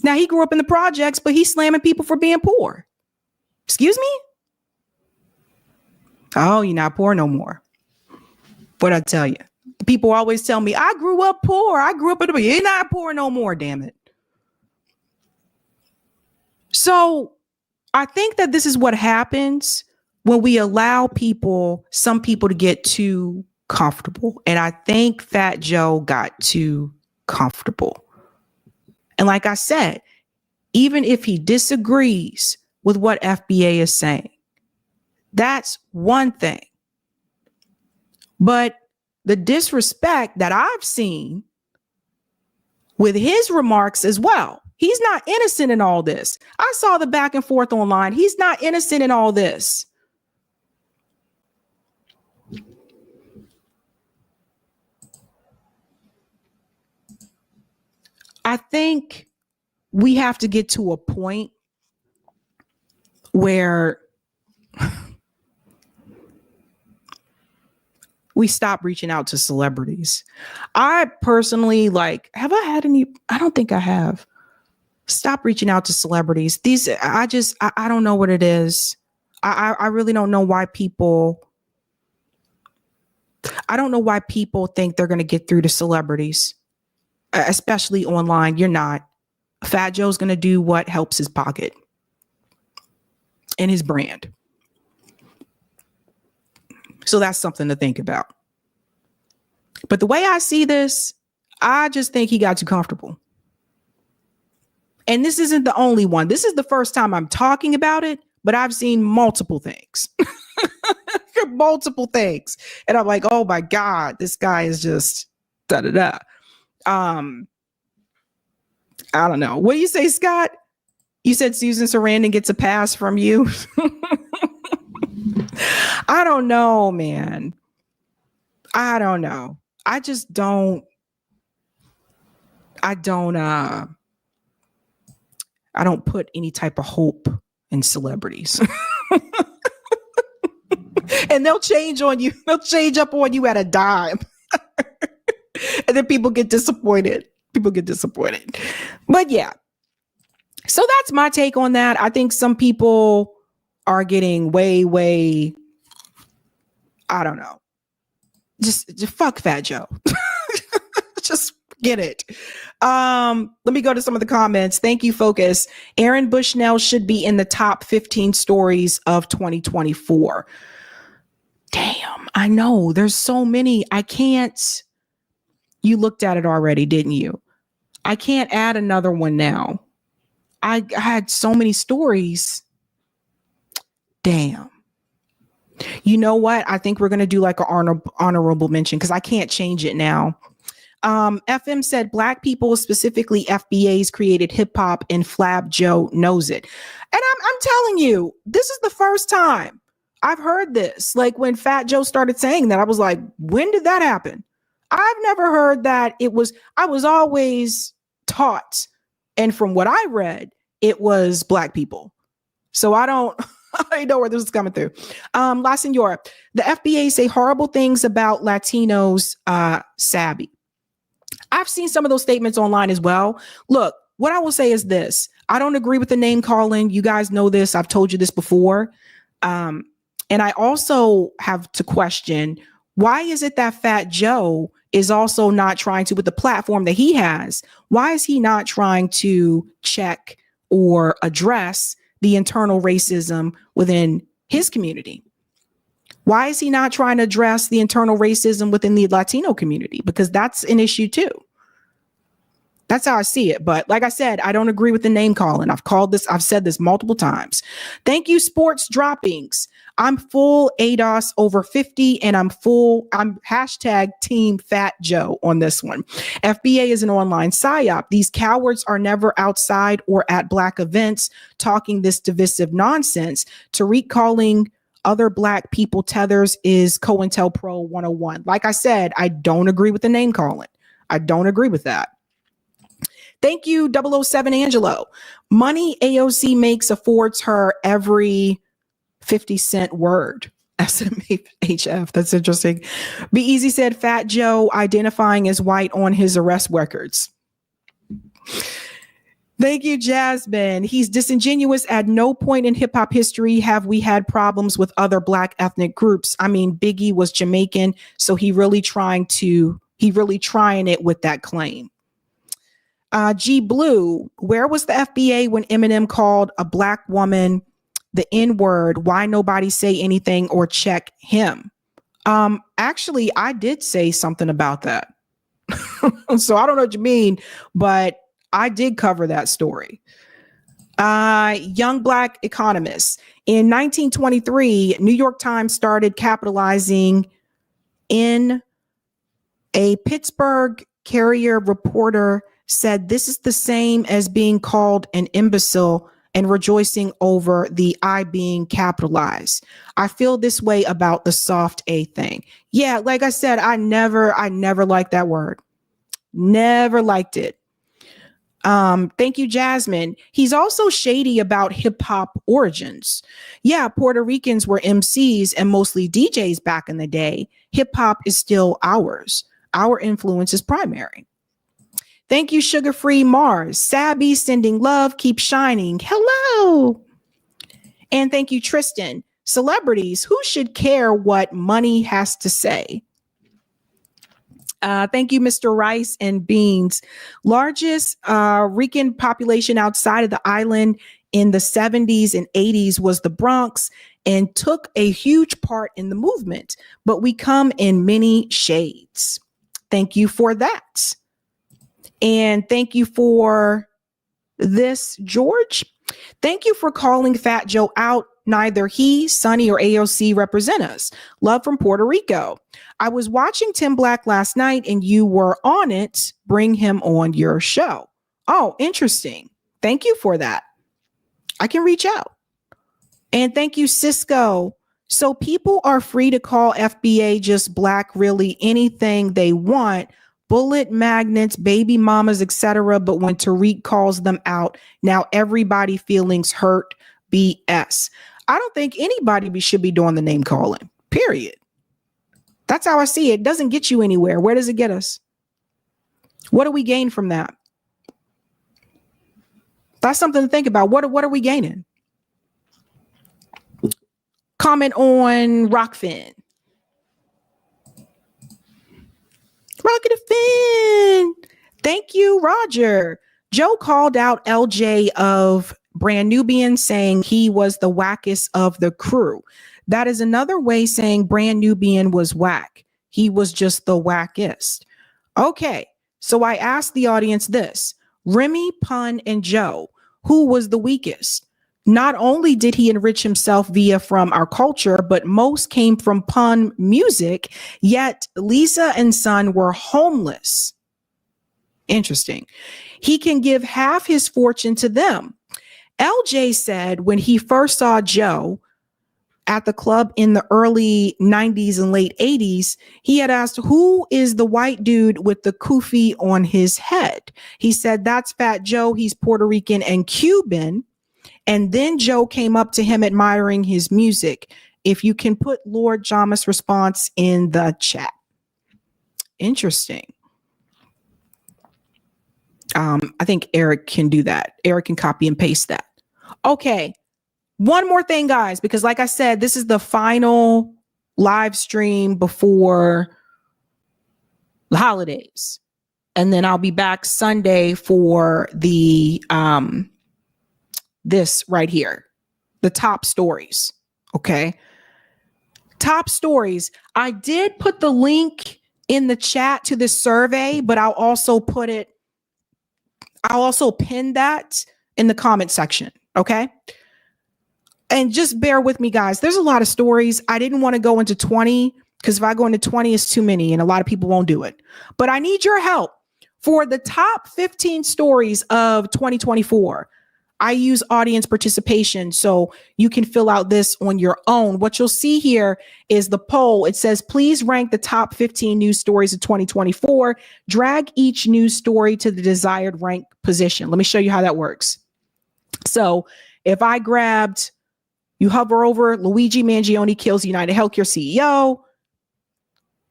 Now, he grew up in the projects, but he's slamming people for being poor. Excuse me? Oh, you're not poor no more. What'd I tell you? People always tell me, I grew up poor. I grew up in the, you're not poor no more, damn it. So I think that this is what happens when we allow some people to get too comfortable. And I think Fat Joe got too comfortable. And like I said, even if he disagrees with what FBA is saying, that's one thing. But the disrespect that I've seen with his remarks as well, he's not innocent in all this. I saw the back and forth online. He's not innocent in all this. I think we have to get to a point where we stop reaching out to celebrities. I personally, have I had any? I don't think I have. Stop reaching out to celebrities. I don't know what it is. I really don't know why people. I don't know why people think they're going to get through to celebrities, especially online. You're not. Fat Joe's going to do what helps his pocket and his brand. So that's something to think about. But the way I see this, I just think he got too comfortable. And this isn't the only one. This is the first time I'm talking about it, but I've seen multiple things. Multiple things. And I'm like, oh my God, this guy is just da-da-da. I don't know. What do you say, Scott? You said Susan Sarandon gets a pass from you. I don't know, man. I don't know. I just don't. I don't put any type of hope in celebrities. And they'll change on you. They'll change up on you at a dime. And then people get disappointed. But yeah. So that's my take on that. I think some people are getting way, I don't know. Just fuck Fat Joe. Just get it. Let me go to some of the comments. Thank you, Focus. Aaron Bushnell should be in the top 15 stories of 2024. Damn, I know. There's so many. I can't. You looked at it already, didn't you? I can't add another one now. I had so many stories. Damn. You know what? I think we're going to do like an honorable mention because I can't change it now. FM said Black people, specifically FBAs, created hip hop and Flab Joe knows it. And I'm telling you, this is the first time I've heard this. Like when Fat Joe started saying that, I was like, when did that happen? I've never heard that. I was always taught, and from what I read, it was Black people. So I don't know where this is coming through. La Senora, the FBA say horrible things about Latinos, Sabby. I've seen some of those statements online as well. Look, what I will say is this. I don't agree with the name calling. You guys know this. I've told you this before. And I also have to question, why is it that Fat Joe is also not trying to, with the platform that he has, why is he not trying to check or address the internal racism within his community? Why is he not trying to address the internal racism within the Latino community? Because that's an issue too. That's how I see it. But like I said, I don't agree with the name calling. I've said this multiple times. Thank you, Sports Droppings. I'm full ADOS over 50 and I'm hashtag Team Fat Joe on this one. FBA is an online psyop. These cowards are never outside or at Black events talking this divisive nonsense. Tariq calling other Black people tethers is COINTELPRO 101. Like I said, I don't agree with the name calling. I don't agree with that. Thank you, 007 Angelo. Money AOC makes affords her every 50-cent word. SMHF. That's interesting. Be Easy said Fat Joe identifying as white on his arrest records. Thank you, Jasmine. He's disingenuous. At no point in hip hop history have we had problems with other Black ethnic groups. I mean, Biggie was Jamaican, so he really trying it with that claim. G Blue, where was the FBA when Eminem called a Black woman the N-word? Why nobody say anything or check him? Actually, I did say something about that. So I don't know what you mean, but I did cover that story. Young Black economist. In 1923, New York Times started capitalizing in a Pittsburgh Carrier reporter said this is the same as being called an imbecile and rejoicing over the I being capitalized. I feel this way about the soft A thing. Yeah, like I said, I never liked that word. Never liked it. Thank you, Jasmine. He's also shady about hip hop origins. Yeah, Puerto Ricans were MCs and mostly DJs back in the day. Hip hop is still ours. Our influence is primary. Thank you, Sugar Free Mars. Sabby sending love, keep shining. Hello. And thank you, Tristan. Celebrities, who should care what money has to say? Thank you, Mr. Rice and Beans. Largest Rican population outside of the island in the 70s and 80s was the Bronx and took a huge part in the movement, but we come in many shades. Thank you for that. And thank you for this, George. Thank you for calling Fat Joe out. Neither he, Sonny, or AOC represent us. Love from Puerto Rico. I was watching Tim Black last night and you were on it. Bring him on your show. Oh, interesting. Thank you for that. I can reach out. And thank you, Cisco. So people are free to call FBA just Black really anything they want. Bullet magnets, baby mamas, etc. But when Tariq calls them out, now everybody feelings hurt. BS. I don't think anybody should be doing the name calling, period. That's how I see it. It doesn't get you anywhere. Where does it get us? What do we gain from that? That's something to think about. What are we gaining? Comment on Rockfin. Rocket Fin. Thank you, Roger. Joe called out LJ of Brand Nubian, saying he was the wackest of the crew. That is another way saying Brand Nubian was whack. He was just the wackest. Okay, so I asked the audience this. Remy, Pun, and Joe, who was the weakest? Not only did he enrich himself from our culture, but most came from Pun music, yet Lisa and Son were homeless. Interesting. He can give half his fortune to them. LJ said when he first saw Joe at the club in the early 90s and late 80s, he had asked, who is the white dude with the kufi on his head? He said, that's Fat Joe. He's Puerto Rican and Cuban. And then Joe came up to him admiring his music. If you can put Lord Jamas' response in the chat. Interesting. I think Eric can do that. Eric can copy and paste that. Okay. One more thing, guys, because like I said, this is the final live stream before the holidays. And then I'll be back Sunday for the this right here, the top stories. Okay. top stories. I did put the link in the chat to this survey, but I'll also pin that in the comment section. Okay. And just bear with me, guys. There's a lot of stories. I didn't want to go into 20 because if I go into 20, it's too many and a lot of people won't do it. But I need your help for the top 15 stories of 2024. I use audience participation, so you can fill out this on your own. What you'll see here is the poll. It says, please rank the top 15 news stories of 2024. Drag each news story to the desired rank position. Let me show you how that works. So if I grabbed, you hover over Luigi Mangione kills United Healthcare CEO.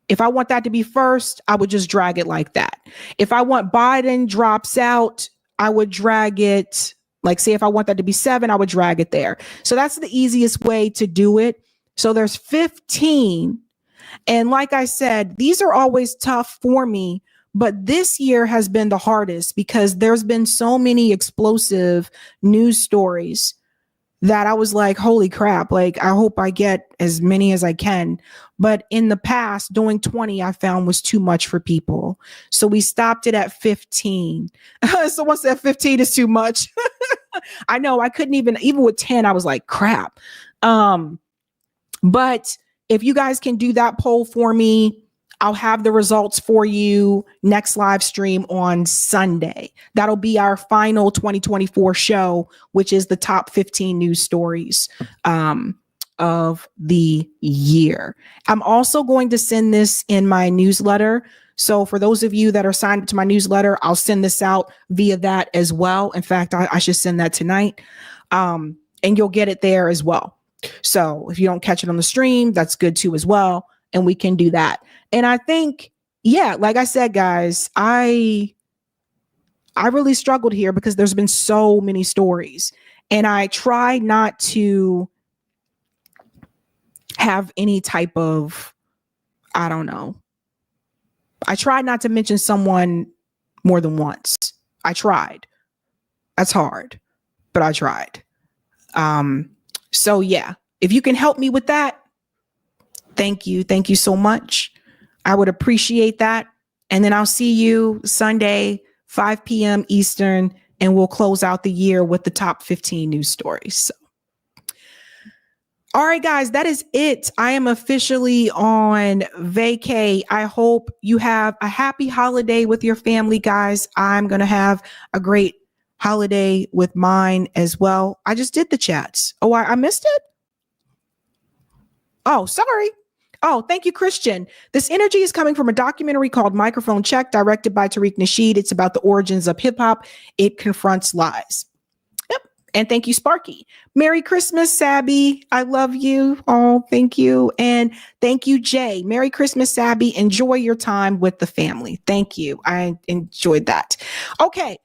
If I want that to be first, I would just drag it like that. If I want Biden drops out, I would drag it. Like, say if I want that to be 7, I would drag it there. So that's the easiest way to do it. So there's 15. And like I said, these are always tough for me, but this year has been the hardest because there's been so many explosive news stories that I was like, holy crap, like I hope I get as many as I can. But in the past, doing 20, I found was too much for people. So we stopped it at 15. Someone said 15 is too much. I know I couldn't even with 10, I was like, crap. But if you guys can do that poll for me, I'll have the results for you next live stream on Sunday. That'll be our final 2024 show, which is the top 15 news stories of the year. I'm also going to send this in my newsletter. So for those of you that are signed up to my newsletter, I'll send this out via that as well. In fact, I should send that tonight. And you'll get it there as well. So if you don't catch it on the stream, that's good too as well. And we can do that. And I think, yeah, like I said, guys, I really struggled here because there's been so many stories. And I try not to have any type of, I don't know. I tried not to mention someone more than once. I tried. That's hard, but I tried. So yeah, if you can help me with that, thank you. Thank you so much. I would appreciate that. And then I'll see you Sunday, 5 p.m. Eastern, and we'll close out the year with the top 15 news stories. So. All right, guys, that is it. I am officially on vacay. I hope you have a happy holiday with your family, guys. I'm going to have a great holiday with mine as well. I just did the chats. Oh, I missed it? Oh, sorry. Oh, thank you, Christian. This energy is coming from a documentary called Microphone Check, directed by Tariq Nasheed. It's about the origins of hip hop. It confronts lies. Yep. And thank you, Sparky. Merry Christmas, Sabby. I love you. Oh, thank you. And thank you, Jay. Merry Christmas, Sabby. Enjoy your time with the family. Thank you. I enjoyed that. Okay.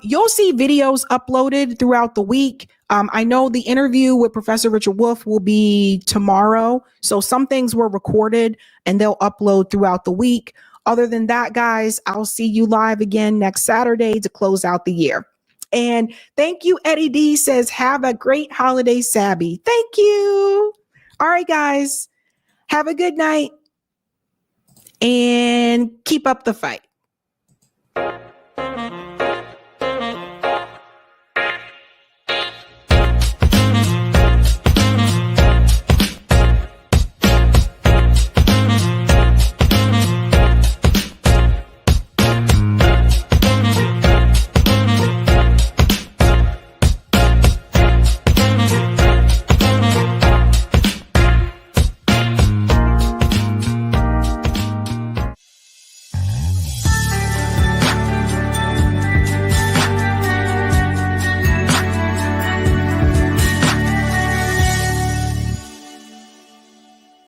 You'll see videos uploaded throughout the week. I know the interview with Professor Richard Wolff will be tomorrow. So some things were recorded and they'll upload throughout the week. Other than that, guys, I'll see you live again next Saturday to close out the year. And thank you, Eddie D says, have a great holiday, Sabby. Thank you. All right, guys, have a good night and keep up the fight.